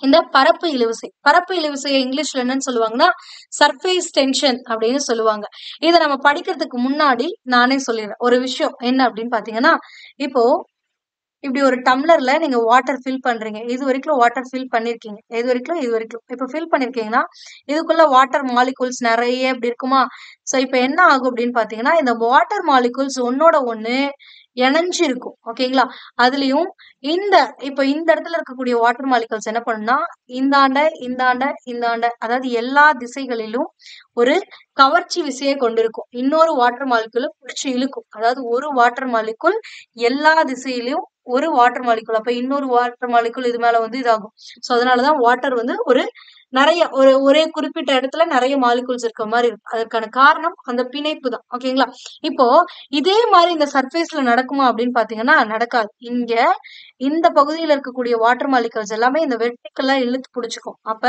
இந்த பரப்பு இழுவிசை. பரப்பு இழுவிசையை இங்கிலீஷ்ல என்னன்னு சொல்லுவாங்கன்னா, சர்ஃபேஸ் டென்ஷன் அப்படின்னு சொல்லுவாங்க. இத நம்ம படிக்கிறதுக்கு முன்னாடி நானே சொல்லிடுறேன். ஒரு விஷயம் என்ன அப்படின்னு பாத்தீங்கன்னா, இப்போ இப்படி ஒரு டம்ளர்ல நீங்க வாட்டர் ஃபில் பண்றீங்க. இதுவரைக்கும் வாட்டர் ஃபில் பண்ணியிருக்கீங்க. இதுவரைக்கும். இப்ப ஃபில் பண்ணியிருக்கீங்கன்னா, இதுக்குள்ள வாட்டர் மாலிக்யூல்ஸ் நெறைய இப்படி இருக்குமா? சோ இப்ப என்ன ஆகும் அப்படின்னு பார்த்தீங்கன்னா, இந்த வாட்டர் மாலிக்யூல்ஸ் ஒண்ணோட ஒண்ணு இணைஞ்சு இருக்கும். ஓகேங்களா? அதுலயும் இந்த இப்ப இந்த இடத்துல இருக்கக்கூடிய வாட்டர் மாலிக்யூல்ஸ் என்ன பண்ணும்னா, இந்தாண்ட அதாவது எல்லா திசைகளிலும் ஒரு கவர்ச்சி விசையை கொண்டிருக்கும். இன்னொரு வாட்டர் மாலிக்யூல புடிச்சு இழுக்கும். அதாவது ஒரு வாட்டர் மாலிக்யூல் எல்லா திசையிலும் ஒரு வாட்டர் மாலிக்யூல். அப்ப இன்னொரு வாட்டர் மாலிக்யூல் இது மேல வந்து இதாகும். சோ அதனாலதான் வாட்டர் வந்து நெறைய ஒரே குறிப்பிட்ட இடத்துல நெறைய மாலிக்யூல்ஸ் இருக்க மாரி இருக்கும். அதற்கான காரணம் அந்த பிணைப்பு தான். ஓகேங்களா? இப்போ இதே மாரி இந்த சர்ஃபேஸ்ல நடக்குமா அப்படின்னு பார்த்தீங்கன்னா, நடக்காது. இந்த பகுதியில இருக்கக்கூடிய வாட்டர் மாலிக்யூல்ஸ் எல்லாமே இந்த வெர்டிகலா இழுத்து புடிச்சுக்கும். அப்ப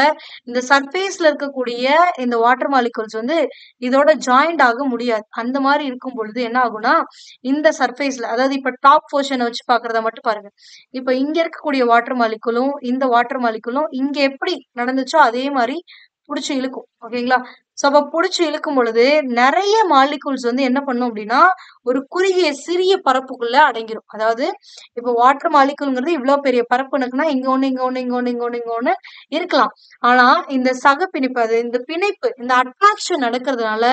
இந்த சர்ஃபேஸ்ல இருக்கக்கூடிய இந்த வாட்டர் மாலிக்யூல்ஸ் வந்து இதோட ஜாயிண்ட் ஆக முடியாது. அந்த மாரி இருக்கும் பொழுது என்ன ஆகும்னா, இந்த சர்ஃபேஸ்ல அதாவது இப்ப டாப் போர்ஷன வச்சு பார்க்கிறத மட்டும் பாருங்க. இப்ப இங்க இருக்கக்கூடிய வாட்டர் மாலிக்யூலும், இந்த வாட்டர் மாலிக்யூலும் இங்க எப்படி நடந்துச்சோ அதே மாரி புடிச்சு இழுக்கும். ஓகேங்களா? சோ அப்ப புடிச்சு இழுக்கும் பொழுது நெறைய மாலிக்யூல்ஸ் வந்து என்ன பண்ணும் அப்படின்னா, ஒரு குறுகிய சிறிய பரப்புக்குள்ள அடங்கிரும். அதாவது இப்ப வாட்டர் மாலிக்யூல்ங்கிறது இவ்ளோ பெரிய பரப்பு இருக்குன்னா, இங்க ஒண்ணு, இங்க ஒண்ணு, இங்க ஒண்ணு, இங்க ஒண்ணு, இங்க ஒண்ணு இருக்கலாம். ஆனா இந்த சகப்பிணைப்பு இந்த பிணைப்பு, இந்த அட்ராக்ஷன் நடக்கிறதுனால,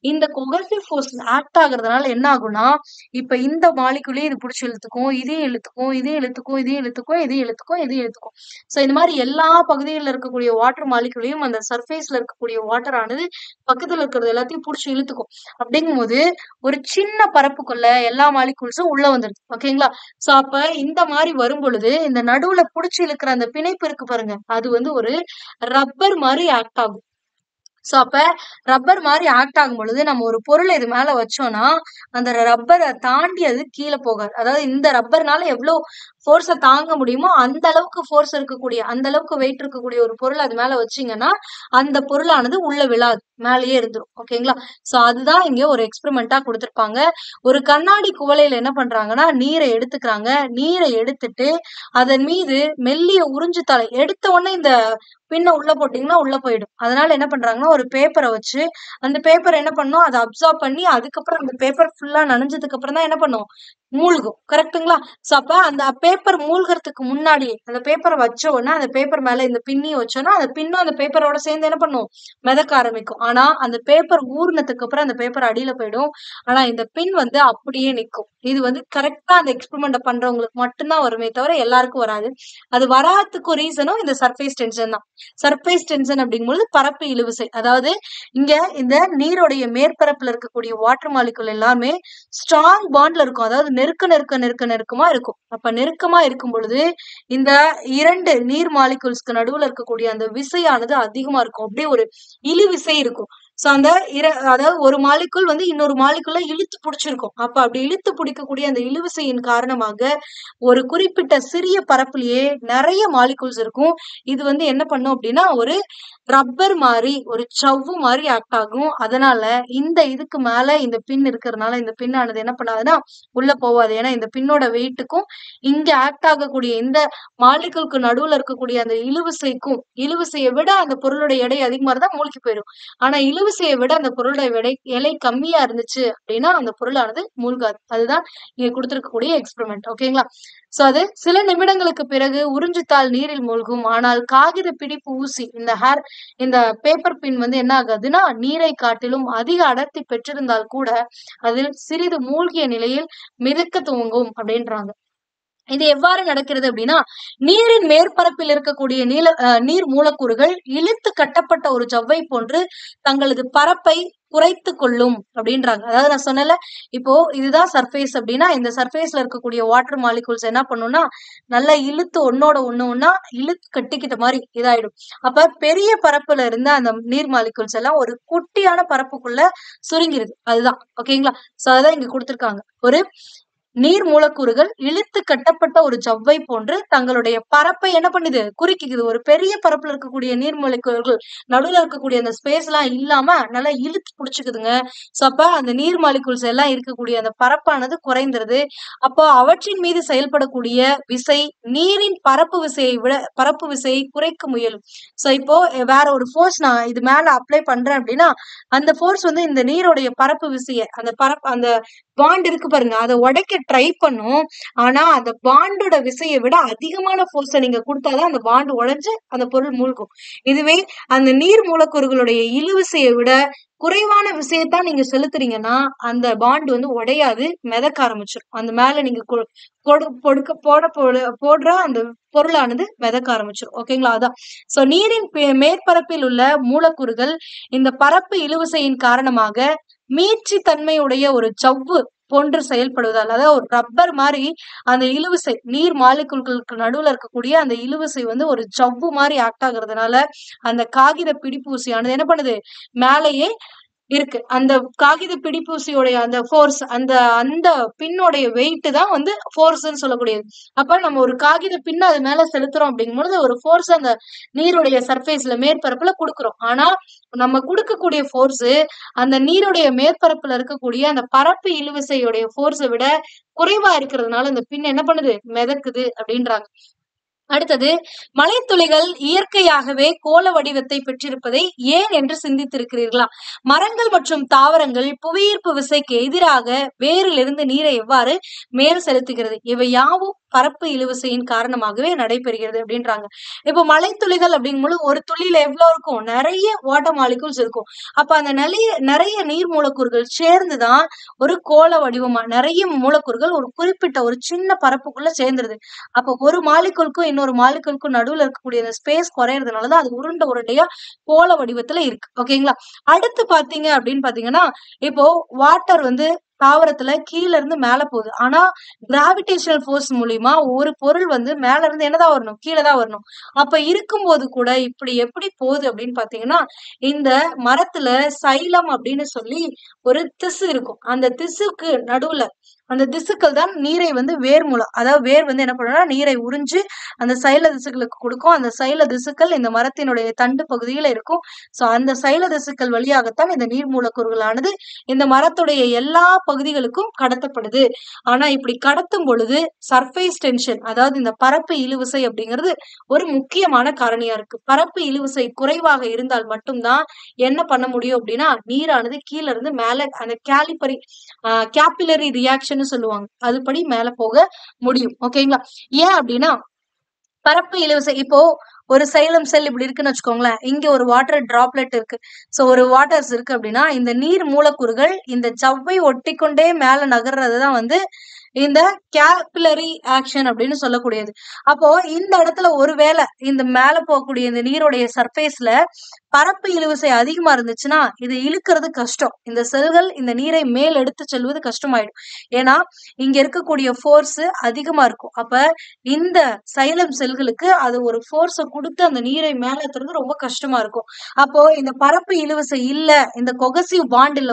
இந்த கொஹெசிவ் ஃபோர்ஸ் ஆக்ட் ஆகுறதுனால என்ன ஆகும்னா, இப்ப இந்த மாலிக்யூலையும் இது புடிச்சு இழுத்துக்கும், இதையும் இழுத்துக்கும், இதையும் இழுத்துக்கும், இதையும் இழுத்துக்கும், இதையும் இழுத்துக்கும், இதையும் இழுத்துக்கும். சோ இந்த மாரி எல்லா பகுதிகள்ல இருக்கக்கூடிய வாட்டர் மாலிக்யூலையும் அந்த சர்ஃபேஸ்ல இருக்கக்கூடிய வாட்டர் ஆனது பக்கத்துல இருக்கிறது எல்லாத்தையும் புடிச்சு இழுத்துக்கும். அப்படிங்கும்போது ஒரு சின்ன பரப்புக்குள்ள எல்லா மாலிக்யூல்ஸும் உள்ள வந்துருது. ஓகேங்களா? சோ அப்ப இந்த மாரி வரும் பொழுது, இந்த நடுவுல புடிச்சு இழுக்கிற அந்த பிணைப்பு இருக்கு பாருங்க, அது வந்து ஒரு ரப்பர் மாரி ஆக்ட் ஆகும். சோ அப்ப ரப்பர் மாரி ஆக்ட் ஆகும் பொழுது, நம்ம ஒரு பொருள இது மேல வச்சோம்னா, அந்த ரப்பர தாண்டி அது கீழ போகாது. அதாவது இந்த ரப்பர்னால எவ்ளோ ஃபோர்ஸ தாங்க முடியுமோ, அந்த அளவுக்கு ஃபோர்ஸ் இருக்கக்கூடிய, அந்த அளவுக்கு வெயிட் இருக்கக்கூடிய ஒரு பொருள் அது மேல வச்சீங்கன்னா, அந்த பொருளானது உள்ள விழாது. மேலேயே இருந்துரும். ஓகேங்களா? சோ அதுதான் இங்க ஒரு எக்ஸ்பெரிமென்ட்டா குடுத்திருப்பாங்க. ஒரு கண்ணாடி குவளையில என்ன பண்றாங்கன்னா, நீரை எடுத்துக்கிறாங்க. நீரை எடுத்துட்டு, அதன் மீது மெல்லிய உறிஞ்சுத்தாளை எடுத்த உடனே இந்த பின்ன உள்ள போட்டீங்கன்னா உள்ள போயிடும். அதனால என்ன பண்றாங்கன்னா, ஒரு பேப்பர வச்சு, அந்த பேப்பர் என்ன பண்ணும், அத அப்சார்ப் பண்ணி, அதுக்கப்புறம் அந்த பேப்பர் ஃபுல்லா நனைஞ்சதுக்கு அப்புறம் தான் என்ன பண்ணும்? மூழ்கும். கரெக்ட்டுங்களா? சோ அப்ப அந்த பேப்பர் மூழ்கறதுக்கு முன்னாடியே, அந்த பேப்பர வச்ச உடனே, அந்த பேப்பர் மேல இந்த பின்னிய வச்சோம்னா, அந்த பின்னும் அந்த பேப்பரோட சேர்ந்து என்ன பண்ணும்? மிதக்க ஆரம்பிக்கும். ஆனா, அந்த பேப்பர் ஊறுனதுக்கு அப்புறம் அந்த பேப்பர் அடியில போயிடும். ஆனா, இந்த பின் வந்து அப்படியே நிக்கும். இது வந்து கரெக்ட்டா அந்த எக்ஸ்பெரிமெண்ட்ட பண்றவங்களுக்கு மட்டும் தான் வருமே தவிர, எல்லாருக்கும் வராது. அது வராததுக்கு ரீசனும் இந்த சர்ஃபேஸ் டென்ஷன் தான். சர்ஃபேஸ் டென்ஷன் அப்படிங்கும்போது பரப்பு இழுவிசை. அதாவது இங்க இந்த நீருடைய மேற்பரப்புல இருக்கக்கூடிய வாட்டர் மாலிக்யூல் எல்லாமே ஸ்ட்ராங் பாண்ட்ல இருக்கும். அதாவது நெருக்கமா இருக்கும். அப்ப நெருக்கமா இருக்கும் பொழுது இந்த 2 நீர் மாலிக்யூல்ஸ்க்கு நடுவுல இருக்கக்கூடிய அந்த விசையானது அதிகமா இருக்கும். அப்படியே ஒரு இழுவிசை இருக்கும். சோ அந்த அதாவது ஒரு மாலிக்யூல் வந்து இன்னொரு மாலிக்யூல இழுத்து புடிச்சிருக்கும். அப்ப அப்படி இழுத்து பிடிக்கக்கூடிய அந்த இழுவிசையின் காரணமாக ஒரு குறிப்பிட்ட சிறிய பரப்புலயே நிறைய மாலிக்யூல்ஸ் இருக்கும். இது வந்து என்ன பண்ணும் அப்படின்னா, ஒரு ரப்பர் மாரி, ஒரு சவ்வு மாரி ஆக்ட் ஆகும். அதனால இந்த இதுக்கு மேல இந்த பின் இருக்கிறதுனால, இந்த பின்னானது என்ன பண்ணாதுன்னா, உள்ள போவாது. ஏன்னா இந்த பின்னோட வெயிட்டுக்கும், இங்க ஆக்ட் ஆகக்கூடிய இந்த மாலிக்யூல்க்கு நடுவுல இருக்கக்கூடிய அந்த இழுவிசைய விட அந்த பொருளோட எடை அதிகமா இருந்தா மூழ்கி போயிரும். ஆனா இழுவிசைய விட அந்த பொருளோட எடை கம்மியா இருந்துச்சு அப்படின்னா, அந்த பொருளானது மூழ்காது. அதுதான் இங்க குடுத்திருக்கக்கூடிய எக்ஸ்பெரிமெண்ட். ஓகேங்களா? சோ அது சில நிமிடங்களுக்கு பிறகு உறிஞ்சுத்தாள் நீரில் மூழ்கும். ஆனால் காகித பிடிப்பு ஊசி இந்த பேப்பர் பின் வந்து என்ன ஆகாதுன்னா, நீரை காட்டிலும் அதிக அடர்த்தி பெற்றிருந்தால் கூட, அதில் சிறிது மூழ்கிய நிலையில் மிதக்க துவங்கும் அப்படின்றாங்க. இது எவ்வாறு நடக்கிறது அப்படின்னா, நீரின் மேற்பரப்பில் இருக்கக்கூடிய நீர் மூலக்கூறுகள் இழுத்து கட்டப்பட்ட ஒரு ஜவ்வை போன்று தங்களது பரப்பை குறைத்துக் கொள்ளும் அப்படின்றாங்க. அதாவது நான் சொன்னேன்ல, இப்போ இதுதான் சர்ஃபேஸ் அப்படின்னா, இந்த சர்ஃபேஸ்ல இருக்கக்கூடிய வாட்டர் மாலிகூல்ஸ் என்ன பண்ணும்னா, நல்லா இழுத்து ஒண்ணோட ஒண்ணா இழுத்து கட்டிக்கிட்ட மாதிரி இதாயிடும். அப்ப பெரிய பரப்புல இருந்த அந்த நீர் மாலிகூல்ஸ் எல்லாம் ஒரு குட்டியான பரப்புக்குள்ள சுருங்கிருது. அதுதான் ஓகேங்களா? சோ அதான் இங்க கொடுத்திருக்காங்க. ஒரு நீர் மூலக்கூறுகள் இழுத்து கட்டப்பட்ட ஒரு ஜவ்வை போன்று தங்களுடைய பரப்பை என்ன பண்ணுது, குறுக்கிக்குது. ஒரு பெரிய பரப்புல இருக்கக்கூடிய நீர் மூலக்கூறுகள் நடுவுல இருக்கக்கூடிய அந்த ஸ்பேஸ் எல்லாம் இல்லாம நல்லா இழுத்து புடிச்சுக்குதுங்க. சோ அப்ப அந்த நீர் மாலிகூல்ஸ் எல்லாம் இருக்கக்கூடிய அந்த பரப்பானது குறைந்துருது. அப்போ அவற்றின் மீது செயல்படக்கூடிய விசை நீரின் பரப்பு விசையை குறைக்க முயலும். சோ இப்போ வேற ஒரு ஃபோர்ஸ் நான் இது மேல அப்ளை பண்றேன் அப்படின்னா, அந்த ஃபோர்ஸ் வந்து இந்த நீருடைய பரப்பு விசைய அந்த பாண்ட் இருக்கு பாருங்க, அதை உடைக்க ட்ரை பண்ணும். ஆனா அந்த பாண்டோட விசையை விட அதிகமான ஃபோர்ஸை நீங்க கொடுத்தாதான் அந்த பாண்ட் உடைஞ்சு அந்த பொருள் மூழ்கும். இதுவே அந்த நீர் மூலக்கூறுகளுடைய இழுவிசையை விட குறைவான விசையத்தான் நீங்க செலுத்துறீங்கன்னா அந்த பாண்ட் வந்து உடையாது, மிதக்க ஆரம்பிச்சிடும். அந்த மேல நீங்க போடுற அந்த பொருளானது மிதக்க ஆரம்பிச்சிடும். ஓகேங்களா? அதான். சோ நீரின் மேற்பரப்பில் உள்ள மூலக்கூறுகள் இந்த பரப்பு இழுவிசையின் காரணமாக மீட்சி தன்மையுடைய ஒரு ஜவ்வு போன்று செயல்படுவதால், அதாவது ஒரு ரப்பர் மாதிரி அந்த இழுவிசை நீர் மாலிகுல்களுக்கு நடுவுல இருக்கக்கூடிய அந்த இழுவிசை வந்து ஒரு ஜவ்வு மாதிரி ஆக்ட் ஆகுறதுனால அந்த காகித பிடிப்பூசியானது என்ன பண்ணுது, மேலேயே இருக்கு. அந்த காகித பிடிப்பூசியோடைய அந்த ஃபோர்ஸ், அந்த அந்த பின்னோடைய வெயிட் தான் வந்து ஃபோர்ஸ்ன்னு சொல்லக்கூடியது. அப்ப நம்ம ஒரு காகித பின்ன அது மேல செலுத்துறோம் அப்படிங்கும்போது ஒரு ஃபோர்ஸ் அந்த நீருடைய சர்ஃபேஸ்ல மேற்பரப்புல கொடுக்குறோம். ஆனா நம்ம கொடுக்கக்கூடிய ஃபோர்ஸ் அந்த நீருடைய மேற்பரப்புல இருக்கக்கூடிய அந்த பரப்பு இழுவிசையுடைய ஃபோர்ஸை விட குறைவா இருக்கிறதுனால அந்த பின் என்ன பண்ணுது, மிதக்குது அப்படின்றாங்க. அடுத்தது, மழைத்துளிகள் இயற்கையாகவே கோள வடிவத்தை பெற்றிருப்பதை ஏன் என்று சிந்தித்திருக்கிறீர்களா? மரங்கள் மற்றும் தாவரங்கள் புவியீர்ப்பு விசைக்கு எதிராக வேரிலிருந்து நீரை எவ்வாறு மேல் செலுத்துகிறது? இவை யாவும் பரப்பு இழுவிசையின் காரணமாகவே நடைபெறுகிறது அப்படின்றாங்க. இப்போ மழைத்துளிகள் அப்படிங்கும்போது ஒரு துளியில எவ்வளவு இருக்கும், நிறைய வாட்டர் மாலிகூல்ஸ் இருக்கும். அப்ப அந்த நிறைய நீர் மூலக்கூறுகள் சேர்ந்துதான் ஒரு கோள வடிவமா நிறைய மூலக்கூறுகள் ஒரு குறிப்பிட்ட ஒரு சின்ன பரப்புக்குள்ள சேர்ந்துருது. அப்ப ஒரு மாலிகூலுக்கும் இன்னொரு மாலிகூலுக்கும் நடுவுல இருக்கக்கூடிய அந்த ஸ்பேஸ் குறையறதுனாலதான் அது உருண்டையா கோள வடிவத்துல இருக்கு. ஓகேங்களா? அடுத்து பாத்தீங்க அப்படின்னு பாத்தீங்கன்னா, இப்போ வாட்டர் வந்து தாவரத்துல கீழ இருந்து மேல போகுது. ஆனா கிராவிடேஷனல் ஃபோர்ஸ் மூலியமா ஒரு பொருள் வந்து மேல இருந்து என்னதான் வரணும், கீழதான் வரணும். அப்ப இருக்கும்போது கூட இப்படி எப்படி போகுது அப்படின்னு பாத்தீங்கன்னா, இந்த மரத்துல சைலம் அப்படின்னு சொல்லி ஒரு திசு இருக்கும். அந்த திசுக்கு நடுவுல அந்த திசுக்கள் தான் நீரை வந்து வேர் மூலம், அதாவது வேர் வந்து என்ன பண்ணும்னா நீரை உறிஞ்சு அந்த சைல திசுக்களுக்கு கொடுக்கும். அந்த சைல திசுக்கள் இந்த மரத்தினுடைய தண்டு பகுதியில இருக்கும். சோ அந்த சைல திசுக்கள் வழியாகத்தான் இந்த நீர் மூலக்கூறுகளானது இந்த மரத்துடைய எல்லா பகுதிகளுக்கும் கடத்தப்படுது. ஆனா இப்படி கடத்தும் பொழுது சர்ஃபேஸ் டென்ஷன், அதாவது இந்த பரப்பு இழுவிசை அப்படிங்கிறது ஒரு முக்கியமான காரணியா இருக்கு. பரப்பு இழுவிசை குறைவாக இருந்தால் மட்டும்தான் என்ன பண்ண முடியும் அப்படின்னா, நீரானது கீழ இருந்து மேல அந்த கேபிலரி ரியாக்ஷன் சொல்லுவாங்க, அதுபடி மேல போக முடியும். ஓகேங்களா? ஏன் அப்படின்னா பரப்பு இழுவிசை இப்போ ஒரு சைலம் செல் இப்படி இருக்குன்னு வச்சுக்கோங்களேன். இங்க ஒரு வாட்டர் டிராப்லெட் இருக்கு. சோ ஒரு வாட்டர்ஸ் இருக்கு அப்படின்னா இந்த நீர் மூலக்கூறுகள் இந்த ஜவ்வை ஒட்டிக்கொண்டே மேல நகர்றதுதான் வந்து இந்த கேபிலரி ஆக்ஷன் அப்படின்னு சொல்லக்கூடியது. அப்போ இந்த இடத்துல ஒருவேளை இந்த மேல போகக்கூடிய இந்த நீருடைய சர்ஃபேஸ்ல பரப்பு இழுவிசை அதிகமா இருந்துச்சுன்னா இது இழுக்கிறது கஷ்டம். இந்த செல்கள் இந்த நீரை மேல் எடுத்து செல்வது கஷ்டமாயிடும். ஏன்னா இங்க இருக்கக்கூடிய ஃபோர்ஸ் அதிகமா இருக்கும். அப்ப இந்த சைலம் செல்களுக்கு அது ஒரு ஃபோர்ஸை கொடுத்து அந்த நீரை மேல ஏத்துறது ரொம்ப கஷ்டமா இருக்கும். அப்போ இந்த பரப்பு இழுவிசை இல்ல, இந்த கொகசிவ் பாண்ட் இல்ல,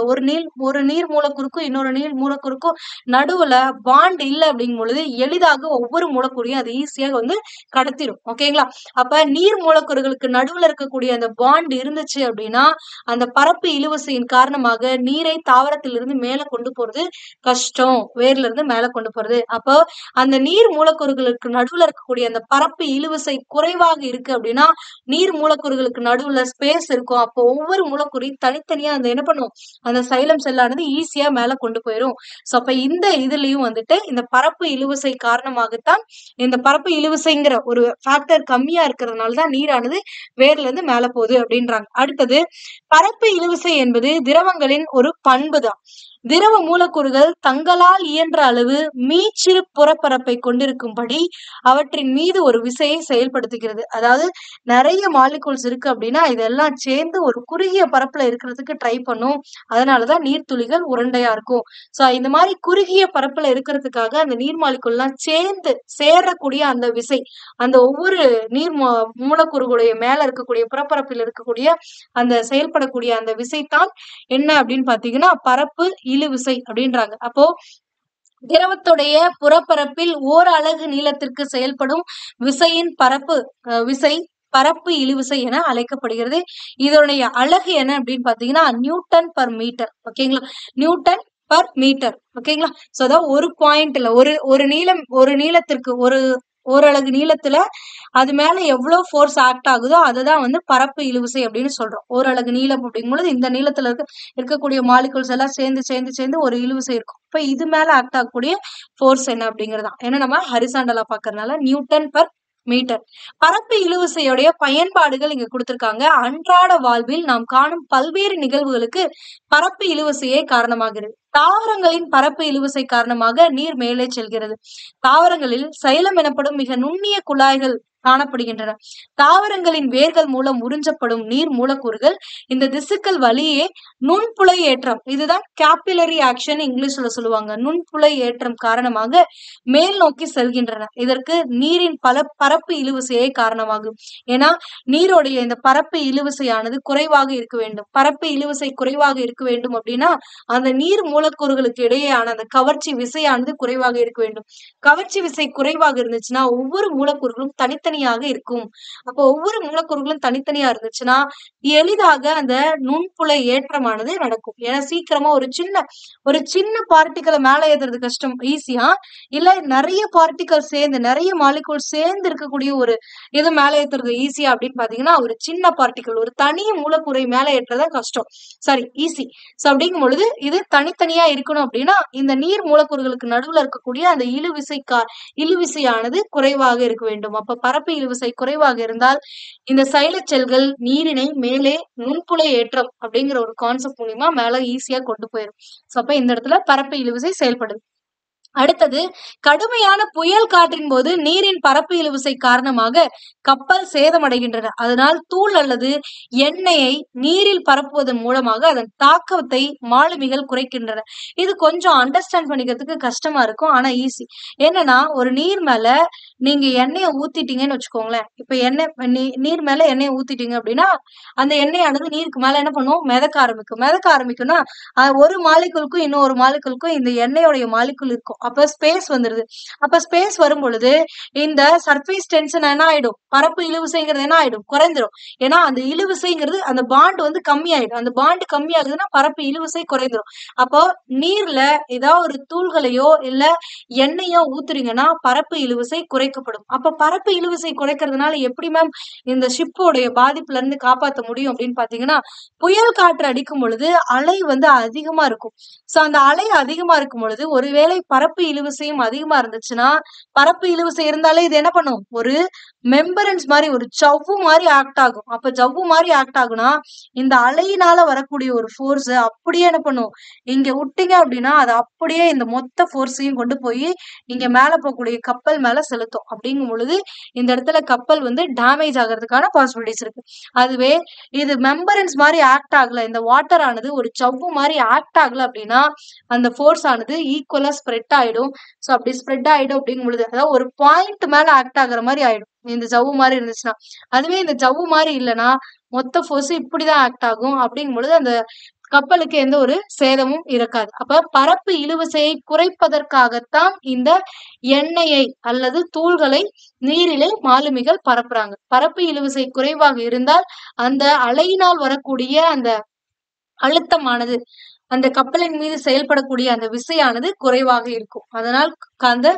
ஒரு நீர் மூலக்கூறுக்கும் இன்னொரு நீர் மூலக்கூறுக்கும் நடுவுல பாண்ட் இல்ல அப்படிங்கும் பொழுது எளிதாக ஒவ்வொரு மூலக்கூறையும் அது ஈஸியாக வந்து கடத்திடும். ஓகேங்களா? அப்ப நீர் மூலக்கூறுகளுக்கு நடுவுல இருக்கக்கூடிய அந்த பாண்ட் இருந்துச்சு அப்படின்னா அந்த பரப்பு இழுவிசையின் காரணமாக நீரை தாவரத்திலிருந்து மேல கொண்டு போறது கஷ்டம், வேர்ல இருந்து மேல கொண்டு போறது. அப்போ அந்த நீர் மூலக்கூறுகளுக்கு நடுவுல இருக்கக்கூடிய அந்த பரப்பு இழுவிசை குறைவாக இருக்கு அப்படின்னா நீர் மூலக்கூறுகளுக்கு நடுவுல ஸ்பேஸ் இருக்கும். அப்போ ஒவ்வொரு மூலக்கூறையும் தனித்தனியா அந்த என்ன பண்ணும், அந்த சைலம் செல்லானது ஈஸியா மேல கொண்டு போயிடும். சோ அப்ப இந்த இதுலயும் வந்துட்டு இந்த பரப்பு இழுவிசை காரணமாகத்தான் இந்த பரப்பு இழுவிசைங்கிற ஒரு ஃபேக்டர் கம்மியா இருக்கிறதுனாலதான் நீரானது வேர்ல இருந்து மேல போகுது அப்படின்றாங்க. அடுத்தது, பரப்பு இழுவிசை என்பது திரவங்களின் ஒரு பண்புதான். திரவ மூலக்கூறுகள் தங்களால் இயன்ற அளவு மீச்சிறு புறப்பரப்பை கொண்டிருக்கும்படி அவற்றின் மீது ஒரு விசையை செயல்படுத்துகிறது. அதாவது நிறைய மாலிகூல்ஸ் இருக்கு அப்படின்னா இதெல்லாம் சேர்ந்து ஒரு குறுகிய பரப்புல இருக்கிறதுக்கு ட்ரை பண்ணும். அதனாலதான் நீர்த்துளிகள் உருண்டையா இருக்கும். சோ இந்த மாதிரி குறுகிய பரப்புல இருக்கிறதுக்காக அந்த நீர் மாலிகூல் எல்லாம் சேர்ந்து சேரக்கூடிய அந்த விசை, அந்த ஒவ்வொரு நீர் மூலக்கூறுகளுடைய மேல இருக்கக்கூடிய புறப்பரப்பில் இருக்கக்கூடிய அந்த செயல்படக்கூடிய அந்த விசைத்தான் என்ன அப்படின்னு பாத்தீங்கன்னா பரப்பு இழுவிசை அப்படின்றாங்க. அப்போ திரவத்துடைய புறப்பரப்பில் ஓர் அலகு நீளத்திற்கு செயல்படும் விசையின் விசை பரப்பு இழுவிசை என அழைக்கப்படுகிறது. இதனுடைய அலகு என்ன அப்படின்னு பாத்தீங்கன்னா நியூட்டன் பர் மீட்டர். ஓகேங்களா, நியூட்டன் பர் மீட்டர். ஓகேங்களா, சோ அதான் ஒரு பாயிண்ட்ல ஒரு நீளத்திற்கு ஒரு அலகு நீளத்துல அது மேல எவ்வளவு ஃபோர்ஸ் ஆக்ட் ஆகுதோ அதுதான் வந்து பரப்பு இழுவிசை அப்படின்னு சொல்றோம். ஒரு அலகு நீளம் அப்படிங்கும்போது இந்த நீளத்துல இருக்கக்கூடிய மாலிகுல்ஸ் எல்லாம் சேர்ந்து ஒரு இழுவிசை இருக்கும். இப்ப இது மேல ஆக்ட் ஆகக்கூடிய ஃபோர்ஸ் என்ன அப்படிங்கறதான். ஏன்னா நம்ம ஹரிசாண்டலா பாக்குறதுனால நியூட்டன் பர் மீட்டர். பரப்பு இழுவிசையுடைய பயன்பாடுகள் இங்க கொடுத்திருக்காங்க. அன்றாட வாழ்வில் நாம் காணும் பல்வேறு நிகழ்வுகளுக்கு பரப்பு இழுவிசையே காரணமாகிறது. தாவரங்களின் பரப்பு இழுவிசை காரணமாக நீர் மேலே செல்கிறது. தாவரங்களில் சைலம் எனப்படும் மிக நுண்ணிய குழாய்கள் காணப்படுகின்றன. தாவரங்களின் வேர்கள் மூலம் உறிஞ்சப்படும் நீர் மூலக்கூறுகள் இந்த திசுக்கள் வழியே நுண்புலை ஏற்றம், இதுதான் கேபிலரி ஆக்ஷன் இங்கிலீஷ்ல சொல்லுவாங்க, நுண்புலை ஏற்றம் காரணமாக மேல் நோக்கி செல்கின்றன. இதற்கு நீரின் பரப்பு இழுவிசையே காரணமாகும். ஏன்னா நீருடைய இந்த பரப்பு இழுவிசையானது குறைவாக இருக்க வேண்டும். பரப்பு இழுவிசை குறைவாக இருக்க வேண்டும் அப்படின்னா அந்த நீர் மூலக்கூறுகளுக்கு இடையேயான அந்த கவர்ச்சி விசையானது குறைவாக இருக்க வேண்டும். கவர்ச்சி விசை குறைவாக இருந்துச்சுன்னா ஒவ்வொரு மூலக்கூறுகளும் தனித்தனியாக இருக்கும். அப்போ ஒவ்வொரு மூலக்கூறுகளும் தனித்தனியா இருந்துச்சுன்னா எளிதாக அந்த நுண்புலை ஏற்றமானது நடக்கும். ஏன்னா சீக்கிரமா ஒரு சின்ன பார்ட்டிகளை மேல ஏத்துறது கஷ்டம், ஈஸியா. இல்ல நிறைய பார்ட்டிகல் சேர்ந்து நிறைய மாலிகூல் சேர்ந்து இருக்கக்கூடிய ஒரு இது மேல ஏத்துறது ஈஸியா அப்படின்னு பாத்தீங்கன்னா ஒரு சின்ன பார்ட்டிகல் ஒரு தனி மூலக்கூறை மேல ஏற்றதா கஷ்டம், சாரி ஈஸி. சோ அப்படிங்கும் பொழுது இது தனித்தனியா இருக்கணும் அப்படின்னா இந்த நீர் மூலக்கூறுகளுக்கு நடுவுல இருக்கக்கூடிய அந்த இழுவிசையானது குறைவாக இருக்க வேண்டும். அப்ப பரப்பு இழுவிசை குறைவாக இருந்தால் இந்த சைலச் செல்கள் நீரினை மேலே நுண்புலை ஏற்றம் அப்படிங்கிற ஒரு கான்செப்ட் மூலியமா மேல ஈஸியா கொண்டு போயிடும். சோ அப்ப இந்த இடத்துல பரப்பு இழுவிசை செயல்படுது. அடுத்தது கடுமையான புயல் காற்றின் போது நீரின் பரப்பு இழுவிசை காரணமாக கப்பல் சேதமடைகின்றன. அதனால் தூள் அல்லது எண்ணெயை நீரில் பரப்புவதன் மூலமாக அதன் தாக்கத்தை மாலுமிகள் குறைக்கின்றன. இது கொஞ்சம் அண்டர்ஸ்டாண்ட் பண்ணிக்கிறதுக்கு கஷ்டமா இருக்கும், ஆனா ஈஸி. என்னன்னா ஒரு நீர் மேல நீங்க எண்ணெயை ஊத்திட்டீங்கன்னு வச்சுக்கோங்களேன். இப்ப நீர் மேல எண்ணெயை ஊத்திட்டீங்க அப்படின்னா அந்த எண்ணெயானது நீருக்கு மேல என்ன பண்ணும், மிதக்க ஆரம்பிக்கும்னா ஒரு மாலிகுலுக்கும் இன்னொரு மாலிகுலுக்கும் இந்த எண்ணெயோடைய மாலிகுல் இருக்கும். அப்ப ஸ்பேஸ் வந்துருது. அப்ப ஸ்பேஸ் வரும் பொழுது இந்த சர்ஃபேஸ் டென்ஷன் என்ன ஆயிடும், பரப்பு இழுவிசைங்கிறது என்ன ஆயிடும், குறைந்துரும். ஏன்னா அந்த இழுவிசைங்கிறது அந்த பாண்ட் வந்து கம்மியாயிடும். அந்த பாண்ட் கம்மியாகுதுன்னா பரப்பு இழுவிசை குறைந்துரும். அப்போ நீர்ல ஏதாவது ஒரு தூள்களையோ இல்ல எண்ணெயோ ஊத்துறீங்கன்னா பரப்பு இழுவிசை குறைக்கப்படும். அப்ப பரப்பு இழுவிசை குறைக்கிறதுனால எப்படி மேம் இந்த ஷிப்போடைய பாதிப்புல இருந்து காப்பாற்ற முடியும் அப்படின்னு பாத்தீங்கன்னா புயல் காற்று அடிக்கும் பொழுது அலை வந்து அதிகமா இருக்கும். சோ அந்த அலை அதிகமா இருக்கும் பொழுது ஒருவேளை பரப்பு இழுவிசையும் அதிகமா இருந்துச்சுன்னா பரப்பு இழுவிசை இருந்தாலே இது என்ன பண்ணும், ஒரு மெம்பரன்ஸ் மாதிரி ஒரு ஜவ்வு மாதிரி ஆக்ட் ஆகும். அப்ப ஜவ்வு மாதிரி ஆக்ட் ஆகுனா இந்த அலையினால வரக்கூடிய ஒரு ஃபோர்ஸ் அப்படியே என்ன பண்ணும், இங்க விட்டீங்க அப்படின்னா அது அப்படியே இந்த மொத்த ஃபோர்ஸையும் கொண்டு போய் இங்க மேல போகக்கூடிய கப்பல் மேல செலுத்தும். அப்படிங்கும் பொழுது இந்த இடத்துல கப்பல் வந்து டேமேஜ் ஆகிறதுக்கான பாசிபிலிட்டிஸ் இருக்கு. அதுவே இது மெம்பரன்ஸ் மாதிரி ஆக்ட் ஆகல, இந்த வாட்டர் ஆனது ஒரு ஜவ்வு மாதிரி ஆக்ட் ஆகல அப்படின்னா அந்த ஃபோர்ஸ் ஆனது ஈக்குவலா ஸ்ப்ரெட் ஆயிடும். சோ அப்படி ஸ்ப்ரெட் ஆயிடும் அப்படிங்கும் பொழுது அதாவது ஒரு பாயிண்ட் மேல ஆக்ட் ஆகுற மாதிரி ஆயிடும் இந்த ஜவ்வு மாதிரி இருந்துச்சுன்னா. அதுவே இந்த ஜவ்வு மாதிரி இல்லைன்னா மொத்த ஃபோர்ஸ் இப்படிதான் ஆக்ட் ஆகும். அப்படிங்கும் பொழுது அந்த கப்பலுக்கு எந்த ஒரு சேதமும் இருக்காது. அப்ப பரப்பு இழுவிசையை குறைப்பதற்காகத்தான் இந்த எண்ணெயை அல்லது தூள்களை நீரிலே மாலுமிகள் பரப்புறாங்க. பரப்பு இழுவிசை குறைவாக இருந்தால் அந்த அலையினால் வரக்கூடிய அந்த அழுத்தமானது அந்த கப்பலின் மீது செயல்படக்கூடிய அந்த விசையானது குறைவாக இருக்கும். அதனால் அந்த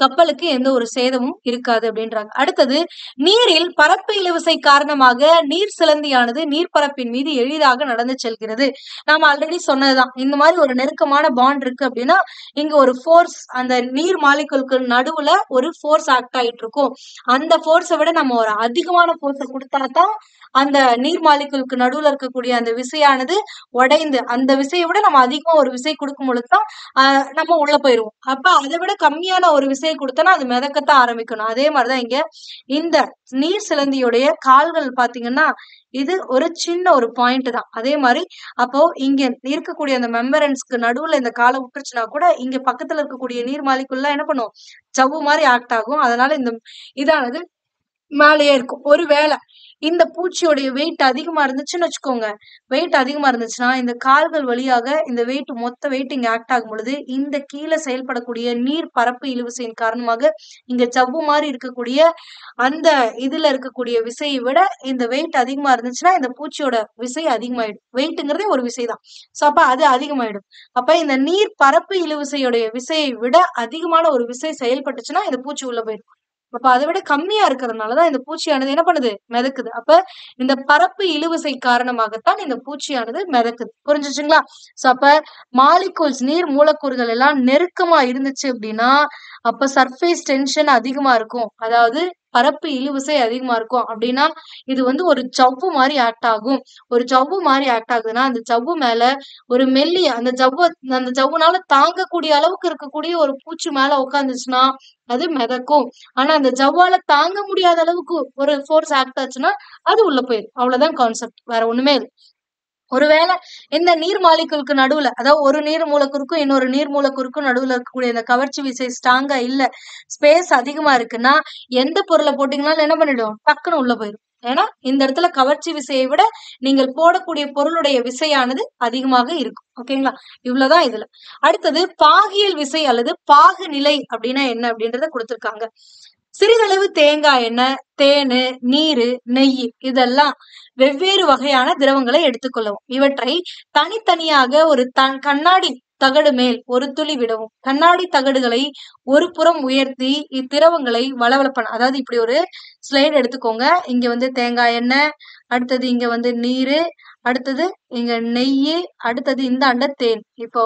கப்பலுக்கு எந்த ஒரு சேதமும் இருக்காது அப்படின்றாங்க. அடுத்தது நீரில் பரப்பு இழுவிசை காரணமாக நீர் சிலந்தியானது நீர்ப்பரப்பின் மீது எளிதாக நடந்து செல்கிறது. நாம ஆல்ரெடி சொன்னதுதான், இந்த மாதிரி ஒரு நெருக்கமான பாண்ட் இருக்கு அப்படின்னா இங்க ஒரு ஃபோர்ஸ் அந்த நீர் மாலிகுலுக்கு நடுவுல ஒரு ஃபோர்ஸ் ஆக்ட் ஆயிட்டு இருக்கும். அந்த ஃபோர்ஸை விட நம்ம ஒரு அதிகமான ஃபோர்ஸை கொடுத்தாதான் அந்த நீர் மாலிகுலுக்கு நடுவுல இருக்கக்கூடிய அந்த விசையானது உடைந்து அந்த விசையை விட நம்ம அதிகமா ஒரு விசை கொடுக்கும் பொழுதுதான் நம்ம உள்ள போயிருவோம். அப்ப அதை விட கம்மியான ஒரு விசையை கொடுத்தோம்னா அது மிதக்கத்தான் ஆரம்பிக்கணும். அதே மாதிரிதான் இங்க இந்த நீர் சிலந்தியுடைய கால்கள் பாத்தீங்கன்னா இது ஒரு சின்ன ஒரு பாயிண்ட் தான். அதே மாதிரி அப்போ இங்க இருக்கக்கூடிய அந்த மெம்பரன்ஸ்க்கு நடுவுல இந்த காலை விட்டுருச்சுன்னா கூட இங்க பக்கத்துல இருக்கக்கூடிய நீர் மாலிகுல்லாம் என்ன பண்ணும், ஜவ்வு மாதிரி ஆக்ட் ஆகும். அதனால இந்த இதானது மேலேயே இருக்கும். ஒருவேளை இந்த பூச்சியோடைய வெயிட் அதிகமா இருந்துச்சுன்னு வச்சுக்கோங்க. வெயிட் அதிகமா இருந்துச்சுன்னா இந்த கால்கள் வழியாக இந்த வெயிட் மொத்த வெயிட் இங்க ஆக்ட் ஆகும் பொழுது இந்த கீழே செயல்படக்கூடிய நீர் பரப்பு இழுவிசையின் காரணமாக இங்க சவ்வு மாதிரி இருக்கக்கூடிய அந்த இதுல இருக்கக்கூடிய விசையை விட இந்த வெயிட் அதிகமா இருந்துச்சுன்னா இந்த பூச்சியோட விசை அதிகமாயிடும். வெயிட்ங்கிறதே ஒரு விசைதான். சோ அப்ப அது அதிகமாயிடும். அப்ப இந்த நீர் பரப்பு இழுவிசையுடைய விசையை விட அதிகமான ஒரு விசை செயல்பட்டுச்சுன்னா இந்த பூச்சி உள்ள போயிடும். அப்ப அதை விட கம்மியா இருக்கிறதுனாலதான் இந்த பூச்சியானது என்ன பண்ணுது, மிதக்குது. அப்ப இந்த பரப்பு இழுவிசை காரணமாகத்தான் இந்த பூச்சியானது மிதக்குது. புரிஞ்சுச்சுங்களா? சோ அப்ப மாலிகூல்ஸ் நீர் மூலக்கூறுகள் எல்லாம் நெருக்கமா இருந்துச்சு அப்படின்னா அப்ப சர்ஃபேஸ் டென்ஷன் அதிகமா இருக்கும். அதாவது பரப்பு இழுவிசை அதிகமா இருக்கும். அப்படின்னா இது வந்து ஒரு ஜவ்வு மாதிரி ஆக்ட் ஆகும். ஒரு ஜவ்வு மாதிரி ஆக்ட் ஆகுதுன்னா அந்த ஜவ்வு மேல ஒரு மெல்லிய அந்த ஜவ்வுனால தாங்கக்கூடிய அளவுக்கு இருக்கக்கூடிய ஒரு பூச்சி மேல உட்காந்துச்சுன்னா அது மிதக்கும். ஆனா அந்த ஜவ்வால தாங்க முடியாத அளவுக்கு ஒரு ஃபோர்ஸ் ஆக்ட் ஆச்சுன்னா அது உள்ள போயிடும். அவ்வளவுதான் கான்செப்ட், வேற ஒண்ணுமே இல்லை. ஒருவேளை இந்த நீர் மாலிகுலுக்கு நடுவுல, அதாவது ஒரு நீர் மூலக்கூறுக்கும் இன்னொரு நீர் மூலக்கூறுக்கும் நடுவுல இருக்கக்கூடிய இந்த கவர்ச்சி விசை ஸ்ட்ராங்கா இல்ல, ஸ்பேஸ் அதிகமா இருக்குன்னா எந்த பொருளை போட்டீங்கன்னாலும் என்ன பண்ணிடும், டக்குன்னு உள்ள போயிடும். ஏன்னா இந்த இடத்துல கவர்ச்சி விசையை விட நீங்கள் போடக்கூடிய பொருளுடைய விசையானது அதிகமாக இருக்கும். ஓகேங்களா? இவ்வளவுதான் இதுல. அடுத்தது பாகியல் விசை அல்லது பாகு நிலை அப்படின்னா என்ன அப்படின்றத கொடுத்திருக்காங்க. சிறிதளவு தேங்காய் எண்ணெய், தேனு, நீரு, நெய் இதெல்லாம் வெவ்வேறு வகையான திரவங்களை எடுத்துக்கொள்ளவும். இவற்றை தனித்தனியாக ஒரு கண்ணாடி தகடு மேல் ஒரு துளி விடவும். கண்ணாடி தகடுகளை ஒரு புறம் உயர்த்தி இத்திரவங்களை வளவளப்பன. அதாவது இப்படி ஒரு ஸ்லைடு எடுத்துக்கோங்க. இங்க வந்து தேங்காய் எண்ணெய், அடுத்தது இங்க வந்து நீரு, அடுத்தது இங்க நெய், அடுத்தது இந்த அண்ட தேன். இப்போ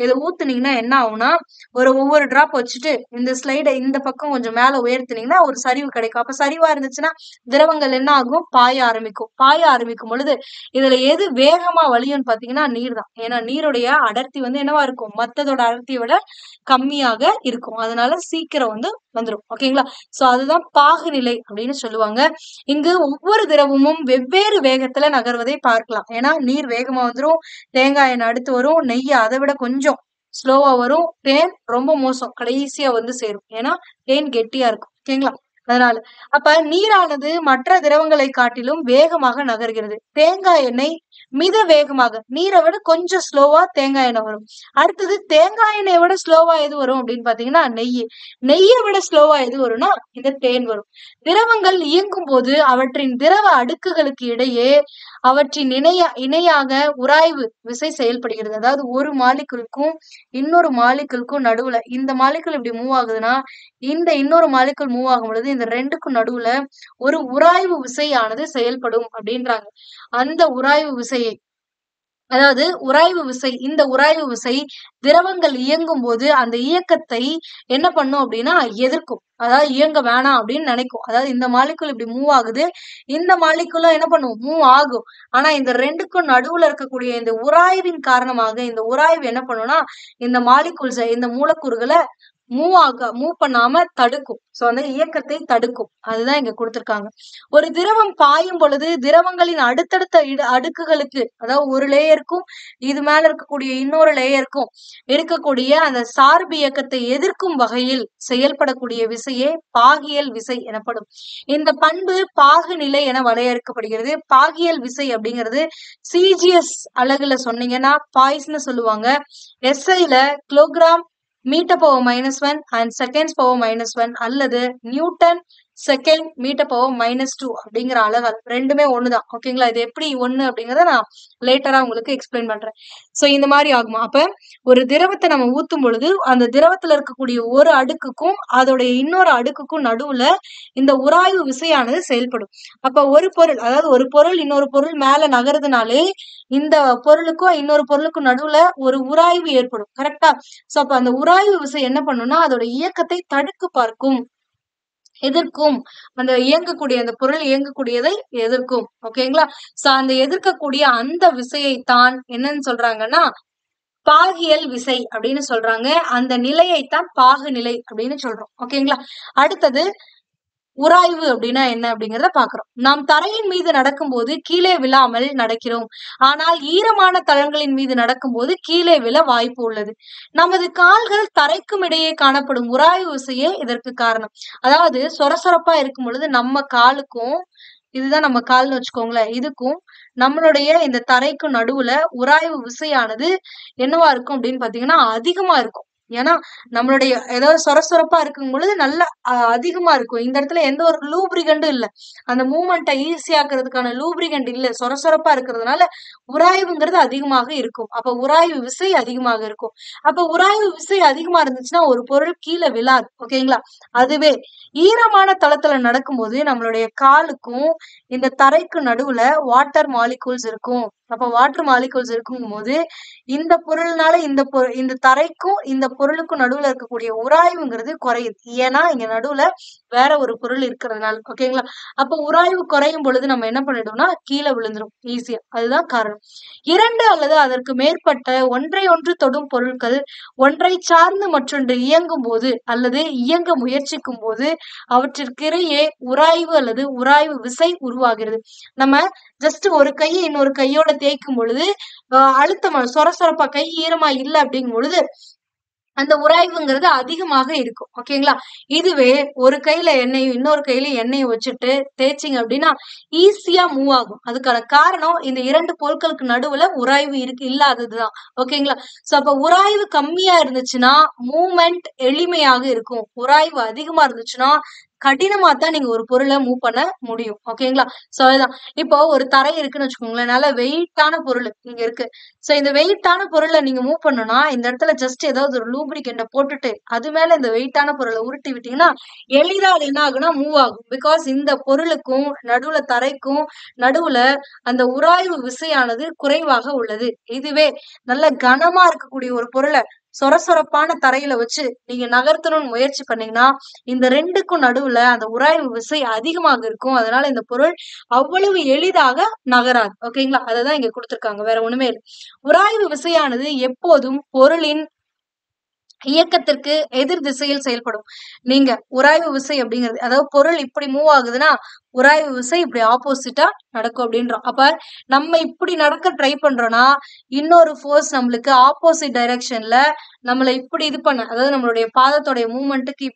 இதை ஊத்துனீங்கன்னா என்ன ஆகும்னா ஒவ்வொரு டிராப் வச்சுட்டு இந்த ஸ்லைடை இந்த பக்கம் கொஞ்சம் மேல உயர்த்தினீங்கன்னா ஒரு சரிவு கிடைக்கும். அப்ப சரிவா இருந்துச்சுன்னா திரவங்கள் என்ன ஆகும், பாய ஆரம்பிக்கும். பாய ஆரம்பிக்கும் பொழுது இதுல எது வேகமா வலியும்னு பாத்தீங்கன்னா நீர் தான். ஏன்னா நீருடைய அடர்த்தி வந்து என்னவா இருக்கும், மத்ததோட அடர்த்தியை விட கம்மியாக இருக்கும். அதனால சீக்கிரம் வந்து வந்துடும். ஓகேங்களா? சோ அதுதான் பாகுநிலை அப்படின்னு சொல்லுவாங்க. இங்கு ஒவ்வொரு திரவமும் வெவ்வேறு வேகத்துல நகர்வதை பார்க்கலாம். ஏன்னா நீர் வேகமா வந்துரும், தேங்காய் எண்ணெய் அடுத்து வரும், நெய் அதை விட கொஞ்சம் ஸ்லோவா வரும், தேன் ரொம்ப மோசம் கடைசியா வந்து சேரும். ஏன்னா தேன் கெட்டியா இருக்கும். ஓகேங்களா? அதனால அப்ப நீரானது மற்ற திரவங்களை காட்டிலும் வேகமாக நகர்கிறது. தேங்காய் எண்ணெய் மித வேகமாக, நீரை விட கொஞ்சம் ஸ்லோவா தேங்காய் எண்ணெய் வரும். அடுத்தது தேங்காய் எண்ணெயை விட ஸ்லோவா எது வரும் அப்படின்னு பாத்தீங்கன்னா நெய். நெய்யை விட ஸ்லோவா எது வரும்னா இந்த தேன் வரும். திரவங்கள் இயங்கும் போது அவற்றின் திரவ அடுக்குகளுக்கு இடையே அவற்றின் இணையாக உராய்வு விசை செயல்படுகிறது. அதாவது ஒரு மாலிகுலுக்கும் இன்னொரு மாலிகுலுக்கும் நடுவுல இந்த மாலிகுல் இப்படி மூவ் ஆகுதுன்னா இந்த இன்னொரு மாலிகுல் மூவ் ஆகும் பொழுது இந்த ரெண்டுக்கும் நடுவுல ஒரு உராய்வு விசையானது செயல்படும் அப்படின்றாங்க. அந்த உராய்வு விசையை, அதாவது உராய்வு விசை, இந்த உராய்வு விசை திரவங்கள் இயங்கும் போது அந்த இயக்கத்தை என்ன பண்ணும் அப்படின்னா எதிர்க்கும். அதாவது இயங்க வேணாம் அப்படின்னு நினைக்கும். அதாவது இந்த மாலிகுல் இப்படி மூவ் ஆகுது, இந்த மாலிகுலும் என்ன பண்ணும், மூவ் ஆகும். ஆனா இந்த ரெண்டுக்கும் நடுவுல இருக்கக்கூடிய இந்த உராய்வின் காரணமாக இந்த உராய்வு என்ன பண்ணும்னா இந்த மாலிகுல்ஸை, இந்த மூலக்கூறுகளை மூவ் பண்ணாம தடுக்கும். சோ அந்த இயக்கத்தை தடுக்கும். அதுதான் இங்க கொடுத்திருக்காங்க. ஒரு திரவம் பாயும் பொழுது திரவங்களின் அடுத்தடுத்த அடுக்குகளுக்கு, அதாவது ஒரு லேயருக்கும் இது மேல இருக்கக்கூடிய இன்னொரு லேயருக்கும் இருக்கக்கூடிய அந்த சார்பு இயக்கத்தை எதிர்க்கும் வகையில் செயல்படக்கூடிய விசையே பாகியல் விசை எனப்படும். இந்த பண்பு பாகுநிலை என வரையறுக்கப்படுகிறது. பாகியல் விசை அப்படிங்கிறது சிஜிஎஸ் அலகுல சொன்னீங்கன்னா பாய்ஸ்ன்னு சொல்லுவாங்க. எஸ்ஐல kilogram metre power -1 and seconds power -1 அல்லது நியூட்டன் செகண்ட் மீட்டர் பவர் -2 அப்படிங்கிற அலகு ரெண்டுமே ஒண்ணுதான். ஓகேங்களா? இது எப்படி ஒண்ணு அப்படிங்கறத நான் லேட்டரா உங்களுக்கு எக்ஸ்பிளைன் பண்றேன். சோ இந்த மாதிரி ஆகுமா? அப்ப ஒரு திரவத்தை நம்ம ஊத்தும் பொழுது அந்த திரவத்துல இருக்கக்கூடிய ஒரு அடுக்குக்கும் அதோடைய இன்னொரு அடுக்குக்கும் நடுவுல இந்த உராய்வு விசையானது செயல்படும். அப்ப ஒரு பொருள், அதாவது ஒரு பொருள் இன்னொரு பொருள் மேல நகருதுனாலே இந்த பொருளுக்கும் இன்னொரு பொருளுக்கும் நடுவுல ஒரு உராய்வு ஏற்படும். கரெக்டா? சோ அப்ப அந்த உராய்வு விசை என்ன பண்ணும்னா அதோட இயக்கத்தை தடுக்க பார்க்கும், எதிர்க்கும். அந்த இயங்கக்கூடிய அந்த பொருள் இயங்கக்கூடியதை எதிர்க்கும். ஓகேங்களா? சோ அந்த எதிர்க்கக்கூடிய அந்த விசையை தான் என்னன்னு சொல்றாங்கன்னா பாகியல் விசை அப்படின்னு சொல்றாங்க. அந்த நிலையைத்தான் பாகுநிலை அப்படின்னு சொல்றோம். ஓகேங்களா? அடுத்தது உராய்வு அப்படின்னா என்ன அப்படிங்கறத பாக்குறோம். நாம் தரையின் மீது நடக்கும்போது கீழே விழாமல் நடக்கிறோம். ஆனால் ஈரமான தளங்களின் மீது நடக்கும்போது கீழே விழ வாய்ப்பு உள்ளது. நமது கால்கள் தரைக்கும் இடையே காணப்படும் உராய்வு விசையே இதற்கு காரணம். அதாவது சொரசொரப்பா இருக்கும் பொழுது நம்ம காலுக்கும் இதுதான் நம்ம கால்னு வச்சுக்கோங்களேன். இதுக்கும் நம்மளுடைய இந்த தரைக்கும் நடுவுல உராய்வு விசையானது என்னவா இருக்கும் அப்படின்னு பாத்தீங்கன்னா அதிகமா இருக்கும். ஏன்னா நம்மளுடைய ஏதாவது சொரசொரப்பா இருக்கும் பொழுது நல்லா அதிகமா இருக்கும். இந்த இடத்துல எந்த ஒரு லூப்ரிகண்டும் இல்ல. அந்த மூவ்மெண்ட்டை ஈஸியாக்குறதுக்கான லூப்ரிகண்ட் இல்ல. சொரசொரப்பா இருக்கிறதுனால உராய்வுங்கிறது அதிகமாக இருக்கும். அப்ப உராய்வு விசை அதிகமாக இருக்கும். அப்ப உராய்வு விசை அதிகமா இருந்துச்சுன்னா ஒரு பொருள் கீழே விழாது. ஓகேங்களா? அதுவே ஈரமான தளத்துல நடக்கும்போது நம்மளுடைய காலுக்கும் இந்த தரைக்கு நடுவுல வாட்டர் மாலிகூல்ஸ் இருக்கும். அப்ப வாட்டர் மாலிகூல்ஸ் இருக்கும்போது இந்த பொருள்னால இந்த தரைக்கும் இந்த பொருளுக்கும் நடுவுல இருக்கக்கூடிய உராய்வுங்கிறது குறையுது. ஏன்னா இங்க நடுவுல வேற ஒரு பொருள் இருக்கிறதுனால. ஓகேங்களா? அப்ப உராய்வு குறையும் பொழுது நம்ம என்ன பண்ணிடும்னா கீழே விழுந்துரும் ஈஸியா. அதுதான் காரணம். 2 அல்லது அதற்கு மேற்பட்ட ஒன்றை ஒன்று தொடும் பொருட்கள் ஒன்றை சார்ந்து மற்றொன்று இயங்கும் போது அல்லது இயங்க முயற்சிக்கும் போது அவற்றிற்கிடையே உராய்வு அல்லது உராய்வு விசை உருவாகிறது. நம்ம ஜஸ்ட் ஒரு கையை இன்னொரு கையோட தேய்க்கும் பொழுது அழுத்தமா சொரசொரப்பா கை ஈரமா இல்ல அப்படிங்கும் பொழுது அந்த உராய்வுங்கிறது அதிகமாக இருக்கும். ஓகேங்களா? இதுவே ஒரு கையில எண்ணெயும் இன்னொரு கையில எண்ணெயும் வச்சுட்டு தேய்ச்சிங்க அப்படின்னா ஈஸியா மூவ் ஆகும். அதுக்கான காரணம் இந்த 2 பொருட்களுக்கு நடுவுல உராய்வு இல்லாததுதான். ஓகேங்களா? சோ அப்ப உராய்வு கம்மியா இருந்துச்சுன்னா மூவ்மெண்ட் எளிமையாக இருக்கும். உராய்வு அதிகமா இருந்துச்சுன்னா கடினமா தான் நீங்க ஒரு பொருளை மூவ் பண்ண முடியும். ஓகேங்களா? சோ அதுதான். இப்போ ஒரு தரை இருக்குன்னு வச்சுக்கோங்களேன். நல்ல வெயிட்டான பொருள் இங்க இருக்கு. சோ இந்த வெயிட்டான பொருளை நீங்க மூவ் பண்ணணும்னா இந்த இடத்துல ஜஸ்ட் ஏதாவது ஒரு லூப்ரிகண்ட போட்டுட்டு அது மேல இந்த வெயிட்டான பொருளை உருட்டி விட்டீங்கன்னா எளிதா அது என்ன ஆகும்னா மூவ் ஆகும். பிகாஸ் இந்த பொருளுக்கும் நடுவுல தரைக்கும் நடுவுல அந்த உராய்வு விசையானது குறைவாக உள்ளது. இதுவே நல்ல கனமா இருக்கக்கூடிய ஒரு பொருளை சொரசொரப்பான தரையில வச்சு நீங்க நகர்த்தணும்னு முயற்சி பண்ணீங்கன்னா இந்த 2க்கும் நடுவுல அந்த உராய்வு விசை அதிகமாக இருக்கும். அதனால இந்த பொருள் அவ்வளவு எளிதாக நகராது. ஓகேங்களா? அததான் இங்க கொடுத்திருக்காங்க. வேற ஒண்ணுமே இல்லை. உராய்வு விசையானது எப்போதும் பொருளின் இயக்கத்திற்கு எதிர் திசையில் செயல்படும். நீங்க உராய்வு விசை அப்படிங்கிறது அதாவது பொருள் இப்படி மூவ் ஆகுதுன்னா உராய்வு விசை இப்படி ஆப்போசிட்டா நடக்கும் அப்படின்றோம். அப்ப நம்ம இப்படி நடக்க ட்ரை பண்றோம்னா இன்னொரு ஃபோர்ஸ் நம்மளுக்கு ஆப்போசிட் டைரக்ஷன்ல நம்மள இப்படி இது பண்ண அதாவது நம்மளுடைய பாதத்தோடைய மூவ்மெண்ட்டுக்கு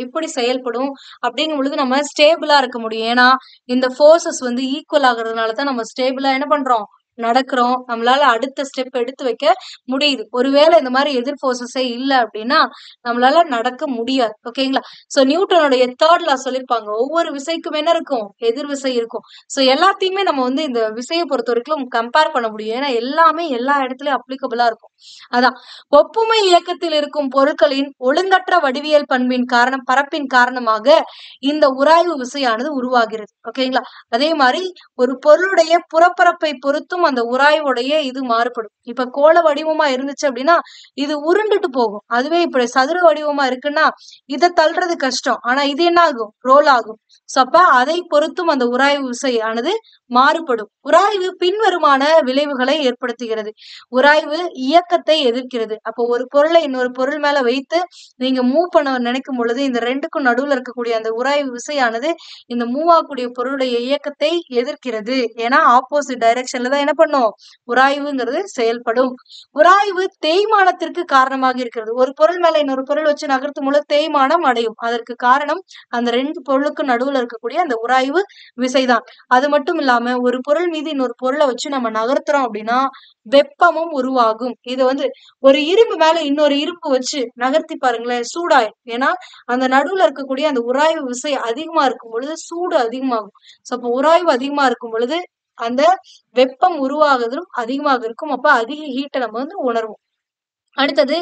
இப்படி செயல்படும். அப்படிங்கும் பொழுது நம்ம ஸ்டேபிளா இருக்க முடியும். ஏன்னா இந்த ஃபோர்ஸஸ் வந்து ஈக்குவல் ஆகுறதுனாலதான் நம்ம ஸ்டேபிளா என்ன பண்றோம் நடக்கிறோம். நம்மளால அடுத்த ஸ்டெப் எடுத்து வைக்க முடியுது. ஒருவேளை இந்த மாதிரி எதிர் ஃபோர்ஸஸே இல்ல அப்படின்னா நம்மளால நடக்க முடியாது. ஓகேங்களா? சோ நியூட்டனுடைய 3rd லா சொல்லிருப்பாங்க. ஒவ்வொரு விசைக்கும் என்ன இருக்கும் எதிர் விசை இருக்கும். சோ எல்லாத்தையுமே நம்ம வந்து இந்த விசையை பொறுத்த வரைக்கும் கம்பேர் பண்ண முடியும். ஏன்னா எல்லாமே எல்லா இடத்துலயும் அப்ளிகபிளா இருக்கும். அதான் ஒப்புமை இயக்கத்தில் இருக்கும் பொருட்களின் ஒழுங்கற்ற வடிவியல் பரப்பின் காரணமாக இந்த உராய்வு விசையானது உருவாகிறது. ஓகேங்களா? அதே மாதிரி ஒரு பொருளுடைய புறப்பரப்பை பொறுத்தும் அந்த உராய்வுடைய இது மாறுபடும். இப்ப கோள வடிவமா இருந்துச்சு அப்படின்னா இது உருண்டுட்டு போகும். அதுவே இப்படி சதுர வடிவமா இருக்குன்னா இதை தள்ளுறது கஷ்டம். ஆனா இது என்ன ஆகும் ரோல் ஆகும். சோ அப்ப அதை பொறுத்தும் அந்த உராய்வு விசையானது மாறுபடும். உராய்வு பின்வருமான விளைவுகளை ஏற்படுத்துகிறது. உராய்வு இயக்கத்தை எதிர்க்கிறது. அப்போ ஒரு பொருளை இன்னொரு பொருள் மேல வைத்து நீங்க மூவ் பண்ண நினைக்கும் பொழுது இந்த 2க்கும் நடுவுல இருக்கக்கூடிய அந்த உராய்வு விசையானது இந்த மூவ் ஆகக்கூடிய பொருளுடைய இயக்கத்தை எதிர்க்கிறது. ஏன்னா ஆப்போசிட் டைரக்ஷன்ல தான் என்ன பண்ணும் உராய்வுங்கிறது செயல்படும். உராய்வு தேய்மானத்திற்கு காரணமாக இருக்கிறது. ஒரு பொருள் மேல இன்னொரு பொருள் வச்சு நகர்த்தும் பொழுது தேய்மானம் அடையும். அதற்கு காரணம் அந்த 2 பொருளுக்கு நடுவுல இருக்கக்கூடிய அந்த உராய்வு விசைதான். அது மட்டும் இல்லாம ஒரு பொருள் மீது இன்னொரு பொருளை வச்சு நம்ம நகர்த்துறோம் அப்படின்னா வெப்பமும் உருவாகும். இது வந்து ஒரு இரும்பு மேல இன்னொரு இரும்பு வச்சு நகர்த்தி பாருங்களேன் சூடாயும். ஏன்னா அந்த நடுவுல இருக்கக்கூடிய அந்த உராய்வு விசை அதிகமா இருக்கும் பொழுது சூடு அதிகமாகும். சோ அப்ப உராய்வு அதிகமா இருக்கும் பொழுது அந்த வெப்பம் உருவாகுவதும் அதிகமாக இருக்கும். அப்ப அதிக ஹீட்டை நம்ம வந்து உணர்வோம். அடுத்தது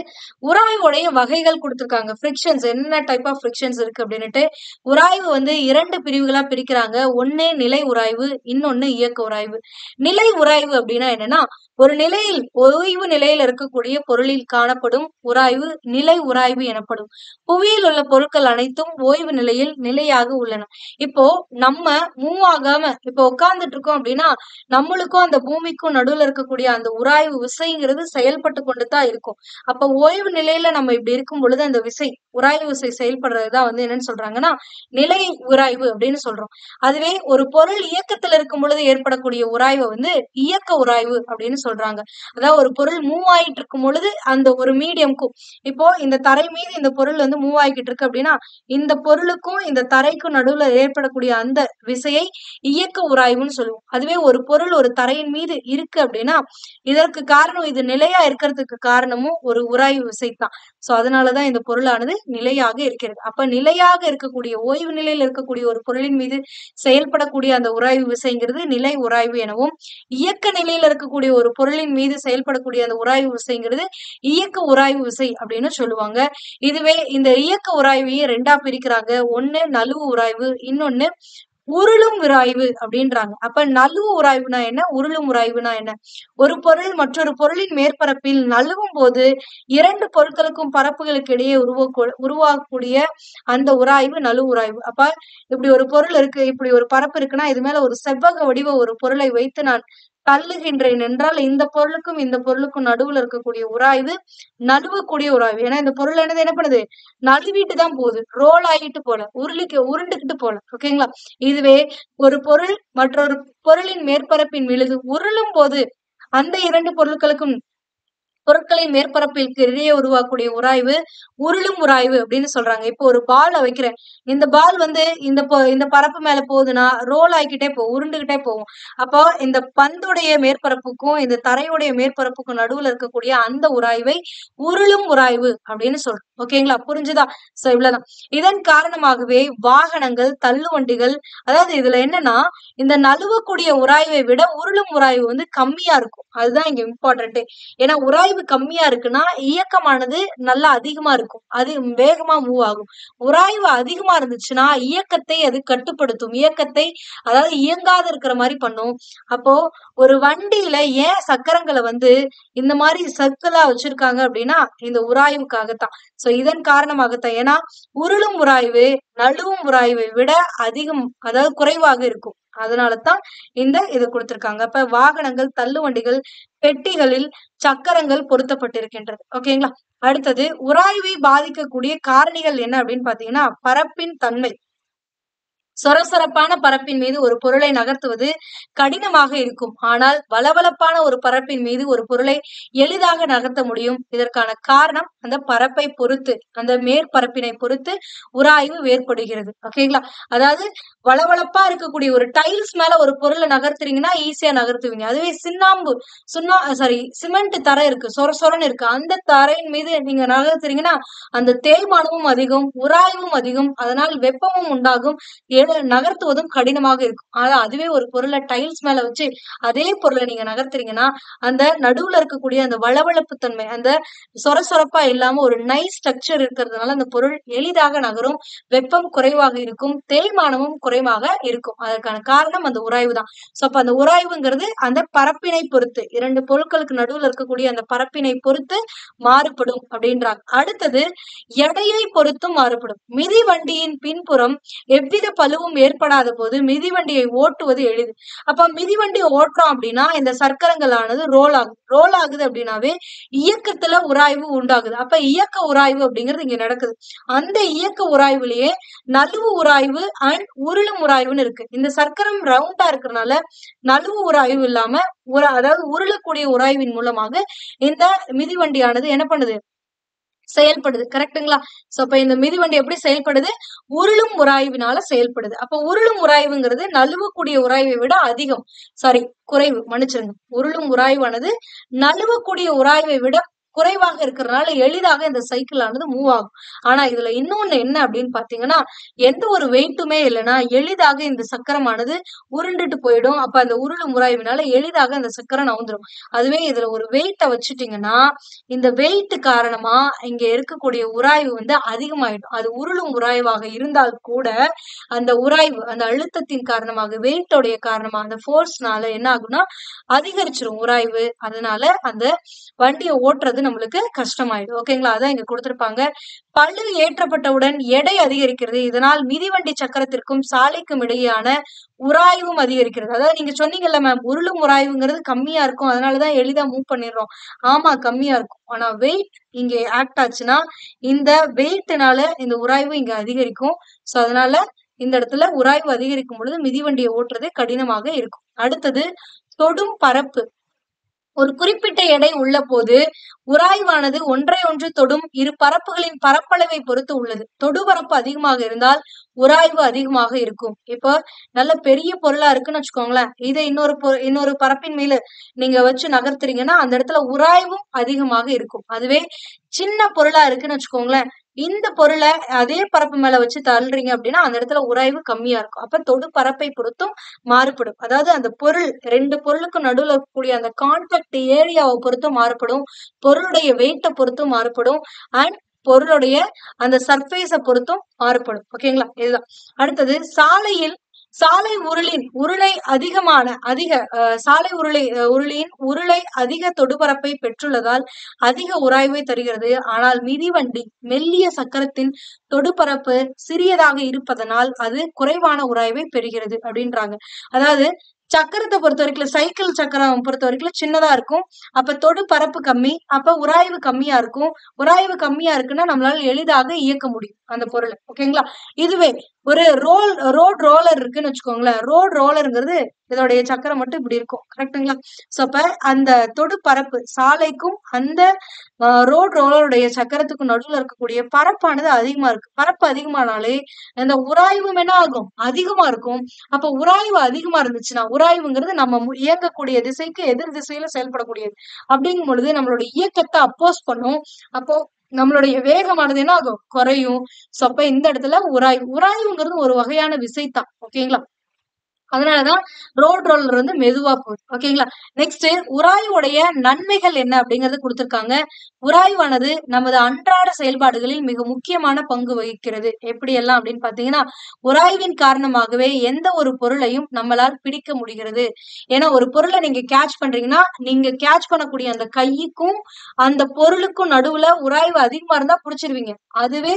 உராய்வுடைய வகைகள் கொடுத்திருக்காங்க. ஃப்ரிக்ஷன்ஸ் என்ன டைப் ஆஃப் ஃப்ரிக்ஷன்ஸ் இருக்கு அப்படின்னுட்டு உராய்வு வந்து 2 பிரிவுகளா பிரிக்கிறாங்க. ஒண்ணு நிலை உராய்வு, இன்னொன்னு இயக்க உராய்வு. நிலை உராய்வு அப்படின்னா என்னன்னா ஒரு நிலையில் ஓய்வு நிலையில் இருக்கக்கூடிய பொருளில் காணப்படும் உராய்வு நிலை உராய்வு எனப்படும். புவியில் உள்ள பொருட்கள் அனைத்தும் ஓய்வு நிலையில் நிலையாக உள்ளன. இப்போ நம்ம மூவ் ஆகாம இப்போ உட்கார்ந்துட்டு இருக்கோம் அப்படின்னா நம்மளுக்கும் அந்த பூமிக்கும் நடுவுல இருக்கக்கூடிய அந்த உராய்வு விசைங்கிறது செயல்பட்டு கொண்டுதான் இருக்கும். இருக்கும். அப்ப ஓய்வு நிலையில நம்ம இப்படி இருக்கும் பொழுது அந்த விசை உராய்வு விசை செயல்படுறதுதான் வந்து என்னன்னு சொல்றாங்கன்னா நிலை உராய்வு அப்படின்னு சொல்றோம். அதுவே ஒரு பொருள் இயக்கத்துல இருக்கும் பொழுது ஏற்படக்கூடிய உராய்வை வந்து இயக்க உராய்வு அப்படின்னு சொல்றாங்க. அதாவது ஒரு பொருள் மூவ் ஆயிட்டு இருக்கும் பொழுது அந்த ஒரு மீடியம்க்கும் இப்போ இந்த தரை மீது இந்த பொருள் வந்து மூவ் ஆகிட்டு இருக்கு அப்படின்னா இந்த பொருளுக்கும் இந்த தரைக்கும் நடுவுல ஏற்படக்கூடிய அந்த விசையை இயக்க உராய்வுன்னு சொல்லுவோம். அதுவே ஒரு பொருள் ஒரு தரையின் மீது இருக்கு அப்படின்னா இதற்கு காரணம் இது நிலையா இருக்கிறதுக்கு காரணமும் ஒரு உராய்வு விசை தான். சோ அதனாலதான் இந்த பொருளானது நிலையாக இருக்கிறது. அப்ப நிலையாக இருக்கக்கூடிய ஓய்வு நிலையில் இருக்கக்கூடிய ஒரு பொருளின் மீது செயல்படக்கூடிய அந்த உராய்வு விசைங்கிறது நிலை உராய்வு எனவும், இயக்க நிலையில இருக்கக்கூடிய ஒரு பொருளின் மீது செயல்படக்கூடிய அந்த உராய்வு விசைங்கிறது இயக்க உராய்வு விசை அப்படின்னு சொல்லுவாங்க. இதுவே இந்த இயக்க உராய்வையே ரெண்டா பிரிக்கிறாங்க. ஒண்ணு நழுவு உராய்வு, இன்னொன்னு உருளும் உராய்வு அப்படின்றாங்க. அப்ப நழுவு உராய்வுனா என்ன, உருளும் உராய்வுனா என்ன? ஒரு பொருள் மற்றொரு பொருளின் மேற்பரப்பில் நழுவும் போது இரண்டு பொருட்களுக்கும் பரப்புகளுக்கு இடையே உருவாகக்கூடிய அந்த உராய்வு நழுவு உராய்வு. அப்ப இப்படி ஒரு பொருள் இருக்கு, இப்படி ஒரு பரப்பு இருக்குன்னா இது மேல ஒரு செவ்வக வடிவ ஒரு பொருளை வைத்து நான் தள்ளுகின்றேன் என்றால் இந்த பொருளுக்கும் இந்த பொருளுக்கும் நடுவுல இருக்கக்கூடிய உராய்வு நழுவக்கூடிய உராய்வு. ஏன்னா இந்த பொருள் என்ன பண்ணுது, நழுவிட்டு தான் போகுது, ரோல் ஆகிட்டு போல, உருண்டுகிட்டு போல. ஓகேங்களா? இதுவே ஒரு பொருள் மற்றொரு பொருளின் மேற்பரப்பின் மீது உருளும் போது அந்த இரண்டு பொருட்களின் மேற்பரப்பிற்கு இடையே உருவாக்கக்கூடிய உராய்வு உருளும் உராய்வு அப்படின்னு சொல்றாங்க. இப்போ ஒரு பால் வைக்கிறேன், இந்த பால் வந்து இந்த பரப்பு மேல போகுதுன்னா ரோல் ஆகிக்கிட்டே போகும், உருண்டுகிட்டே போகும். அப்போ இந்த பந்துடைய மேற்பரப்புக்கும் இந்த தரையுடைய மேற்பரப்புக்கும் நடுவுல இருக்கக்கூடிய அந்த உராய்வை உருளும் உராய்வு அப்படின்னு சொல்றோம். ஓகேங்களா? புரிஞ்சுதா? சோ இவ்வளவுதான். இதன் காரணமாகவே வாகனங்கள், தள்ளுவண்டிகள், அதாவது இதுல என்னன்னா இந்த நழுவக்கூடிய உராய்வை விட உருளும் உராய்வு வந்து கம்மியா இருக்கும். அதுதான் இங்க இம்பார்ட்டன்ட். ஏன்னா உராய்வு கம்மியா இருக்குன்னா இயக்கமானது நல்லா அதிகமா இருக்கும், அது வேகமா மூவ் ஆகும். உராய்வு அதிகமா இருந்துச்சுன்னா இயக்கத்தை அது கட்டுப்படுத்தும், இயக்கத்தை அதாவது இயங்காத இருக்கிற மாதிரி பண்ணும். அப்போ ஒரு வண்டியில ஏன் சக்கரங்களை வந்து இந்த மாதிரி சர்க்கிளா வச்சிருக்காங்க அப்படின்னா இந்த உராய்வுக்காகத்தான். சோ இதன் காரணமாகத்தான். ஏன்னா உருளும் உராய்வு நழுவும் உராய்வை விட அதிகம், அதாவது குறைவாக இருக்கும். அதனாலதான் இது கொடுத்திருக்காங்க. அப்ப வாகனங்கள், தள்ளுவண்டிகள், பெட்டிகளில் சக்கரங்கள் பொருத்தப்பட்டிருக்கின்றது. ஓகேங்களா? அடுத்தது உராய்வை பாதிக்கக்கூடிய காரணிகள் என்ன அப்படின்னு பாத்தீங்கன்னா பரப்பின் தன்மை. சொரசொரப்பான பரப்பின் மீது ஒரு பொருளை நகர்த்துவது கடினமாக இருக்கும். ஆனால் வளவளப்பான ஒரு பரப்பின் மீது ஒரு பொருளை எளிதாக நகர்த்த முடியும். இதற்கான காரணம் அந்த பரப்பை பொறுத்து, அந்த மேற்பரப்பினை பொறுத்து உராய்வு வேறுபடுகிறது. ஓகேங்களா? அதாவது வளவளப்பா இருக்கக்கூடிய ஒரு டைல்ஸ் மேல ஒரு பொருளை நகர்த்துறீங்கன்னா ஈஸியா நகர்த்துவீங்க. அதுவே சிமெண்ட் தரை இருக்கு, சொரசொரன்னு இருக்கு, அந்த தரையின் மீது நீங்க நகர்த்துறீங்கன்னா அந்த தேய்மானமும் அதிகம், உராய்வும் அதிகம், அதனால் வெப்பமும் உண்டாகும், நகர்த்துவதும் கடினமாக இருக்கும். ஆனா அதுவே ஒரு பொருளை டைல்ஸ் மேல வச்சு அதே பொருளை நீங்க நகர்த்துறீங்கன்னா அந்த நடுவுல இருக்கக்கூடிய அந்த வளவளப்பு தன்மை, அந்த சொரசொரப்பா இல்லாம ஒரு நைஸ் ஸ்ட்ரக்சர் இருக்கிறதுனால அந்த பொருள் எளிதாக நகரும், வெப்பம் குறைவாக இருக்கும், தேய்மானமும் குறைவாக இருக்கும். அதற்கான காரணம் அந்த உராய்வு தான். சோ அப்ப அந்த உராய்வுங்கிறது அந்த பரப்பினை பொறுத்து, இரண்டு பொருட்களுக்கு நடுவுல இருக்கக்கூடிய அந்த பரப்பினை பொறுத்து மாறுபடும் அப்படின்றாங்க. அடுத்தது எடையை பொறுத்தும் மாறுபடும். மிதிவண்டியின் பின்புறம் எவ்வித பழுவும் ஏற்படாத போது மிதிவண்டியை ஓட்டுவது எளிது. அப்ப மிதிவண்டியை ஓட்டுறோம் அப்படின்னா இந்த சக்கரங்களானது ரோல் ஆகுது அப்படின்னாவே இயக்கத்துல உராய்வு உண்டாகுது. அப்ப இயக்க உராய்வு அப்படிங்கிறது இங்க நடக்குது. அந்த இயக்க உராய்வுலயே நழுவு உராய்வு அண்ட் உருளும் உராய்வுன்னு இருக்கு. இந்த சக்கரம் ரவுண்டா இருக்கிறதுனால நழுவு உராய்வு இல்லாம அதாவது உருளக்கூடிய உராய்வின் மூலமாக இந்த மிதிவண்டியானது என்ன பண்ணுது, செயல்படுது. கரெக்டுங்களா? சோ அப்ப இந்த மிதிவண்டி எப்படி செயல்படுது, உருளும் உராய்வினால செயல்படுது. அப்ப உருளும் உராய்வுங்கிறது நழுவக்கூடிய உராய்வை விட அதிகம், குறைவு, மன்னிச்சிருங்க. உருளும் உராய்வானது நழுவக்கூடிய உராய்வை விட குறைவாக இருக்கிறதுனால எளிதாக இந்த சைக்கிள் ஆனது மூவ் ஆகும். ஆனா இதுல இன்னொன்னு என்ன அப்படின்னு பாத்தீங்கன்னா எந்த ஒரு வெயிட்டுமே இல்லைன்னா எளிதாக இந்த சக்கரமானது உருண்டுட்டு போயிடும். அப்ப அந்த உருளும் உராய்வினால எளிதாக அந்த சக்கரம் நவுந்துரும். அதுவே இதுல ஒரு வெயிட்ட வச்சுட்டீங்கன்னா இந்த வெயிட் காரணமா இங்க இருக்கக்கூடிய உராய்வு வந்து அதிகமாயிடும். அது உருளும் உராய்வாக இருந்தால் கூட அந்த உராய்வு, அந்த அழுத்தத்தின் காரணமாக, வெயிட்டோடைய காரணமா, அந்த போர்ஸ்னால என்ன ஆகும்னா அதிகரிச்சிரும் உராய்வு. அதனால அந்த வண்டியை ஓட்டுறது நம்மளுக்கு கஷ்டமாயிடும். ஓகேங்களா? அதான் இங்க கொடுத்திருப்பாங்க. பளு ஏற்றப்பட்டவுடன் எடை அதிகரிக்கிறது. இதனால் மிதிவண்டி சக்கரத்திற்கும் சாலைக்கும் இடையேயான உராய்வும் அதிகரிக்கிறது. அதாவது நீங்க சொன்னீங்கல்ல மேம், உருளும் உராய்வுங்கிறது கம்மியா இருக்கும். அதனாலதான் எளிதா மூவ் பண்ணிடுறோம். ஆமா, கம்மியா இருக்கும். ஆனா வெயிட் இங்க ஆக்ட் ஆச்சுன்னா இந்த வெயிட்னால இந்த உராய்வு இங்க அதிகரிக்கும். சோ அதனால இந்த இடத்துல உராய்வு அதிகரிக்கும் பொழுது மிதிவண்டியை ஓட்டுறது கடினமாக இருக்கும். அடுத்தது தொடும் பரப்பு. ஒரு குறிப்பிட்ட எடை உள்ள போது உராய்வானது ஒன்றை ஒன்று தொடும் இரு பரப்புகளின் பரப்பளவை பொறுத்து உள்ளது. தொடுபரப்பு அதிகமாக இருந்தால் உராய்வு அதிகமாக இருக்கும். இப்போ நல்ல பெரிய பொருளா இருக்குன்னு வச்சுக்கோங்களேன், இதை இன்னொரு பரப்பின் மேல நீங்க வச்சு நகர்த்துறீங்கன்னா அந்த இடத்துல உராய்வும் அதிகமாக இருக்கும். அதுவே சின்ன பொருளா இருக்குன்னு வச்சுக்கோங்களேன், இந்த பொருளை அதே பரப்பு மேல வச்சு தள்ளுறீங்க அப்படின்னா அந்த இடத்துல உராய்வு கம்மியா இருக்கும். அப்ப தொடு பரப்பை பொறுத்தும் மாறுபடும். அதாவது அந்த பொருள் 2 பொருளுக்கும் நடுவுல இருக்கக்கூடிய அந்த கான்டாக்ட் ஏரியாவை பொறுத்தும் மாறுபடும். பொருளுடைய வெயிட்ட பொறுத்தும் மாறுபடும். அண்ட் பொருளுடைய அந்த சர்ஃபேஸ பொறுத்தும் மாறுபடும். ஓகேங்களா? இதுதான். அடுத்தது சாலை உருளை சாலை உருளையின் உருளை அதிக தொடுபரப்பை பெற்றுள்ளதால் அதிக உராய்வை தருகிறது. ஆனால் மிதிவண்டி மெல்லிய சக்கரத்தின் தொடுபரப்பு சிறியதாக இருப்பதனால் அது குறைவான உராய்வை பெறுகிறது அப்படின்றாங்க. அதாவது சக்கரத்தை பொறுத்த வரைக்கும், சைக்கிள் சக்கரம் பொறுத்த வரைக்கும் சின்னதா இருக்கும். அப்ப தொடு பரப்பு கம்மி, அப்ப உராய்வு கம்மியா இருக்கும். உராய்வு கம்மியா இருக்குன்னா நம்மளால எளிதாக இயக்க முடியும் அந்த பொருளை. ஓகேங்களா? இதுவே ஒரு ரோட் ரோலர் இருக்குன்னு வச்சுக்கோங்களேன். ரோட் ரோலருங்கிறது இதோடைய சக்கரம் மட்டும் இப்படி இருக்கும். கரெக்டுங்களா? சோ அப்ப அந்த தொடு பரப்பு சாலைக்கும் அந்த ரோட் ரோலருடைய சக்கரத்துக்கும் நடுவுல இருக்கக்கூடிய பரப்பானது அதிகமா இருக்கு. பரப்பு அதிகமானாலே அந்த உராய்வும் என்ன ஆகும்? அதிகமா இருக்கும். அப்ப உராய்வு அதிகமா இருந்துச்சுன்னா, உராய்வுங்கிறது நம்ம இயங்கக்கூடிய திசைக்கு எதிர் திசையில செயல்படக்கூடியது. அப்படிங்கும் பொழுது நம்மளுடைய இயக்கத்தை அப்போஸ் பண்ணும். அப்போ நம்மளுடைய வேகமானது என்ன ஆகும்? குறையும். சோ அப்ப இந்த இடத்துல உராய்வுங்கிறது ஒரு வகையான விசைத்தான். ஓகேங்களா? அதனாலதான் ரோட் ரோலர் வந்து மெதுவா போகுது. ஓகேங்களா? நெக்ஸ்ட் உராய்வுடைய நன்மைகள் என்ன அப்படிங்கறது கொடுத்திருக்காங்க. உராய்வானது நமது அன்றாட செயல்பாடுகளில் மிக முக்கியமான பங்கு வகிக்கிறது. எப்படி எல்லாம் அப்படின்னு பாத்தீங்கன்னா, உராய்வின் காரணமாகவே எந்த ஒரு பொருளையும் நம்மளால் பிடிக்க முடிகிறது. ஏன்னா ஒரு பொருளை நீங்க கேட்ச் பண்றீங்கன்னா, நீங்க கேட்ச் பண்ணக்கூடிய அந்த கைக்கும் அந்த பொருளுக்கும் நடுவுல உராய்வு அதிகமா இருந்தா பிடிச்சிருவீங்க. அதுவே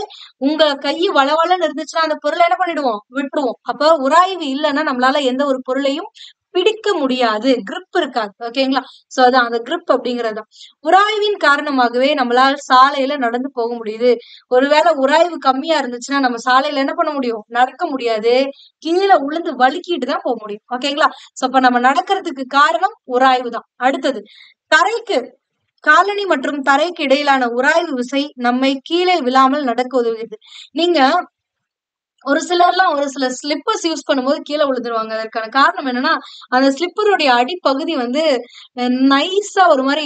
உங்க கை வளவளன்னு இருந்துச்சுன்னா அந்த பொருளை என்ன பண்ணிடுவோம்? விட்டுருவோம். அப்ப உராய்வு இல்லைன்னா நம்மளால எந்த ஒரு பொருளையும் பிடிக்க முடியாது. கிரிப் இருக்காது. ஓகேங்களா? சோ அதான் அந்த கிரிப் அப்படிங்கறது. உராய்வின் காரணமாகவே நம்மளால சாலையில நடந்து போக முடியுது. ஒருவேளை உராய்வு கம்மியா இருந்துச்சுன்னா நம்ம சாலையில என்ன பண்ண முடியும்? நடக்க முடியாது. கீழே உளுந்து வலிக்கிட்டு தான் போக முடியும். ஓகேங்களா? சோ அப்ப நம்ம நடக்கிறதுக்கு காரணம் உராய்வு தான். அடுத்தது தரைக்கு காலணி மற்றும் தரைக்கு இடையிலான உராய்வு விசை நம்மை கீழே விழாமல் நடக்க உதவுகிறது. நீங்க ஒரு சில ஸ்லிப்பர்ஸ் யூஸ் பண்ணும்போது கீழே விழுந்துருவாங்க. அதற்கான காரணம் என்னன்னா, அந்த ஸ்லிப்பருடைய அடிப்பகுதி வந்து நைஸா ஒரு மாதிரி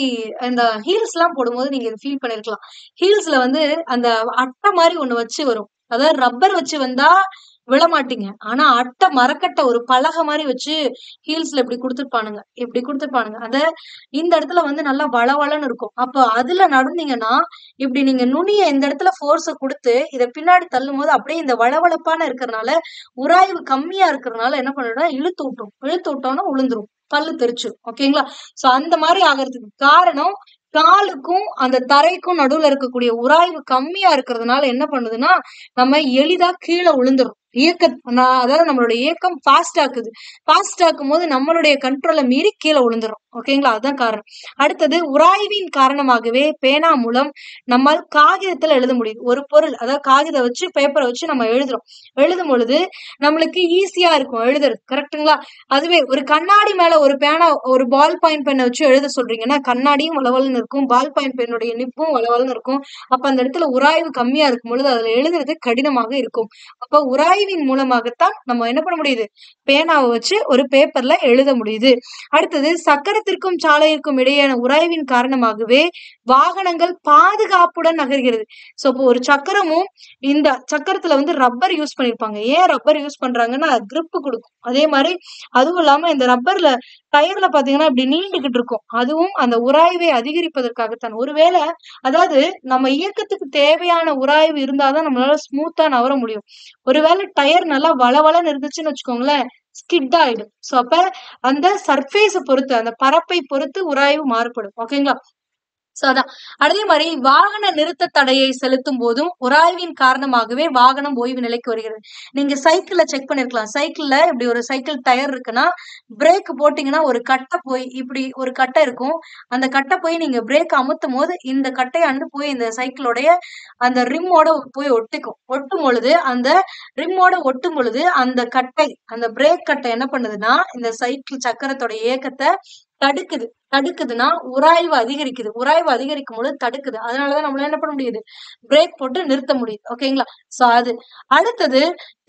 இந்த ஹீல்ஸ் எல்லாம் போடும்போது நீங்க இதை ஃபீல் பண்ணிருக்கலாம். ஹீல்ஸ்ல வந்து அந்த அட்டை மாதிரி ஒண்ணு வச்சு வரும். அதாவது ரப்பர் வச்சு வந்தா விழமாட்டீங்க. ஆனா அட்டை மரக்கட்டை ஒரு பலகை மாதிரி வச்சு ஹீல்ஸ்ல இப்படி கொடுத்துருப்பானுங்க. இந்த இடத்துல வந்து நல்லா வளவளன்னு இருக்கும். அப்ப அதுல நடந்தீங்கன்னா இப்படி நீங்க நுனிய இந்த இடத்துல போர்ஸ கொடுத்து இதை பின்னாடி தள்ளும் போது அப்படியே இந்த வளவளப்பான இருக்கிறதுனால உராய்வு கம்மியா இருக்கிறதுனால என்ன பண்ணிடும்னா இழுத்து விட்டோம்னா உளுந்துரும், பல்லு தெரிச்சிடும். ஓகேங்களா? சோ அந்த மாதிரி ஆகிறதுக்கு காரணம் காலுக்கும் அந்த தரைக்கும் நடுவுல இருக்கக்கூடிய உராய்வு கம்மியா இருக்கிறதுனால என்ன பண்ணுதுன்னா நம்ம எளிதா கீழே விழுந்துரும். அதாவது நம்மளுடைய இயக்கம் ஃபாஸ்ட் ஆக்கும் போது நம்மளுடைய கண்ட்ரோலை மீறி கீழே விழுந்துரும். ஓகேங்களா? அதுதான் காரணம். அடுத்தது உராய்வின் காரணமாகவே பேனா மூலம் நம்மால் காகிதத்துல எழுத முடியுது. ஒரு பொருள், அதாவது காகிதம் வச்சு பேப்பரை வச்சு நம்ம எழுதும் பொழுது நம்மளுக்கு ஈஸியா இருக்கும் எழுதுறது. கரெக்டுங்களா? அதுவே ஒரு கண்ணாடி மேல ஒரு பேனா, ஒரு பால் பாயிண்ட் பெண்ணை வச்சு எழுத சொல்றீங்கன்னா கண்ணாடியும் வளவலன்னு இருக்கும், பால் பாயிண்ட் பெண்ணுடைய நிப்பும் வளவலன்னு இருக்கும். அப்ப அந்த இடத்துல உராய்வு கம்மியா இருக்கும் பொழுது அதுல எழுதுறது கடினமாக இருக்கும். அப்ப உராய்வின் மூலமாகத்தான் நம்ம என்ன பண்ண முடியுது? பேனாவை வச்சு ஒரு பேப்பர்ல எழுத முடியுது. அடுத்தது சக்கரத்திற்கும் சாலைக்கும் இடையேயான உராய்வின் காரணமாகவே வாகனங்கள் பாதுகாப்புடன் நகர்கிறது. சோ இப்போ ஒரு சக்கரமும் இந்த சக்கரத்துல வந்து ரப்பர் யூஸ் பண்ணிருப்பாங்க. ஏன் ரப்பர் யூஸ் பண்றாங்கன்னா கிரிப் கொடுக்கும். அதே மாதிரி அதுவும் இல்லாம இந்த ரப்பர்ல டயர்ல பாத்தீங்கன்னா இப்படி நீண்டுகிட்டு இருக்கும். அதுவும் அந்த உராய்வை அதிகரிப்பதற்காகத்தான். ஒருவேளை அதாவது நம்ம இயக்கத்துக்கு தேவையான உராய்வு இருந்தாதான் நம்மளால ஸ்மூத்தா நவர முடியும். ஒருவேளை டயர் நல்லா வளவளன்னு இருந்துச்சுன்னு வச்சுக்கோங்களேன், ஸ்கிட் ஆயிடும். சோ அப்ப அந்த சர்ஃபேஸ பொறுத்து, அந்த பரப்பை பொறுத்து உராய்வு மாறுபடும். ஓகேங்களா? அதான். அதே மாதிரி வாகன நிறுத்த தடையை செலுத்தும் போதும் உராய்வின் காரணமாகவே வாகனம் ஓய்வு நிலைக்கு வருகிறது. நீங்க சைக்கிள்ல செக் பண்ணிருக்கலாம். சைக்கிள்ல இப்படி ஒரு சைக்கிள் டயர் இருக்குன்னா பிரேக் போட்டீங்கன்னா ஒரு கட்டை போய் இப்படி ஒரு கட்டை இருக்கும். அந்த கட்டை போய் நீங்க பிரேக் அமுத்தும் போது இந்த கட்டையானது போய் இந்த சைக்கிளோடைய அந்த ரிம்மோட போய் ஒட்டிக்கும். ஒட்டும் பொழுது அந்த ரிம்மோட ஒட்டும் பொழுது அந்த கட்டை அந்த பிரேக் கட்டை என்ன பண்ணுதுன்னா இந்த சைக்கிள் சக்கரத்தோட இயக்கத்தை தடுக்குதுன்னா உராய்வு அதிகரிக்குது. உராய்வு அதிகரிக்கும் பொழுது தடுக்குது. அதனாலதான் நம்மளால என்ன பண்ண முடியுது, பிரேக் போட்டு நிறுத்த முடியுது. ஓகேங்களா? சோ அது அடுத்தது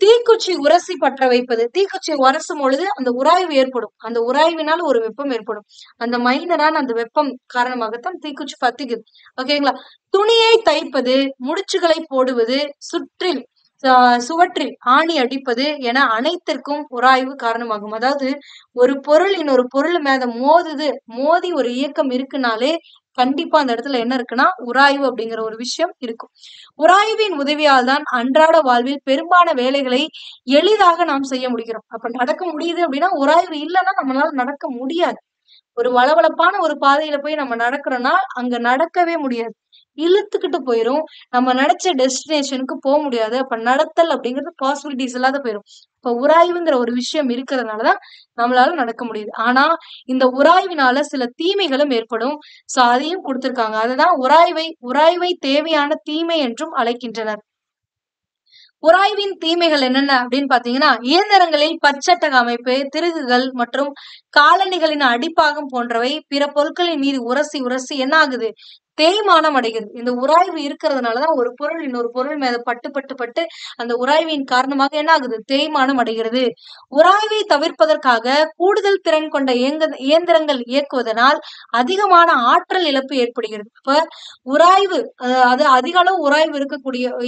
தீக்குச்சி உரசி பற்ற வைப்பது. தீக்குச்சி உரசும் பொழுது அந்த உராய்வு ஏற்படும். அந்த உராய்வினால் ஒரு வெப்பம் ஏற்படும். அந்த மைனரான அந்த வெப்பம் காரணமாகத்தான் தீக்குச்சி பத்திக்குது. ஓகேங்களா? துணியை தைப்பது, முடிச்சுகளை போடுவது, சுவற்றில் ஆணி அடிப்பது என அனைத்திற்கும் உராய்வு காரணமாகும். அதாவது ஒரு பொருள் இன்னொரு பொருள் மேல மோதி ஒரு இயக்கம் இருக்குனாலே கண்டிப்பா அந்த இடத்துல என்ன இருக்குன்னா உராய்வு அப்படிங்கிற ஒரு விஷயம் இருக்கும். உராய்வின் உதவியால் தான் அன்றாட வாழ்வில் பெரும்பாலான வேலைகளை எளிதாக நாம் செய்ய முடிகிறோம். அப்ப நடக்க முடியுது அப்படின்னா உராய்வு இல்லைன்னா நம்மளால நடக்க முடியாது. ஒரு வளவளப்பான ஒரு பாதையில போய் நம்ம நடக்கிறோம்னா அங்க நடக்கவே முடியாது. இழுத்துக்கிட்டு போயிரும். நம்ம நினைச்ச டெஸ்டினேஷனுக்கு போக முடியாது. அப்ப நடத்தல் அப்படிங்கிறது பாசிபிலிட்டிஸ் இல்லாத போயிரும். இப்ப உராய்வுங்கிற ஒரு விஷயம் இருக்கிறதுனாலதான் நம்மளால நடக்க முடியுது. ஆனா இந்த உராய்வினால சில தீமைகளும் ஏற்படும். சோ அதையும் கொடுத்திருக்காங்க. அதுதான் உராய்வை தேவையான தீமை என்றும் அழைக்கின்றனர். உராய்வின் தீமைகள் என்னென்ன அப்படின்னு பாத்தீங்கன்னா, இயந்திரங்களில் பற்சட்டக அமைப்பு, திருகுகள் மற்றும் காலணிகளின் அடிப்பாகம் போன்றவை பிற பொருட்களின் மீது உரசி என்ன ஆகுது, தேய்மானம் அடைகிறது. இந்த உராய்வு இருக்கிறதுனாலதான் ஒரு பொருள் இன்னொரு பொருள் மேல பட்டு அந்த உராய்வின் காரணமாக என்ன ஆகுது, தேய்மானம் அடைகிறது. உராய்வை தவிர்ப்பதற்காக கூடுதல் திறன் கொண்ட இயந்திரங்கள் இயக்குவதனால் அதிகமான ஆற்றல் இழப்பு ஏற்படுகிறது. இப்ப உராய்வு அது அதிக அளவு உராய்வு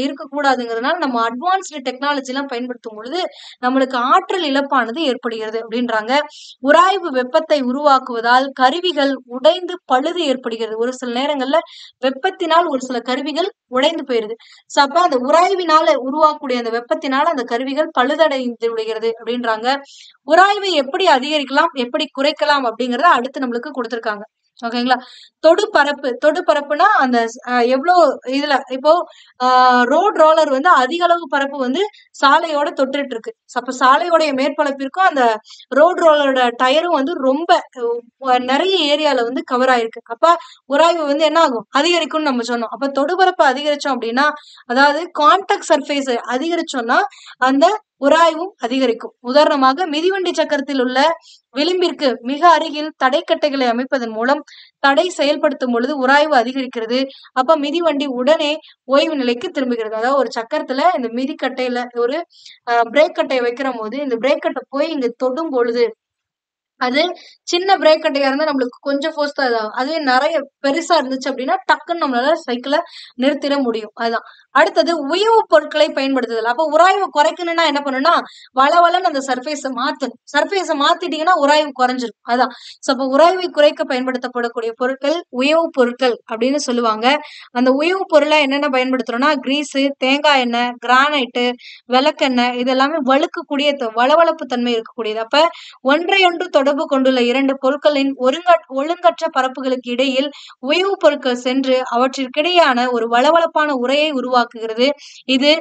இருக்கக்கூடாதுங்கிறதுனால நம்ம அட்வான்ஸ்டு டெக்னாலஜி எல்லாம் பயன்படுத்தும் பொழுது நம்மளுக்கு ஆற்றல் இழப்பானது ஏற்படுகிறது அப்படின்றாங்க. உராய்வு வெப்பத்தை உருவாக்குவதால் கருவிகள் உடைந்து பழுது ஏற்படுகிறது. ஒரு சில நேரங்கள்ல வெப்பத்தினால் ஒரு சில கருவிகள் உடைந்து போயிருது. அப்ப அந்த உராய்வினால உருவாக்கக்கூடிய அந்த வெப்பத்தினால அந்த கருவிகள் பழுதடைந்து விடுகிறது அப்படின்றாங்க. உராய்வை எப்படி அதிகரிக்கலாம், எப்படி குறைக்கலாம் அப்படிங்கறத அடுத்து நம்மளுக்கு கொடுத்திருக்காங்க. ஓகேங்களா? தொடு பரப்புனா அந்த எவ்வளவு இதுல இப்போ ரோட் ரோலர் வந்து அதிக அளவு பரப்பு வந்து சாலையோட தொட்டுட்டு இருக்கு. அப்ப சாலையோடைய மேற்பரப்பிற்கும் அந்த ரோட் ரோலரோட டயரும் வந்து ரொம்ப நிறைய ஏரியால வந்து கவர் ஆயிருக்கு. அப்ப உராய்வு வந்து என்ன ஆகும், அதிகரிக்கும்னு நம்ம சொன்னோம். அப்ப தொடுபரப்பு அதிகரிச்சோம் அப்படின்னா, அதாவது கான்டாக்ட் சர்ஃபேஸ் அதிகரிச்சோம்னா அந்த உராய்வும் அதிகரிக்கும். உதாரணமாக மிதிவண்டி சக்கரத்தில் உள்ள விளிம்பிற்கு மிக அருகில் தடைக்கட்டைகளை அமைப்பதன் மூலம் தடை செயல்படுத்தும் பொழுது உராய்வு அதிகரிக்கிறது. அப்ப மிதிவண்டி உடனே ஓய்வு நிலைக்கு திரும்புகிறது. அதாவது ஒரு சக்கரத்துல இந்த மிதிக்கட்டையில ஒரு பிரேக் கட்டையை வைக்கிற போது இந்த பிரேக் கட்டை போய் இங்க தொடும் பொழுது அது சின்ன பிரேக் கட்டையா இருந்தா நம்மளுக்கு கொஞ்சம் ஃபோர்ஸ் தான் இதாகும். அதுவே நிறைய பெருசா இருந்துச்சு அப்படின்னா டக்குன்னு நம்மளால சைக்கிளை நிறுத்திட முடியும். அதுதான். அடுத்தது உயவு பொருட்களை பயன்படுத்துதல். அப்ப உராய்வு குறைக்கணும்னா என்ன பண்ணணும்னா வளவளன்னு அந்த சர்ஃபேஸை மாத்திட்டீங்கன்னா உராய்வு குறைஞ்சிரும். அதான். சோ அப்ப உராய்வை குறைக்க பயன்படுத்தப்படக்கூடிய பொருட்கள் உயவு பொருட்கள் அப்படின்னு சொல்லுவாங்க. அந்த உயவு பொருளை என்னென்ன பயன்படுத்துறோம்னா கிரீஸ், தேங்காய் எண்ணெய், கிரானைட்டு, விளக்கெண்ணெய் இதெல்லாமே வழுக்கக்கூடிய வளவளப்பு தன்மை இருக்கக்கூடியது. அப்ப ஒன்றையொன்று தொடர்பு கொண்டுள்ள இரண்டு பொருட்களின் ஒழுங்கற்ற பரப்புகளுக்கு இடையில் உயவு பொருட்கள் சென்று அவற்றிற்கிடையான ஒரு வளவளப்பான உரையை உருவாக்குகிறது. இது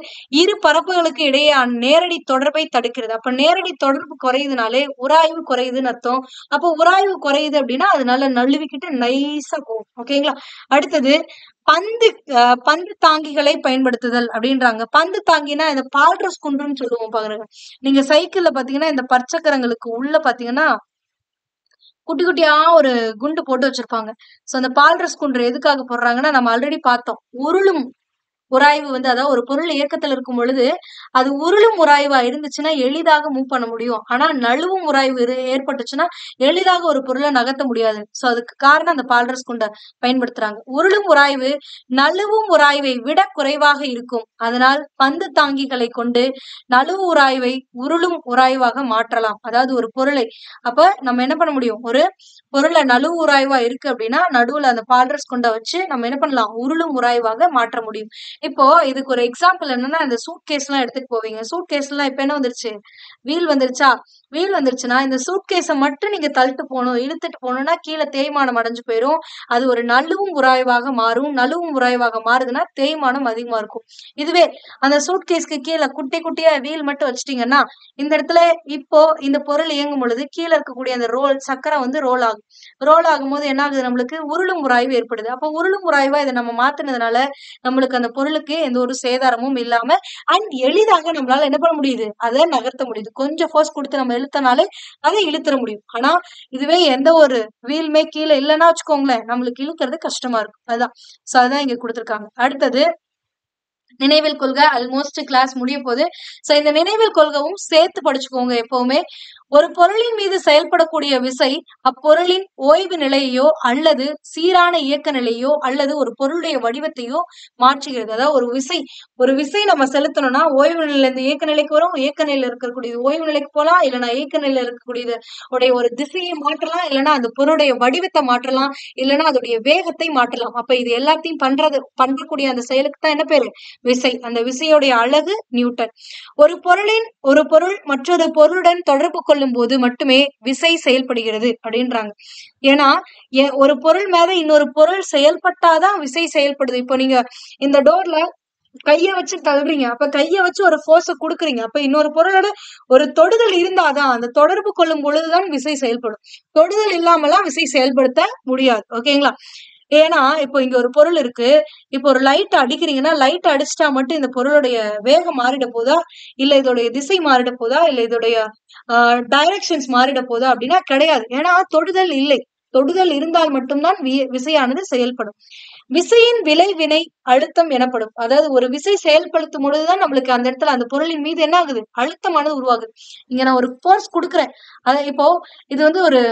இரு பரப்புகளுக்கு இடையேயான நேரடி தொடர்பை தடுக்கிறது. அப்ப நேரடி தொடர்பு குறையுதுனாலே உராய்வு குறையுதுன்னு அர்த்தம். அப்ப உராய்வு குறையுது அப்படின்னா அதனால நழுவிக்கிட்டு நைஸா போகும். ஓகேங்களா? அடுத்தது பந்து தாங்கிகளை பயன்படுத்துதல் அப்படின்றாங்க. பந்து தாங்கினா இந்த பால்ட்ரஸ் குண்டுன்னு சொல்லுவோம் பாருங்க. நீங்க சைக்கிள்ல பாத்தீங்கன்னா இந்த பற்சக்கரங்களுக்கு உள்ள பாத்தீங்கன்னா குட்டி குட்டியா ஒரு குண்டு போட்டு வச்சிருப்பாங்க. சோ அந்த பால்ட்ரஸ் குண்டு எதுக்காக போடுறாங்கன்னா நம்ம ஆல்ரெடி பார்த்தோம். உருளும் உராய்வு வந்து அதாவது ஒரு பொருள் இயக்கத்துல இருக்கும் பொழுது அது உருளும் உராய்வா இருந்துச்சுன்னா எளிதாக மூவ் பண்ண முடியும். ஆனா நழுவும் உராய்வு ஏற்பட்டுச்சுன்னா எளிதாக ஒரு பொருளை நகர்த்த முடியாது. சோ அதுக்கு காரணம் அந்த பால்ட்ரஸ் குண்டை பயன்படுத்துறாங்க. உருளும் உராய்வு நழுவும் உராய்வை விட குறைவாக இருக்கும். அதனால் பந்து தாங்கிகளை கொண்டு நழுவு உராய்வை உருளும் உராய்வாக மாற்றலாம். அதாவது ஒரு பொருளை அப்ப நம்ம என்ன பண்ண முடியும், ஒரு பொருளை நழுவு உராய்வா இருக்கு அப்படின்னா நடுவுல அந்த பால்ட்ரஸ் குண்டை வச்சு நம்ம என்ன பண்ணலாம், உருளும் உராய்வாக மாற்ற முடியும். இப்போ இதுக்கு ஒரு எக்ஸாம்பிள் என்னன்னா இந்த சூட் கேஸ் எல்லாம் எடுத்துட்டு போவீங்க. சூட் கேஸ் எல்லாம் இப்ப என்ன வந்துருச்சு, வீல் வந்துருச்சா, வீல் வந்துருச்சுன்னா இந்த சூட்கேஸை மட்டும் நீங்க தள்ளிட்டு போகணும், இழுத்துட்டு போகணும்னா கீழே தேய்மானம் அடைஞ்சு போயிடும். அது ஒரு நழுவும் உராய்வாக மாறும். நழுவும் உராய்வாக மாறுதுன்னா தேய்மானம் அதிகமா இருக்கும். இதுவே அந்த சூட்கேஸ்க்கு கீழே குட்டி குட்டியா வீல் மட்டும் வச்சுட்டீங்கன்னா இந்த இடத்துல இப்போ இந்த பொருள் இயங்கும் பொழுது கீழே இருக்கக்கூடிய அந்த சக்கரம் வந்து ரோல் ஆகும். ரோல் ஆகும்போது என்ன ஆகுது, நம்மளுக்கு உருளும் உராய்வு ஏற்படுது. அப்ப உருளும் உராய்வா இதை நம்ம மாத்துனதுனால நம்மளுக்கு அந்த பொருளுக்கு எந்த ஒரு சேதாரமும் இல்லாம அண்ட் எளிதாக நம்மளால என்ன பண்ண முடியுது, அதை நகர்த்த முடியுது. கொஞ்சம் ஃபோர்ஸ் கொடுத்து நம்ம இழுத்தனாலே அதை இழுத்துற முடியும். ஆனா இதுவே எந்த ஒரு வீலுமே கீழே இல்லைன்னா வச்சுக்கோங்களேன், நம்மளுக்கு இழுக்கிறது கஷ்டமா இருக்கும். அதுதான் சோ அதான் இங்க கொடுத்திருக்காங்க. அடுத்தது நினைவில் கொள்க. ஆல்மோஸ்ட் கிளாஸ் முடிய போகுது. சோ இந்த நினைவில் கொள்கவும் சேர்த்து படிச்சுக்கோங்க. எப்பவுமே ஒரு பொருளின் மீது செயல்படக்கூடிய விசை அப்பொருளின் ஓய்வு நிலையையோ அல்லது சீரான இயக்க நிலையோ அல்லது ஒரு பொருளுடைய வடிவத்தையோ மாற்றுகிறது. அதாவது ஒரு விசை நம்ம செலுத்தணும்னா ஓய்வு நிலையில இருந்து இயக்க நிலைக்கு வரும், இயக்க நிலையில இருக்கக்கூடியது ஓய்வு நிலைக்கு போகலாம், இல்லைன்னா இயக்க நிலையில இருக்கக்கூடியது உடைய ஒரு திசையை மாற்றலாம், இல்லைன்னா அந்த பொருளுடைய வடிவத்தை மாற்றலாம், இல்லைன்னா அதோடைய வேகத்தை மாற்றலாம். அப்ப இது எல்லாத்தையும் பண்றக்கூடிய அந்த செயலுக்கு தான் என்ன பேரு, விசை. அந்த விசையுடைய அலகு நியூட்டன். ஒரு பொருள் மற்றொரு பொருளுடன் தொடர்பு கொள்ளும் போது மட்டுமே விசை செயல்படுகிறது அப்படின்றாங்க. ஏன்னா ஒரு பொருள் மேல இன்னொரு பொருள் செயல்பட்டாதான் விசை செயல்படுது. இப்போ நீங்க இந்த டோர்ல கைய வச்சு தள்ளுறீங்க, அப்ப கைய வச்சு ஒரு ஃபோர்ஸ குடுக்குறீங்க. அப்ப இன்னொரு பொருளோட ஒரு தொடுதல் இருந்தாதான், அந்த தொடர்பு கொள்ளும் பொழுதுதான் விசை செயல்படும். தொடுதல் இல்லாமலாம் விசை செயல்படுத்த முடியாது. ஓகேங்களா? ஏன்னா இப்போ இங்க ஒரு பொருள் இருக்கு, இப்போ ஒரு லைட் அடிக்கிறீங்கன்னா லைட் அடிச்சிட்டா மட்டும் இந்த பொருளுடைய வேகம் மாறிட போதா, இல்ல இதோடைய திசை மாறிட போதா, இல்ல இதோடைய டைரக்ஷன்ஸ் மாறிட போதா அப்படின்னா கிடையாது. ஏன்னா தொடுதல் இல்லை. தொடுதல் இருந்தால் மட்டும்தான் விசையானது செயல்படும். விசையின் விளைவினை அழுத்தம் எனப்படும். அதாவது ஒரு விசை செயல்படுத்தும் பொழுதுதான் நம்மளுக்கு அந்த இடத்துல அந்த பொருளின் மீது என்ன ஆகுது, அழுத்தமானது உருவாகுது. இங்க நான் ஒரு போர்ஸ் கொடுக்குறேன். இப்போ இது வந்து ஒரு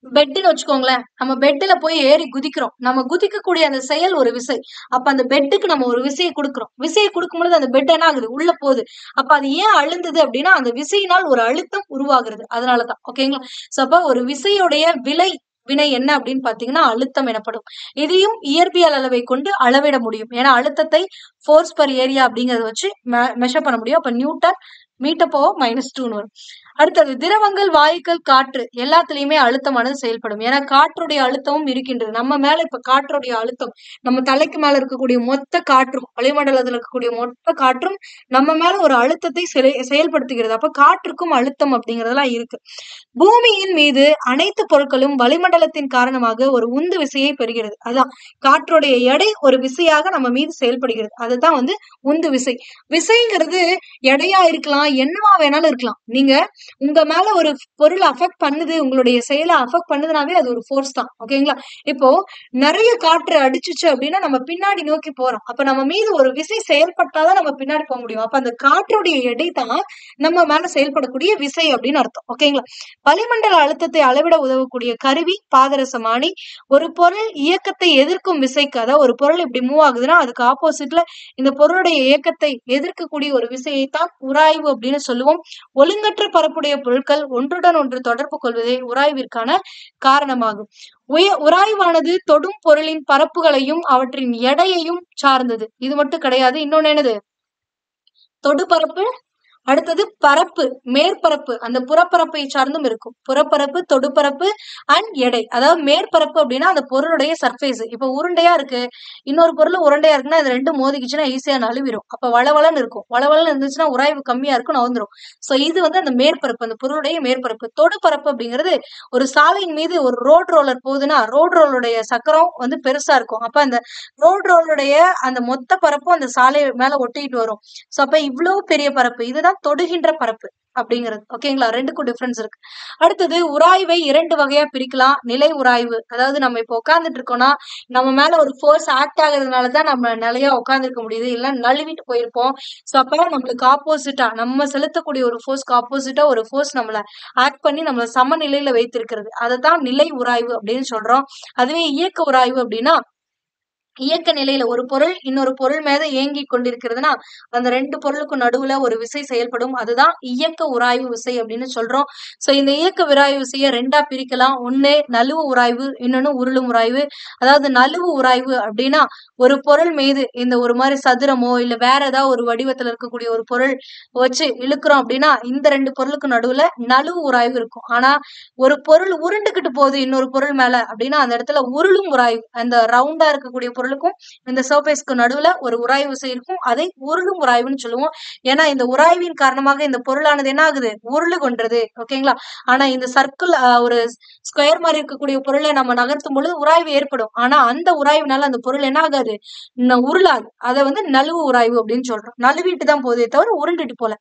பெட்னு வச்சுக்கோங்களேன். நம்ம பெட்ல போய் ஏறி குதிக்கிறோம். நம்ம குதிக்கக்கூடிய அந்த செயல் ஒரு விசை. அப்ப அந்த பெட்டுக்கு நம்ம ஒரு விசையை கொடுக்கிறோம். விசையை கொடுக்கும் பொழுது அந்த பெட் என்ன ஆகுது, உள்ள போகுது. அப்ப அது ஏன் அழுந்தது அப்படின்னா அந்த விசையினால் ஒரு அழுத்தம் உருவாகிறது. அதனாலதான். ஓகேங்களா? சோ அப்ப ஒரு விசையுடைய வினை என்ன அப்படின்னு பாத்தீங்கன்னா அழுத்தம் எனப்படும். இதையும் இயற்பியல் அளவை கொண்டு அளவிட முடியும். ஏன்னா அழுத்தத்தை ஃபோர்ஸ் பர் ஏரியா அப்படிங்கறத வச்சு மெஷர் பண்ண முடியும். அப்ப நியூட்டன் மீட்டர் பவர் -2 வரும். அடுத்தது திரவங்கள், வாயுக்கள், காற்று எல்லாத்துலயுமே அழுத்தமானது செயல்படும். ஏன்னா காற்றுடைய அழுத்தமும் இருக்கின்றது. நம்ம மேல இப்ப காற்றுடைய அழுத்தம், நம்ம தலைக்கு மேல இருக்கக்கூடிய மொத்த காற்றும், வளிமண்டலத்துல இருக்கக்கூடிய மொத்த காற்றும் நம்ம மேல ஒரு அழுத்தத்தை செயல்படுத்துகிறது. அப்ப காற்றுக்கும் அழுத்தம் அப்படிங்கறதெல்லாம் இருக்கு. பூமியின் மீது அனைத்து பொருட்களும் வளிமண்டலத்தின் காரணமாக ஒரு உந்து விசையை பெறுகிறது. அதான் காற்றுடைய எடை ஒரு விசையாக நம்ம மீது செயல்படுகிறது. அதுதான் வந்து உந்து விசை. விசைங்கிறது எடையா இருக்கலாம், என்னவா வேணாலும் இருக்கலாம். நீங்க உங்க மேல ஒரு பொருள் அஃபெக்ட் பண்ணுது, உங்களுடைய செயலை அஃபெக்ட் பண்ணுதுனாவே அது ஒரு ஃபோர்ஸ் தான். ஓகேங்களா? இப்போ நிறைய காற்று அடிச்சுச்சு அப்படின்னா நம்ம பின்னாடி நோக்கி போறோம். அப்ப நம்ம மீது ஒரு விசை செயல்பட்டாதான் நம்ம பின்னாடி போக முடியும். அப்ப அந்த காற்றுடைய எடை தான் நம்ம மேல செயல்படக்கூடிய விசை அப்படின்னு அர்த்தம். ஓகேங்களா? வளிமண்டல அழுத்தத்தை அளவிட உதவக்கூடிய கருவி பாதரசமானி. ஒரு பொருள் இயக்கத்தை எதிர்க்கும் விசைக்கு, அதாவது ஒரு பொருள் இப்படி மூவ் ஆகுதுன்னா அதுக்கு ஆப்போசிட்ல இந்த பொருளுடைய இயக்கத்தை எதிர்க்கக்கூடிய ஒரு விசையைத்தான் உராய்வு அப்படின்னு சொல்லுவோம். ஒழுங்கற்ற பரப்புடைய பொருட்கள் ஒன்றுடன் ஒன்று தொடர்பு கொள்வதே உராய்விற்கான காரணமாகும். உராய்வானது தொடும் பொருளின் பரப்புகளையும் அவற்றின் எடையையும் சார்ந்தது. இது மட்டும் கிடையாது, இன்னொன்னு என்னது, தொடுபரப்பு, அடுத்தது பரப்பு, மேற்பரப்பு, அந்த புறப்பரப்பை சார்ந்தும் இருக்கும். புறப்பரப்பு, தொடுபரப்பு அண்ட் எடை. அதாவது மேற்பரப்பு அப்படின்னா அந்த பொருளுடைய சர்ஃபேஸ். இப்ப உருண்டையா இருக்கு, இன்னொரு பொருள் உருண்டையா இருக்குன்னா இது ரெண்டும் மோதிக்குச்சுன்னா ஈஸியா நழுவிடும். அப்ப வளவளன்னு இருக்கும். வளவளன்னு இருந்துச்சுன்னா உராய்வு கம்மியா இருக்கும், நவுந்துரும். சோ இது வந்து அந்த மேற்பரப்பு, அந்த பொருளுடைய மேற்பரப்பு. தொடுபரப்பு அப்படிங்கிறது ஒரு சாலையின் மீது ஒரு ரோட் ரோலர் போகுதுன்னா ரோட் ரோலுடைய சக்கரம் வந்து பெருசா இருக்கும். அப்ப அந்த ரோட் ரோலுடைய அந்த மொத்த பரப்பும் அந்த சாலை மேல ஒட்டிட்டு வரும். சோ அப்ப இவ்வளவு பெரிய பரப்பு, இதுதான் தொடுகின்ற பரப்பு அப்படிங்கிறது. ஓகேங்களா? ரெண்டுக்கும் டிஃபரன்ஸ் இருக்கு. அடுத்தது உராய்வை 2 வகையா பிரிக்கலாம். நிலை உராய்வு, அதாவது நம்ம இப்ப உட்கார்ந்துட்டு இருக்கோம்னா நம்ம மேல ஒரு ஃபோர்ஸ் ஆக்ட் ஆகுறதுனாலதான் நம்ம நிலையா உட்கார்ந்துருக்க முடியுது, இல்ல நழுவிட்டு போயிருப்போம். சோ அப்ப நம்மளுக்கு ஆப்போசிட்டா, நம்ம செலுத்தக்கூடிய ஒரு ஃபோர்ஸ்க்கு ஆப்போசிட்டா ஒரு ஃபோர்ஸ் நம்மள ஆக்ட் பண்ணி நம்மள சமநிலையில வைத்திருக்கிறது. அதத்தான் நிலை உராய்வு அப்படின்னு சொல்றோம். அதுவே இயக்க உராய்வு அப்படின்னா இயக்க நிலையில ஒரு பொருள் இன்னொரு பொருள் மேல இயங்கி கொண்டிருக்கிறதுனா அந்த ரெண்டு பொருளுக்கும் நடுவுல ஒரு விசை செயல்படும். அதுதான் இயக்க உராய்வு விசை அப்படின்னு சொல்றோம். சோ இந்த இயக்க உராய்வு விசையை ரெண்டா பிரிக்கலாம். ஒண்ணு நழுவு உராய்வு, இன்னொன்னு உருளும் உராய்வு. அதாவது நழுவு உராய்வு அப்படின்னா ஒரு பொருள் மீது இந்த ஒரு மாதிரி சதுரமோ இல்ல வேற ஏதாவது ஒரு வடிவத்துல இருக்கக்கூடிய ஒரு பொருள் வச்சு இழுக்கிறோம் அப்படின்னா இந்த ரெண்டு பொருளுக்கு நடுவுல நழுவு உராய்வு இருக்கும். ஆனா ஒரு பொருள் உருண்டுகிட்டு போகுது இன்னொரு பொருள் மேல அப்படின்னா அந்த இடத்துல உருளும் உராய்வு, அந்த ரவுண்டா இருக்கக்கூடிய பொருளுக்கும் இந்த சர்ஃபேஸ்க்கு நடுவுல ஒரு உராய்வு விசை இருக்கும். அதை உருளும் உராய்வுன்னு சொல்லுவோம். ஏன்னா இந்த உராய்வின் காரணமாக இந்த பொருளானது என்ன ஆகுது, உருளு கொன்றது. ஓகேங்களா? ஆனா இந்த சர்க்கிள் ஒரு ஸ்கொயர் மாதிரி இருக்கக்கூடிய பொருளை நம்ம நகர்த்தும் பொழுது உராய்வு ஏற்படும். ஆனா அந்த உராய்வுனால அந்த பொருள் என்ன ஆகாது, உருளாது. அதை வந்து நழுவு உராய்வு அப்படின்னு சொல்றோம். நழுவிட்டு தான் போதே தவிர உருண்டுட்டு போல.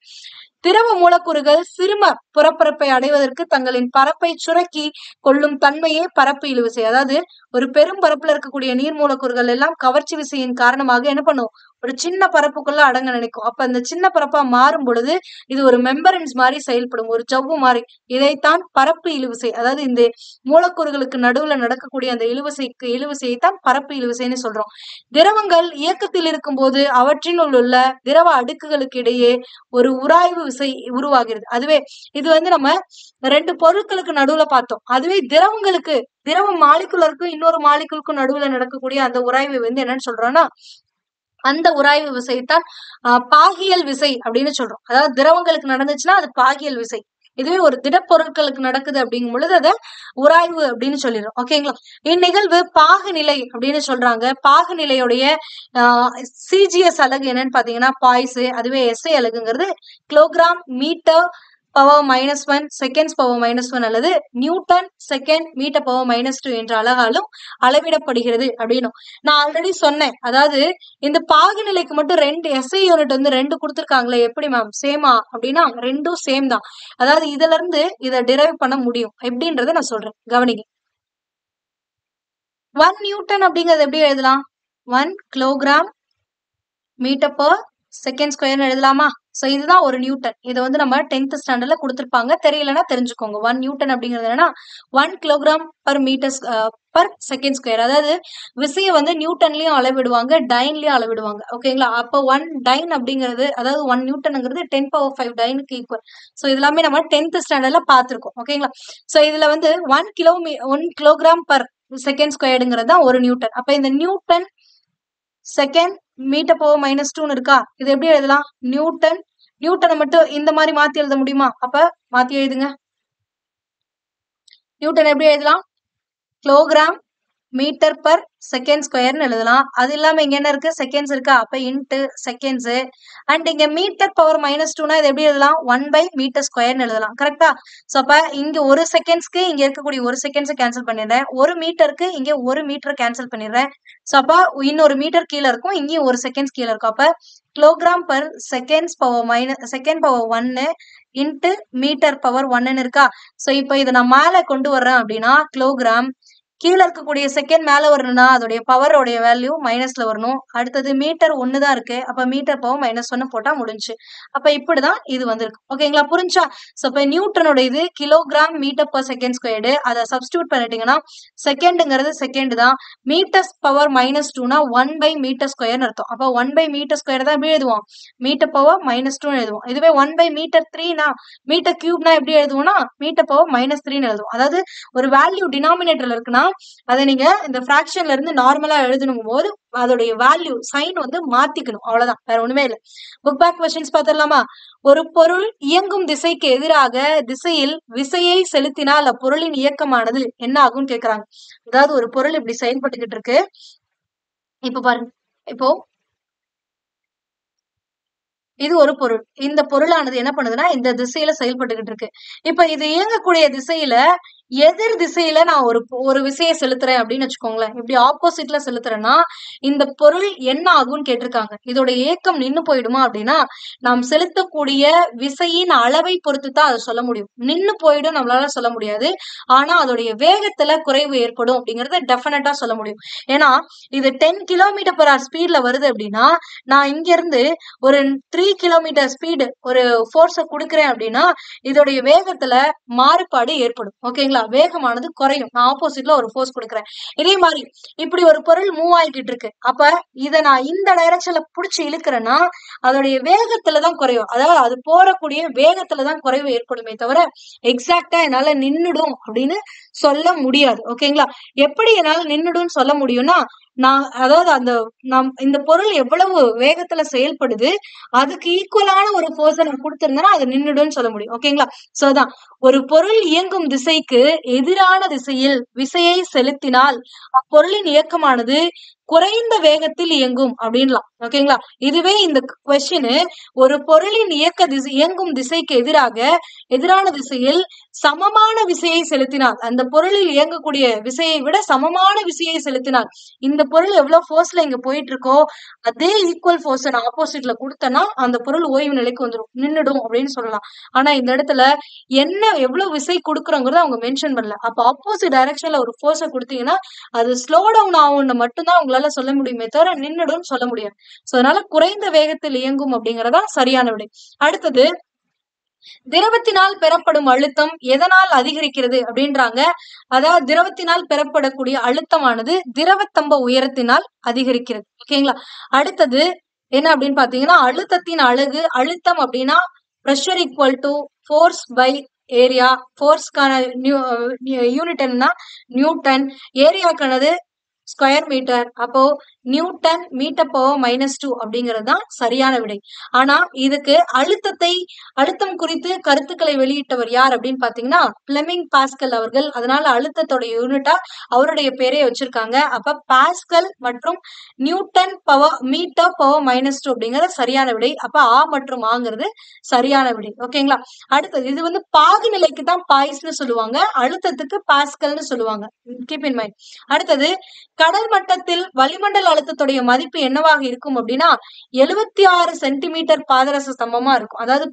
திரவ மூலக்கூறுகள் சிறும புறப்பரப்பை அடைவதற்கு தங்களின் பரப்பை சுருக்கி கொள்ளும் தன்மையே பரப்பு இழுவிசை. அதாவது ஒரு பெரும் பரப்புல இருக்கக்கூடிய நீர் மூலக்கூறுகள் எல்லாம் கவர்ச்சி விசையின் காரணமாக என்ன பண்ணும், ஒரு சின்ன பரப்புக்குள்ள அடங்க நினைக்கும். அப்ப அந்த சின்ன பரப்பா மாறும் பொழுது இது ஒரு மெம்பரன்ஸ் மாதிரி செயல்படும், ஒரு ஜவ்வு மாதிரி. இதைத்தான் பரப்பு இழுவிசை, அதாவது இந்த மூலக்கூறுகளுக்கு நடுவுல நடக்கக்கூடிய அந்த இழுவிசையைத்தான் பரப்பு இழுவிசைன்னு சொல்றோம். திரவங்கள் இயக்கத்தில் இருக்கும் போது அவற்றினுள் உள்ள திரவ அடுக்குகளுக்கு இடையே ஒரு உராய்வு விசை உருவாகிறது. அதுவே இது வந்து நம்ம ரெண்டு பொருட்களுக்கு நடுவுல பார்த்தோம். அதுவே திரவங்களுக்கு, திரவ மாலிகுலருக்கும் இன்னொரு மாலிகுலுக்கும் நடுவுல நடக்கக்கூடிய அந்த உராய்வு வந்து என்னன்னு சொல்றோம்னா அந்த உராய்வு விசைத்தான் பாகியல் விசை அப்படின்னு சொல்றோம். அதாவது திரவங்களுக்கு நடந்துச்சுன்னா அது பாகியல் விசை. இதுவே ஒரு திடப்பொருட்களுக்கு நடக்குது அப்படிங்கும் பொழுது அதை உராய்வு அப்படின்னு சொல்லிடுறோம். ஓகேங்களா? இந்நிகழ்வு பாகுநிலை அப்படின்னு சொல்றாங்க. பாகுநிலையுடைய சிஜிஎஸ் அலகு என்னன்னு பாத்தீங்கன்னா பாய்ஸ். அதுவே எஸ்ஐ அலகுங்கிறது kilogram metre power -1 seconds power -1 அல்லது நியூட்டன் செகண்ட் மீட்டர் பவர் -2 என்ற அலகாலும் அளவிடப்படுகிறது அப்படின்னும் நான் ஆல்ரெடி சொன்னேன். அதாவது இந்த பாகுநிலைக்கு மட்டும் 2 எஸ்ஐ யூனிட் வந்து 2 கொடுத்துருக்காங்களே, எப்படி மேம் சேமா அப்படின்னா ரெண்டும் சேம் தான். அதாவது இதுல இருந்து இதை டிரைவ் பண்ண முடியும் எப்படின்றத நான் சொல்றேன், கவனிங்க. 1 நியூட்டன் அப்படிங்கிறது எப்படி எழுதலாம், 1 கிலோகிராம் மீட்டர் பர் செகண்ட் ஸ்கொயர்னு எழுதலாமா? சோ இதுதான் ஒரு நியூட்டன். இதை வந்து நம்ம 10th ஸ்டாண்டர்ட்ல கொடுத்துருப்பாங்க, தெரியலன்னா தெரிஞ்சுக்கோங்க. 1 நியூட்டன் அப்படிங்கிறது என்னன்னா 1 kilogram per metre per second square. அதாவது விசையை வந்து நியூட்டன்லயும் அளவிடுவாங்க, டைன்லயும் அளவிடுவாங்க. ஓகேங்களா? அப்போ 1 டைன் அப்படிங்கிறது, அதாவது 1 நியூட்டன்ங்கிறது 10⁵ டைனுக்கு ஈக்குவல். சோ இது எல்லாமே நம்ம 10th ஸ்டாண்டர்ட்ல பார்த்திருக்கோம். ஓகேங்களா? சோ இதுல வந்து 1 கிலோகிராம் பர் செகண்ட் ஸ்கொயர்டுங்கிறது தான் ஒரு நியூட்டன். அப்ப இந்த நியூட்டன் செகண்ட் மீட்டர் பவர் -2 இருக்கா, இது எப்படி எழுதலாம், நியூட்டன். நியூட்டனை மட்டும் இந்த மாதிரி மாத்தி எழுத முடியுமா? அப்ப மாத்தி எழுதுங்க. நியூட்டன் எப்படி எழுதலாம், கிலோகிராம் மீட்டர் பர் செகண்ட் ஸ்கொயர்னு எழுதலாம். அது இல்லாம இங்க என்ன இருக்கு, செகண்ட்ஸ் இருக்கா, அப்ப இன்ட்டு செகண்ட்ஸ். அண்ட் இங்க மீட்டர் பவர் -2னா இது எப்படி எழுதலாம், 1/மீட்டர் ஸ்கொயர்னு எழுதலாம். கரெக்டா? சோ அப்ப இங்க ஒரு செகண்ட்ஸ்க்கு இங்க இருக்கக்கூடிய ஒரு செகண்ட்ஸ் கேன்சல் பண்ணிடுறேன், ஒரு மீட்டருக்கு இங்க ஒரு மீட்டர் கேன்சல் பண்ணிடுறேன். சோ அப்ப இன்னொரு மீட்டர் கீழே இருக்கும், இங்கேயும் ஒரு செகண்ட்ஸ் கீழே இருக்கும். அப்ப kilogram per second power 1 into metre power 1 இருக்கா? சோ இப்ப இதை நான் மேல கொண்டு வர்றேன் அப்படின்னா கிலோகிராம், கீழே இருக்கக்கூடிய செகண்ட் மேல வரணும்னா அதோடைய பவரோடைய வேல்யூ மைனஸ்ல வரணும். அடுத்தது மீட்டர் 1 தான் இருக்கு, அப்ப மீட்டர் பவர் -1 போட்டா முடிஞ்சு. அப்ப இப்படிதான் இது வந்திருக்கு. ஓகேங்களா? புரிஞ்சா? சோ இப்ப நியூட்டனோட இது kilogram metre per second squared. அதை சப்ஸ்டியூட் பண்ணிட்டீங்கன்னா செகண்டுங்கிறது செகண்ட் தான், மீட்டர் பவர் -2னா 1/மீட்டர் ஸ்கொயர்னு அர்த்தம். அப்ப 1/மீட்டர் ஸ்கொயர் தான் எப்படி எழுதுவோம், மீட்டர் பவர் -2 எழுதுவோம். இதுவே 1/மீட்டர் 3னா மீட்டர் கியூப்னா எப்படி எழுதுவோம்னா மீட்டர் பவர் -3ன்னு எழுதுவோம். அதாவது ஒரு வேல்யூ டினாமினேட்டர்ல இருக்குன்னா அதை நீங்க இந்த பிராக்ஷன்ல இருந்து நார்மலா எழுதணும் போது அதோடைய வேல்யூ சைன் வந்து மாத்திக்கணும், அவ்வளவுதான், வேற ஒண்ணுமே இல்லை. புக் பேக் கொஸ்டின்ஸ் பார்த்துடலாமா? ஒரு பொருள் இயங்கும் திசைக்கு எதிராக திசையில் விசையை செலுத்தினால் அப்பொருளின் இயக்கமானது என்ன ஆகும்னு கேக்குறாங்க. அதாவது ஒரு பொருள் இப்படி செயல்பட்டுக்கிட்டு இருக்கு. இப்ப பாருங்க, இப்போ இது ஒரு பொருள். இந்த பொருளானது என்ன பண்ணுதுன்னா இந்த திசையில செயல்பட்டுக்கிட்டு இருக்கு. இப்ப இது இயங்கக்கூடிய திசையில எதிர் திசையில நான் ஒரு விசையை செலுத்துறேன் அப்படின்னு வச்சுக்கோங்களேன். இப்படி ஆப்போசிட்ல செலுத்துறேன்னா இந்த பொருள் என்ன ஆகும்னு கேட்டிருக்காங்க. இதோட இயக்கம் நின்னு போயிடுமா அப்படின்னா நாம் செலுத்தக்கூடிய விசையின் அளவை பொறுத்து தான் அதை சொல்ல முடியும். நின்னு போயிடும் நம்மளால சொல்ல முடியாது. ஆனா அதோடைய வேகத்துல குறைவு ஏற்படும் அப்படிங்கறத டெஃபினட்டா சொல்ல முடியும். ஏன்னா இது 10 km/h ஸ்பீட்ல வருது அப்படின்னா நான் இங்க இருந்து ஒரு 3 km ஸ்பீடு ஒரு ஃபோர்ஸை கொடுக்குறேன் அப்படின்னா இதோடைய வேகத்துல மாறுபாடு ஏற்படும். ஓகேங்களா? ஓகேங்களா? வேகமானது குறையும். நான் ஆப்போசிட்ல ஒரு ஃபோர்ஸ் கொடுக்குறேன். இதே மாதிரி இப்படி ஒரு பொருள் மூவ் ஆகிக்கிட்டு இருக்கு. அப்ப இதை நான் இந்த டைரக்ஷன்ல புடிச்சு இழுக்கிறேன்னா அதோடைய வேகத்துல தான் குறையும். அதாவது அது போறக்கூடிய வேகத்துல தான் குறைவு ஏற்படுமே தவிர எக்ஸாக்டா என்னால நின்னுடும் அப்படின்னு சொல்ல முடியாது. ஓகேங்களா? எப்படி என்னால நின்னுடும்னு சொல்ல முடியும்னா நான் அதாவது இந்த பொருள் எவ்வளவு வேகத்துல செயல்படுது அதுக்கு ஈக்குவலான ஒரு ஃபோர்ஸை நான் கொடுத்திருந்தேன்னா அது நின்னுடும்னு சொல்ல முடியும். ஓகேங்களா? சோ அதான் ஒரு பொருள் இயங்கும் திசைக்கு எதிரான திசையில் விசையை செலுத்தினால் அப்பொருளின் இயக்கமானது குறைந்த வேகத்தில் இயங்கும் அப்படின்லாம். ஓகேங்களா? இதுவே இந்த கொஸ்டின் ஒரு பொருளின் இயங்கும் திசைக்கு எதிரான திசையில் சமமான விசையை செலுத்தினால் அந்த பொருளில் இயங்கக்கூடிய விசையை விட சமமான விசையை செலுத்தினால் இந்த பொருள் எவ்வளவு ஃபோர்ஸ்ல இங்க போயிட்டு இருக்கோ அதே ஈக்குவல் ஃபோர்ஸ் நான் ஆப்போசிட்ல கொடுத்தேன்னா அந்த பொருள் ஓய்வு நிலைக்கு வந்துடும், நின்னுடும் அப்படின்னு சொல்லலாம். ஆனா இந்த இடத்துல என்ன எவ்வளவு விசை கொடுக்குறோங்கிறத அவங்க மென்ஷன் பண்ணல. அப்ப ஆப்போசிட் டைரக்ஷன்ல ஒரு ஃபோர்ஸை கொடுத்தீங்கன்னா அது ஸ்லோ டவுன் ஆகும்னு மட்டும்தான் உங்களால சொல்ல முடியுமே தவிர நின்னுடும் சொல்ல முடியாது. சோ அதனால குறைந்த வேகத்தில் இயங்கும் அப்படிங்கறதா சரியான விடை. அடுத்தது திரவத்தினால் பெறப்படும் அழுத்தம் எதனால் அதிகரிக்கிறது அப்படின்றாங்க. அதாவது திரவத்தினால் பெறப்படக்கூடிய அழுத்தமானது திரவத்தம்ப உயரத்தினால் அதிகரிக்கிறது. ஓகேங்களா? அடுத்தது என்ன அப்படின்னு பாத்தீங்கன்னா அழுத்தத்தின் அலகு. அழுத்தம் அப்படின்னா pressure equal to force by area. ஃபோர்ஸ்க்கான யூனிட் என்னன்னா நியூட்டன், ஏரியாக்கானது ஸ்கொயர் மீட்டர். அப்போ நியூட்டன் மீட்டர் பவர் -2 அப்படிங்கிறது தான் சரியான விடை. ஆனா இதுக்கு அழுத்தம் குறித்து கருத்துக்களை வெளியிட்டவர் யார் அப்படின்னு பாத்தீங்கன்னா பிளெமிங் பாஸ்கல் அவர்கள். அதனால அழுத்தத்தோட யூனிட்டா அவருடைய பேரே வச்சிருக்காங்க. அப்ப பாஸ்கல் மற்றும் நியூட்டன் பவர் மீட்டர் பவர் -2 அப்படிங்கிறது சரியான விடை. அப்ப ஆ மற்றும் ஆங்கிறது சரியான விடை. ஓகேங்களா? அடுத்தது இது வந்து பாகு நிலைக்கு தான் பாய்ஸ்னு சொல்லுவாங்க, அழுத்தத்துக்கு பாஸ்கல்னு சொல்லுவாங்க. Keep in mind. அடுத்தது கடல் மட்டத்தில் வளிமண்டல அழுத்தத்துடைய மதிப்பு என்னவாக இருக்கும் அப்படின்னா 76 சென்டிமீட்டர் பாதரச ஸ்தம்பமா இருக்கும். அதாவது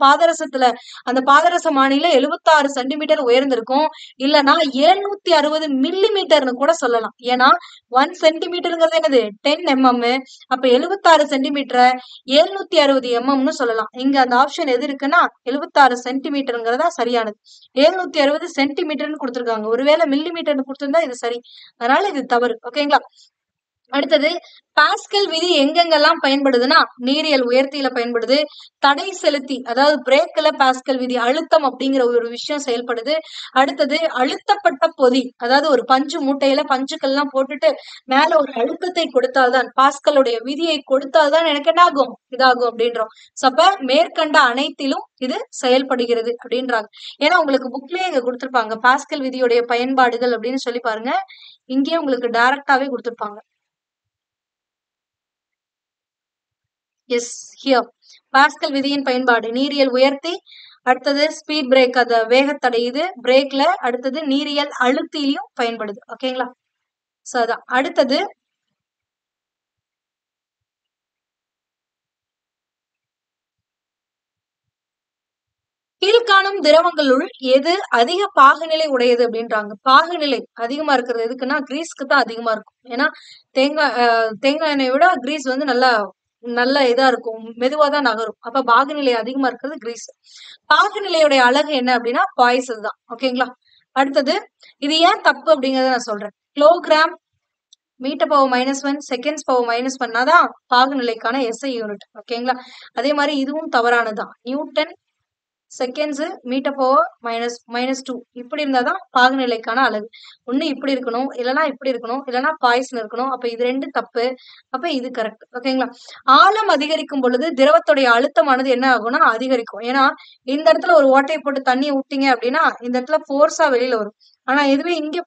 அந்த பாதரசமானில 76 சென்டிமீட்டர் உயர்ந்திருக்கும். இல்லைன்னா 760 மில்லிமீட்டர்னு கூட சொல்லலாம். ஏன்னா 1 சென்டிமீட்டருங்கிறது என்னது 10 mm. அப்ப 76 சென்டிமீட்டரை 760 mmன்னு சொல்லலாம். இங்க அந்த ஆப்ஷன் எது இருக்குன்னா 76 சென்டிமீட்டருங்கிறதா சரியானது. 760 சென்டிமீட்டர்னு கொடுத்திருக்காங்க. ஒருவேளை மில்லிமீட்டர்னு கொடுத்திருந்தா இது சரி, அதனால இது தவறு. ஓகேங்களா? அடுத்தது பாஸ்கல் விதி எங்கெங்கெல்லாம் பயன்படுதுன்னா நீரியல் உயர்த்தியில பயன்படுது. தடை செலுத்தி அதாவது பிரேக்ல பாஸ்கல் விதி அழுத்தம் அப்படிங்கிற ஒரு விஷயம் செயல்படுது. அடுத்தது அழுத்தப்பட்ட பொதி, அதாவது ஒரு பஞ்சு மூட்டையில பஞ்சுக்கள்லாம் போட்டுட்டு மேல ஒரு அழுத்தத்தை கொடுத்தால்தான் பாஸ்கலுடைய விதியை கொடுத்தால்தான் எனக்கு என்ன ஆகும் இதாகும் அப்படின்றோம். அப்ப மேற்கண்ட அனைத்திலும் இது செயல்படுகிறது அப்படின்றாங்க. ஏன்னா உங்களுக்கு புக்லயே இங்க கொடுத்திருப்பாங்க பாஸ்கல் விதியுடைய பயன்பாடுகள் அப்படின்னு சொல்லி பாருங்க. இங்கேயே உங்களுக்கு டைரக்டாவே கொடுத்திருப்பாங்க. எஸ், ஹியர் பாஸ்கல் விதியின் பயன்பாடு நீரியல் உயர்த்தி, அடுத்தது ஸ்பீட் பிரேக் அத வேகத்தடை இது பிரேக்ல, அடுத்தது நீரியல் அழுத்திலையும் பயன்படுது. ஓகேங்களா? சோ அதான் அடுத்தது கீழ்காணும் திரவங்களுள் எது அதிக பாகுநிலை உடையது அப்படின்றாங்க. பாகுநிலை அதிகமா இருக்கிறது எதுக்குன்னா கிரீஸ்க்கு தான் அதிகமா இருக்கும். ஏன்னா தேங்காய் எண்ணெயை விட கிரீஸ் வந்து நல்ல இதா இருக்கும், மெதுவா தான் நகரும். அப்ப பாகுநிலை அதிகமா இருக்கிறது கிரீஸ். பாகுநிலையுடைய அழகு என்ன அப்படின்னா பாய்சல் தான். ஓகேங்களா? அடுத்தது இது ஏன் தப்பு அப்படிங்கறத நான் சொல்றேன். Kilogram metre power -1 seconds power -1 தான் பாகுநிலைக்கான SI யூனிட். ஓகேங்களா? அதே மாதிரி இதுவும் தவறானதுதான். நியூட்டன் செகண்ட்ஸ் மீட்டர் பவர் -2 இப்படி இருந்தாதான் பாகுநிலைக்கான அலகு. ஒண்ணு இப்படி இருக்கணும், இல்லைன்னா இப்படி இருக்கணும், இல்லைன்னா பாய்சன் இருக்கணும். அப்ப இது ரெண்டு தப்பு, அப்ப இது கரெக்ட். ஓகேங்களா? ஆழம் அதிகரிக்கும் பொழுது திரவத்துடைய அழுத்தமானது என்ன ஆகும்னா அதிகரிக்கும். ஏன்னா இந்த இடத்துல ஒரு ஓட்டையை போட்டு தண்ணியை விட்டீங்க அப்படின்னா இந்த இடத்துல ஃபோர்ஸா வெளியில வரும். ஆனா இதுவே இங்க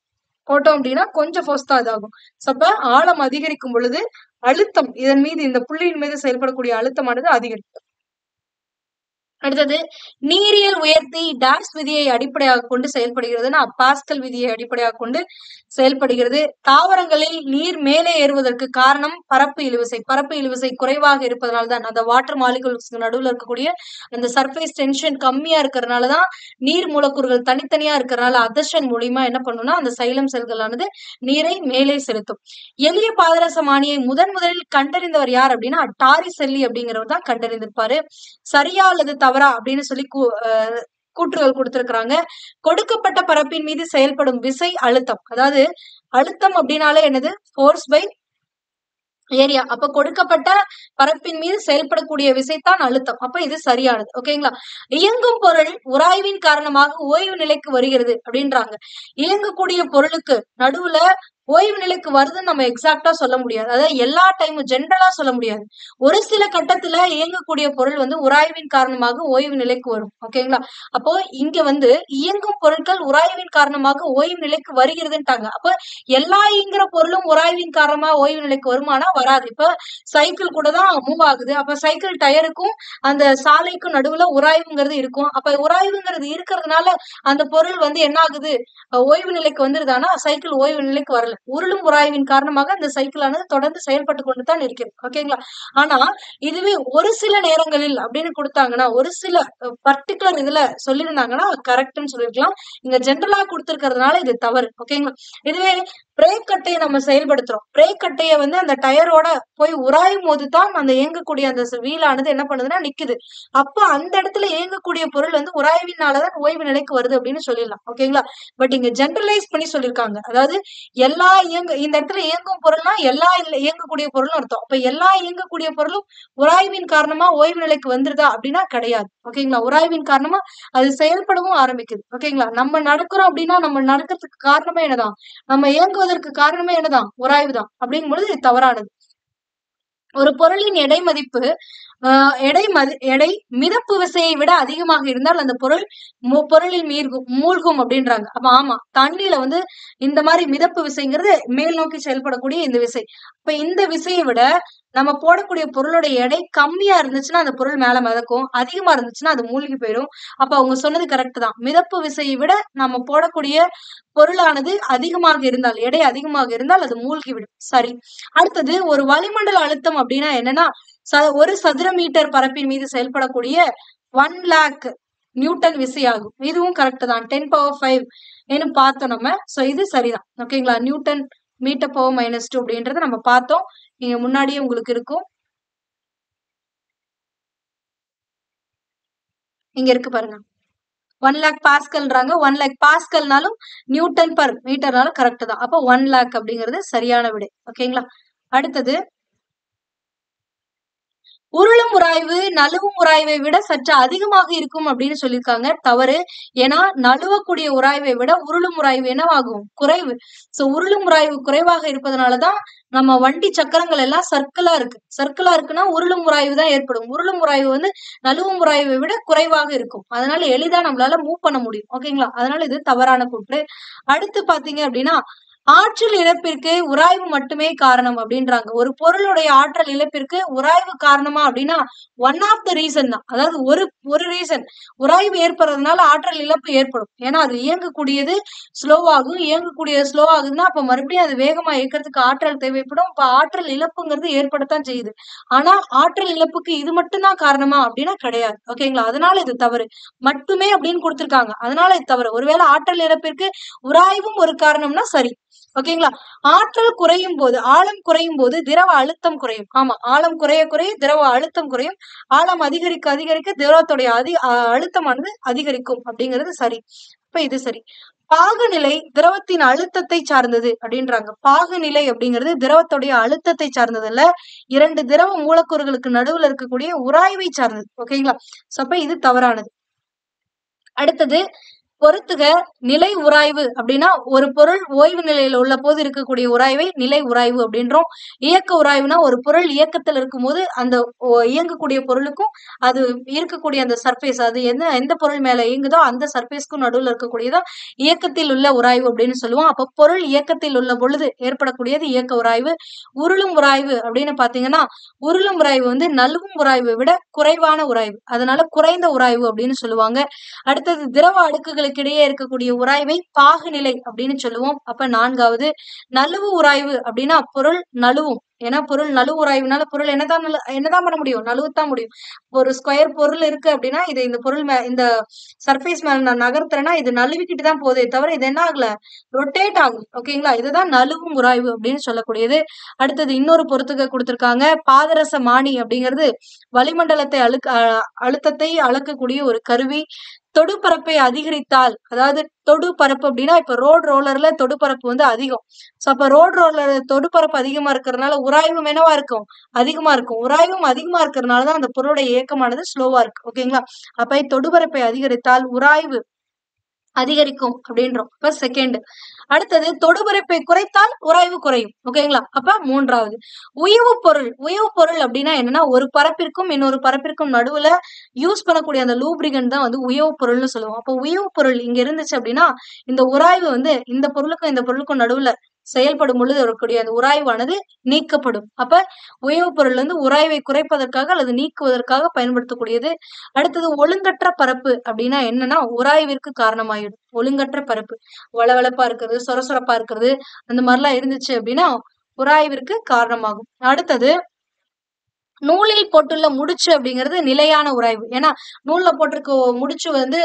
போட்டோம் அப்படின்னா கொஞ்சம் ஃபோர்ஸ் தான் இதாகும். அப்ப ஆழம் அதிகரிக்கும் பொழுது அழுத்தம் இதன் மீது இந்த புள்ளியின் மீது செயல்படக்கூடிய அழுத்தமானது அதிகரிக்கும். அடுத்தது நீரியல் உயர்த்தி டாஷ் விதியை அடிப்படையாக கொண்டு செயல்படுகிறதுனா பாஸ்கல் விதியை அடிப்படையாக கொண்டு செயல்படுகிறது. தாவரங்களில் நீர் மேலே ஏறுவதற்கு காரணம் பரப்பு இழுவிசை குறைவாக இருப்பதனால்தான். அந்த வாட்டர் மாலிகுல்ஸ்க்கு நடுவில் இருக்கக்கூடிய அந்த சர்ஃபேஸ் டென்ஷன் கம்மியா இருக்கிறதுனாலதான் நீர் மூலக்கூறுகள் தனித்தனியா இருக்கிறதுனால அதர்ஷன் மூலியமா என்ன பண்ணும்னா அந்த சைலம் செல்களானது நீரை மேலே செலுத்தும். எளிய பாதரசமானியை முதலில் கண்டறிந்தவர் யார் அப்படின்னா டாரிசெல்லி அப்படிங்கிறவர் தான் கண்டறிந்திருப்பாரு. சரியா அல்லது தவறா அப்படின்னு சொல்லி கூற்றுகள் கொடுத்திருக்கிறாங்க. கொடுக்கப்பட்ட பரப்பின் மீது செயல்படும் விசை அழுத்தம். அதாவது அழுத்தம் அப்படின்னாலே என்னது? Force by area. அப்ப கொடுக்கப்பட்ட பரப்பின் மீது செயல்படக்கூடிய விசைத்தான் அழுத்தம். அப்ப இது சரியானது. ஓகேங்களா? இயங்கும் பொருள் உராய்வின் காரணமாக ஓய்வு நிலைக்கு வருகிறது அப்படின்றாங்க. இயங்கக்கூடிய பொருளுக்கு நடுவுல ஓய்வு நிலைக்கு வருதுன்னு நம்ம எக்ஸாக்டா சொல்ல முடியாது. அதாவது எல்லா டைமும் ஜென்ரலா சொல்ல முடியாது. ஒரு சில கட்டத்துல இயங்கக்கூடிய பொருள் வந்து உராய்வின் காரணமாக ஓய்வு நிலைக்கு வரும். ஓகேங்களா? அப்போ இங்க வந்து இயங்கும் பொருட்கள் உராய்வின் காரணமாக ஓய்வு நிலைக்கு வருகிறதுன்ட்டாங்க. அப்ப எல்லா இயங்குற பொருளும் உராய்வின் காரணமா ஓய்வு நிலைக்கு வருமானா வராது. இப்ப சைக்கிள் கூட தான் மூவ் ஆகுது. அப்ப சைக்கிள் டயருக்கும் அந்த சாலைக்கும் நடுவுல உராய்வுங்கிறது இருக்கும். அப்ப உராய்வுங்கிறது இருக்கிறதுனால அந்த பொருள் வந்து என்ன ஆகுது? ஓய்வு நிலைக்கு வந்துருதானா? சைக்கிள் ஓய்வு நிலைக்கு வரல. உருளும் உராய்வின் காரணமாக அந்த சைக்கிளானது தொடர்ந்து செயல்பட்டு கொண்டுதான் இருக்கிறது. ஓகேங்களா? ஆனா இதுவே ஒரு சில நேரங்களில் அப்படின்னு கொடுத்தாங்கன்னா, ஒரு சில பர்டிகுலர் இதுல சொல்லியிருந்தாங்கன்னா கரெக்ட்னு சொல்லிருக்கலாம். இங்க ஜென்ரலா கொடுத்திருக்கிறதுனால இது தவறு. ஓகேங்களா? இதுவே பிரேக் கட்டையை நம்ம செயல்படுத்துறோம். பிரேக் கட்டைய வந்து அந்த டயரோட போய் உராயும் போதுதான் அந்த இயங்கக்கூடிய அந்த வீலானது என்ன பண்ணுதுன்னா நிக்குது. அப்ப அந்த இடத்துல இயங்கக்கூடிய பொருள் வந்து உராய்வினாலதான் ஓய்வு நிலைக்கு வருது அப்படின்னு சொல்லிடலாம். ஓகேங்களா? பட் இங்க ஜென்ரலைஸ் பண்ணி சொல்லியிருக்காங்க. அதாவது எல்லா இந்த இடத்துல இயங்கும் பொருள்னா எல்லா இயங்கக்கூடிய பொருளும் அர்த்தம். அப்ப எல்லா இயங்கக்கூடிய பொருளும் உராய்வின் காரணமா ஓய்வு நிலைக்கு வந்துருதா அப்படின்னா கிடையாது. ஓகேங்களா? உராய்வின் காரணமா அது செயல்படவும் ஆரம்பிக்குது. ஓகேங்களா? நம்ம நடக்கிறோம் அப்படின்னா நம்ம நடக்கிறதுக்கு காரணமே என்னதான்? நம்ம இயங்குவதற்கு காரணமே என்னதான்? உராய்வு தான். அப்படிங்கும் பொழுது இது தவறானது. ஒரு பொருளின் எடை மதிப்பு எடை மிதப்பு விசையை விட அதிகமாக இருந்தால் அந்த பொருள் பொருளில் மூழ்கும் அப்படின்றாங்க. அப்ப ஆமா, தண்ணியில வந்து இந்த மாதிரி மிதப்பு விசைங்கிறது மேல் நோக்கி செயல்படக்கூடிய இந்த விசை. இப்ப இந்த விசையை விட நம்ம போடக்கூடிய பொருளோட எடை கம்மியா இருந்துச்சுன்னா அந்த பொருள் மேல மிதக்கும், அதிகமா இருந்துச்சுன்னா அது மூழ்கி போயிடும். அப்ப அவங்க சொன்னது கரெக்ட் தான். மிதப்பு விசையை விட நம்ம போடக்கூடிய பொருளானது அதிகமாக இருந்தால், எடை அதிகமாக இருந்தால் அது மூழ்கிவிடும். சரி. அடுத்தது ஒரு வளிமண்டல அழுத்தம் அப்படின்னா என்னன்னா, ஒரு சதுர மீட்டர் பரப்பின் மீது செயல்படக்கூடிய 1 lakh நியூட்டன் விசையாகும். இதுவும் கரெக்ட் தான். 10⁵ பார்த்தோம் நம்ம. சோ இது சரிதான். ஓகேங்களா? நியூட்டன் மீட்டர் பவர் -2 அப்படின்றத நம்ம பார்த்தோம். நீங்க முன்னாடியே உங்களுக்கு இருக்கும். இங்க இருக்கு பாருங்க. 1 lakh பாஸ்கல்ன்றாங்க. 1 lakh பாஸ்கல்னாலும் நியூட்டன் பர் மீட்டர்னாலும் கரெக்ட் தான். அப்போ 1 lakh அப்படிங்கிறது சரியான விடை. ஓகேங்களா? அடுத்தது உருளும் உராய்வு நழுவும் உராய்வை விட சற்று அதிகமாக இருக்கும் அப்படின்னு சொல்லியிருக்காங்க. தவறு. ஏன்னா நழுவக்கூடிய உராய்வை விட உருளும் உராய்வு என்னவாகும்? குறைவு. சோ உருளும் உராய்வு குறைவாக இருப்பதனாலதான் நம்ம வண்டி சக்கரங்கள் எல்லாம் சர்க்கிளா இருக்கு. சர்க்கிளா இருக்குன்னா உருளும் உராய்வு தான் ஏற்படும். உருளும் உராய்வு வந்து நழுவும் உராய்வை விட குறைவாக இருக்கும். அதனால எளிதா நம்மளால மூவ் பண்ண முடியும். ஓகேங்களா? அதனால இது தவறான கூற்று. அடுத்து பாத்தீங்க அப்படின்னா ஆற்றல் இழப்பிற்கு உராய்வு மட்டுமே காரணம் அப்படின்றாங்க. ஒரு பொருளுடைய ஆற்றல் இழப்பிற்கு உராய்வு காரணமா அப்படின்னா ஒன் ஆஃப் த ரீசன் தான். அதாவது ஒரு ரீசன் உராய்வு ஏற்படுறதுனால ஆற்றல் இழப்பு ஏற்படும். ஏன்னா அது இயங்கக்கூடியது ஸ்லோவாகும். இயங்கக்கூடியது ஸ்லோ ஆகுதுன்னா அப்ப மறுபடியும் அது வேகமா இயக்கிறதுக்கு ஆற்றல் தேவைப்படும். இப்ப ஆற்றல் இழப்புங்கிறது ஏற்படத்தான் செய்யுது. ஆனா ஆற்றல் இழப்புக்கு இது மட்டும்தான் காரணமா அப்படின்னா கிடையாது. ஓகேங்களா? அதனால இது தவறு. மட்டுமே அப்படின்னு கொடுத்திருக்காங்க. அதனால இது தவறு. ஒருவேளை ஆற்றல் இழப்பிற்கு உராய்வும் ஒரு காரணம்னா சரி. ஓகேங்களா? ஆற்றல் குறையும் போது, ஆழம் குறையும் போது திரவ அழுத்தம் குறையும். ஆமா, ஆழம் குறைய குறைய திரவ அழுத்தம் குறையும். ஆழம் அதிகரிக்க அதிகரிக்க திரவத்துடைய அழுத்தமானது அதிகரிக்கும் அப்படிங்கிறது சரி. இப்ப இது சரி. பாகுநிலை திரவத்தின் அழுத்தத்தை சார்ந்தது அப்படின்றாங்க. பாகுநிலை அப்படிங்கிறது திரவத்துடைய அழுத்தத்தை சார்ந்தது இல்ல, 2 திரவ மூலக்கூறுகளுக்கு நடுவுல இருக்கக்கூடிய உராய்வை சார்ந்தது. ஓகேங்களா? சோ அப்ப இது தவறானது. அடுத்தது பொறுத்துக நிலை உராய்வு அப்படின்னா ஒரு பொருள் ஓய்வு நிலையில உள்ள போது இருக்கக்கூடிய உராய்வை நிலை உராய்வு அப்படின்றோம். இயக்க உராய்வுனா ஒரு பொருள் இயக்கத்தில் இருக்கும்போது அந்த இயங்கக்கூடிய பொருளுக்கும் அது இருக்கக்கூடிய அந்த சர்ஃபேஸ், அது எந்த பொருள் மேல இயங்குதோ அந்த சர்ஃபேஸ்க்கும் நடுவுல இருக்கக்கூடியதான் இயக்கத்தில் உள்ள உராய்வு அப்படின்னு சொல்லுவோம். அப்ப பொருள் இயக்கத்தில் உள்ள பொழுது ஏற்படக்கூடியது இயக்க உராய்வு. உருளும் உராய்வு அப்படின்னு பாத்தீங்கன்னா உருளும் உராய்வு வந்து நழுவும் உராய்வை விட குறைவான உராய்வு. அதனால குறைந்த உராய்வு அப்படின்னு சொல்லுவாங்க. அடுத்தது திரவ அடுக்குகளுக்கு இடையே இருக்கக்கூடிய உராய்வை பாகுநிலை அப்படின்னு சொல்லுவோம். அப்ப 4வது நழுவு உராய்வு அப்படின்னா பொருள் நழுவும். ஏன்னா பொருள் நழுவு உராய்வுனால பொருள் என்னதான் பண்ண முடியும்? நழுவத்தான் முடியும். ஒரு ஸ்கொயர் பொருள் இருக்கு அப்படின்னா இது இந்த பொருள் இந்த சர்ஃபேஸ் மேல நான் நகர்த்துறேன்னா இது நழுவிக்கிட்டு தான் போதே தவிர இது என்ன ஆகல? ரொட்டேட் ஆகும். ஓகேங்களா? இதுதான் நழுவும் உராய்வு அப்படின்னு சொல்லக்கூடியது. அடுத்தது இன்னொரு பொறுத்துக்க கொடுத்திருக்காங்க. பாதரச மானி அப்படிங்கிறது வளிமண்டலத்தை அழுத்தத்தை அளக்கக்கூடிய ஒரு கருவி. தொடுபரப்பை அதிகரித்தால், அதாவது தொடுபரப்பு அப்படின்னா இப்ப ரோடு ரோலர்ல தொடுபரப்பு வந்து அதிகம். சோ அப்ப ரோடு ரோலர் தொடுபரப்பு அதிகமா இருக்கிறதுனால உராய்வும் என்னவா இருக்கும்? அதிகமா இருக்கும். உராய்வும் அதிகமா இருக்கிறதுனாலதான் அந்த பொருளுடைய இயக்கமானது ஸ்லோவா இருக்கு. ஓகேங்களா? அப்ப தொடுபரப்பை அதிகரித்தால் உராய்வு அதிகரிக்கும் அப்படின்றோம். இப்ப செகண்ட். அடுத்தது தொடுபரப்பை குறைத்தால் உராய்வு குறையும். ஓகேங்களா? அப்ப மூன்றாவது. உயவு பொருள். உயவு பொருள் அப்படின்னா என்னன்னா ஒரு பரப்பிற்கும் இன்னொரு பரப்பிற்கும் நடுவுல யூஸ் பண்ணக்கூடிய அந்த லூப்ரிகன்ட் தான் வந்து உயவு பொருள்னு சொல்லுவோம். அப்ப உயவு பொருள் இங்க இருந்துச்சு அப்படின்னா இந்த உராய்வு வந்து இந்த பொருளுக்கும் இந்த பொருளுக்கும் நடுவுல செயல்படும் பொழுது வரக்கூடிய அந்த உராய்வானது நீக்கப்படும். அப்ப உயவு பொருள் வந்து உராய்வை குறைப்பதற்காக அல்லது நீக்குவதற்காக பயன்படுத்தக்கூடியது. அடுத்தது ஒழுங்கற்ற பரப்பு அப்படின்னா என்னன்னா உராய்விற்கு காரணமாயிடும். ஒழுங்கற்ற பரப்பு வளவளப்பா இருக்கிறது, சொரசொரப்பா இருக்கிறது, அந்த மாதிரிலாம் இருந்துச்சு அப்படின்னா உராய்விற்கு காரணமாகும். அடுத்தது நூலில் போட்டுள்ள முடிச்சு அப்படிங்கிறது நிலையான உராய்வு. ஏன்னா நூல்ல போட்டிருக்க முடிச்சு வந்து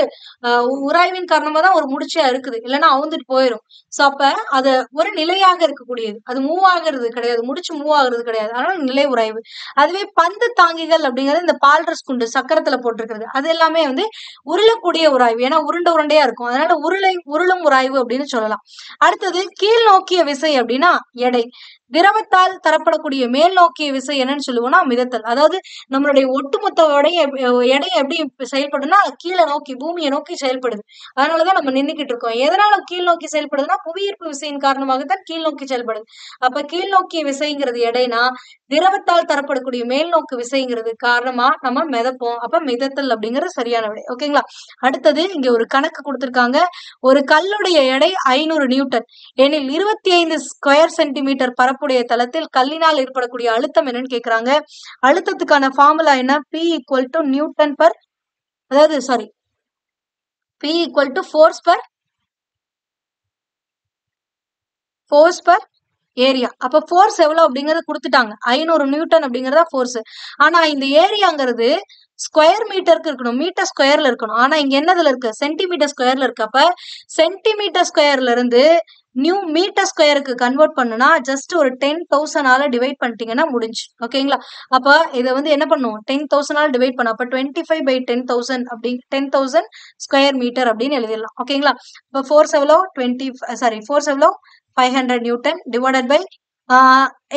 உராய்வின் காரணமா தான் ஒரு முடிச்சா இருக்குது, இல்லைன்னா அவுந்துட்டு போயிடும். சோ அப்ப அது ஒரு நிலையாக இருக்கக்கூடியது, அது மூவ் ஆகுறது கிடையாது, முடிச்சு மூவ் ஆகுறது கிடையாது, அதனால நிலை உராய்வு. அதுவே பந்து தாங்கிகள் அப்படிங்கிறது இந்த பால்ரஸ் குண்டு சக்கரத்துல போட்டிருக்கிறது அது எல்லாமே வந்து உருளக்கூடிய உராய்வு. ஏன்னா உருண்டையா இருக்கும், அதனால உருளும் உராய்வு அப்படின்னு சொல்லலாம். அடுத்தது கீழ் நோக்கிய விசை அப்படின்னா எடை. திரவத்தால் தரப்படக்கூடிய மேல் நோக்கிய விசை என்னன்னு சொல்லுவோம்னா மிதத்தல். அதாவது நம்மளுடைய ஒட்டுமொத்த எடை எப்படி செயல்படுதுன்னா கீழே நோக்கி பூமியை நோக்கி செயல்படுது. அதனாலதான் நம்ம நின்றுகிட்டு இருக்கோம். எதனால கீழ் நோக்கி செயல்படுதுன்னா புவியீர்ப்பு விசையின் காரணமாகத்தான் கீழ் நோக்கி செயல்படுது. அப்ப கீழ் நோக்கிய விசைங்கிறது எடைனா திரவத்தால் தரப்படக்கூடிய மேல் நோக்கு விசைங்கிறது காரணமா நம்ம மிதப்போம். அப்ப மிதத்தல் அப்படிங்கிறது சரியான விடை. ஓகேங்களா? அடுத்தது இங்க ஒரு கணக்கு கொடுத்திருக்காங்க. ஒரு கல்லுடைய எடை 500 நியூட்டன் எனில் 25 ஸ்கொயர் சென்டிமீட்டர் பரப்புடைய தளத்தில் கல்லினால் ஏற்படக்கூடிய அழுத்தம் என்னன்னு கேக்குறாங்க. அழுத்தத்துக்கான ஃபார்முலா என்ன? P equal to newton per, அதாவது sorry, P equal to force per area. அப்ப ஃபோர்ஸ் எவ்வளவு அப்படிங்கறது கொடுத்துட்டாங்க, 500 நியூட்டன் அப்படிங்கறதா ஃபோர்ஸ். ஆனா இந்த ஏரியாங்கிறது ஸ்கொயர் மீட்டருக்கு இருக்கணும், மீட்டர் ஸ்கொயர்ல இருக்கணும். ஆனா இங்க என்னதுல இருக்கு? சென்டிமீட்டர் ஸ்கொயர்ல இருக்கு. அப்ப சென்டிமீட்டர் ஸ்கொயர்ல இருந்து மீட்டர் ஸ்கொயருக்கு கன்வெர்ட் பண்ணுனா ஜஸ்ட் ஒரு 10,000 டிவைட் பண்ணிட்டீங்கன்னா முடிஞ்சு. ஓகேங்களா? அப்ப இதை வந்து என்ன பண்ணும், 10,000 டிவைட் பண்ண, அப்ப 25/10,000 அப்படி 10,000 ஸ்கொயர் மீட்டர் அப்படின்னு எழுதிடலாம். ஓகேங்களா? இப்ப ஃபோர்ஸ் எவ்வளோ 500 நியூட்டன் டிவைடட் பை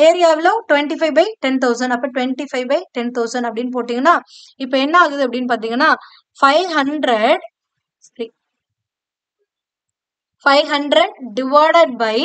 ஏரியாவில் 25/10,000. அப்ப 25/10,000 அப்படின்னு போட்டீங்கன்னா இப்ப என்ன ஆகுது அப்படின்னு பாத்தீங்கன்னா 500 டிவைடட் பை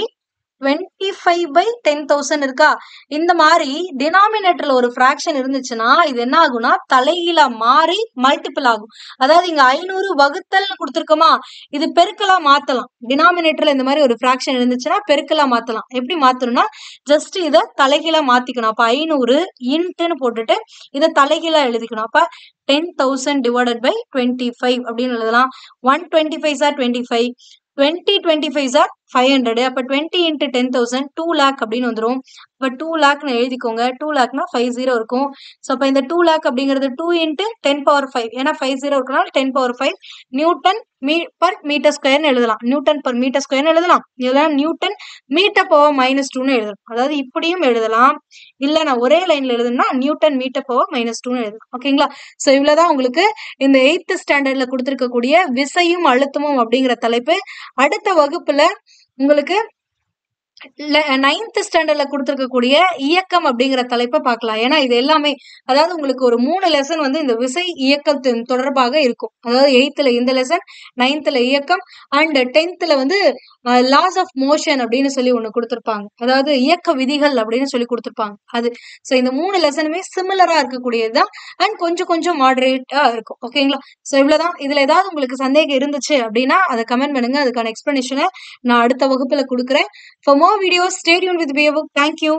25/10,000 இருக்கா? இந்த மாதிரி டினாமினேட்டர்ல ஒரு ஃபிராக்ஷன் இருந்துச்சுன்னா இது என்ன ஆகும்னா தலைகீழா மாறி மல்டிபிள் ஆகும். அதாவது இங்க 500 வகுத்தல்னு கொடுத்துருக்கோமா, இது பெருக்கலா மாத்தலாம். டினாமினேட்டர்ல இந்த மாதிரி ஒரு ஃபிராக்ஷன் இருந்துச்சுன்னா பெருக்கலா மாத்தலாம். எப்படி மாத்தணும்னா ஜஸ்ட் இதை தலைகீழா மாத்திக்கணும். அப்ப 500 இன்ட்டுன்னு போட்டுட்டு இதை தலைகீழா எழுதிக்கணும். அப்ப 10,000 டிவைடட் பை 25 அப்படின்னு எழுதலாம். 125 ஆர் 25, 20 ஆர் 500. அப்ப 20 into 10,000 2 lakh அப்படின்னு வந்துரும். அப்ப 2 lakhன்னு எழுதிக்கோங்க. 2 lakhனா 50 இருக்கும். சோ அப்ப இந்த 2 lakh அப்படிங்கிறது 2 into 10⁵. ஏன்னா 50 இருக்கனால 10⁵ நியூட்டன் பர் மீட்டர் ஸ்கொயர்னு எழுதலாம். நியூட்டன் பர் மீட்டர் ஸ்கொயர்னு எழுதலாம். இதெல்லாம் நியூட்டன் மீட்டர் பவர் -2ன்னு எழுதலாம். அதாவது இப்படியும் எழுதலாம், இல்ல நான் ஒரே லைன்ல எழுதணும்னா நியூட்டன் மீட்டர் பவர் -2ன்னு எழுதலாம். ஓகேங்களா? சோ இவ்வளவுதான் உங்களுக்கு இந்த 8th ஸ்டாண்டர்ட்ல கொடுத்திருக்கக்கூடிய விசையும் அழுத்தமும் அப்படிங்கிற தலைப்பு. அடுத்த வகுப்புல உங்களுக்கு 9th ஸ்டாண்டர்ட்ல கொடுத்திருக்கக்கூடிய இயக்கம் அப்படிங்கிற தலைப்பை பார்க்கலாம். ஏன்னா இது எல்லாமே, அதாவது உங்களுக்கு ஒரு 3 லெசன் வந்து இந்த விசை இயக்கத்தின் தொடர்பாக இருக்கும். அதாவது 8th இந்த லெசன், 9th இயக்கம் அண்ட் 10th வந்து லாஸ் ஆஃப் மோஷன் அப்படின்னு சொல்லி ஒண்ணு கொடுத்திருப்பாங்க. அதாவது இயக்க விதிகள் அப்படின்னு சொல்லி கொடுத்திருப்பாங்க. அது சோ இந்த 3 லெசனுமே சிமிலரா இருக்கக்கூடியதுதான் அண்ட் கொஞ்சம் கொஞ்சம் மாடரேட்டா இருக்கும். ஓகேங்களா? சோ இவ்வளவுதான். இதுல ஏதாவது உங்களுக்கு சந்தேகம் இருந்துச்சு அப்படின்னா அதை கமெண்ட் பண்ணுங்க. அதுக்கான எக்ஸ்பிளனேஷனை நான் அடுத்த வகுப்புல கொடுக்குறேன். For more videos, stay tuned with BA Book. Thank you.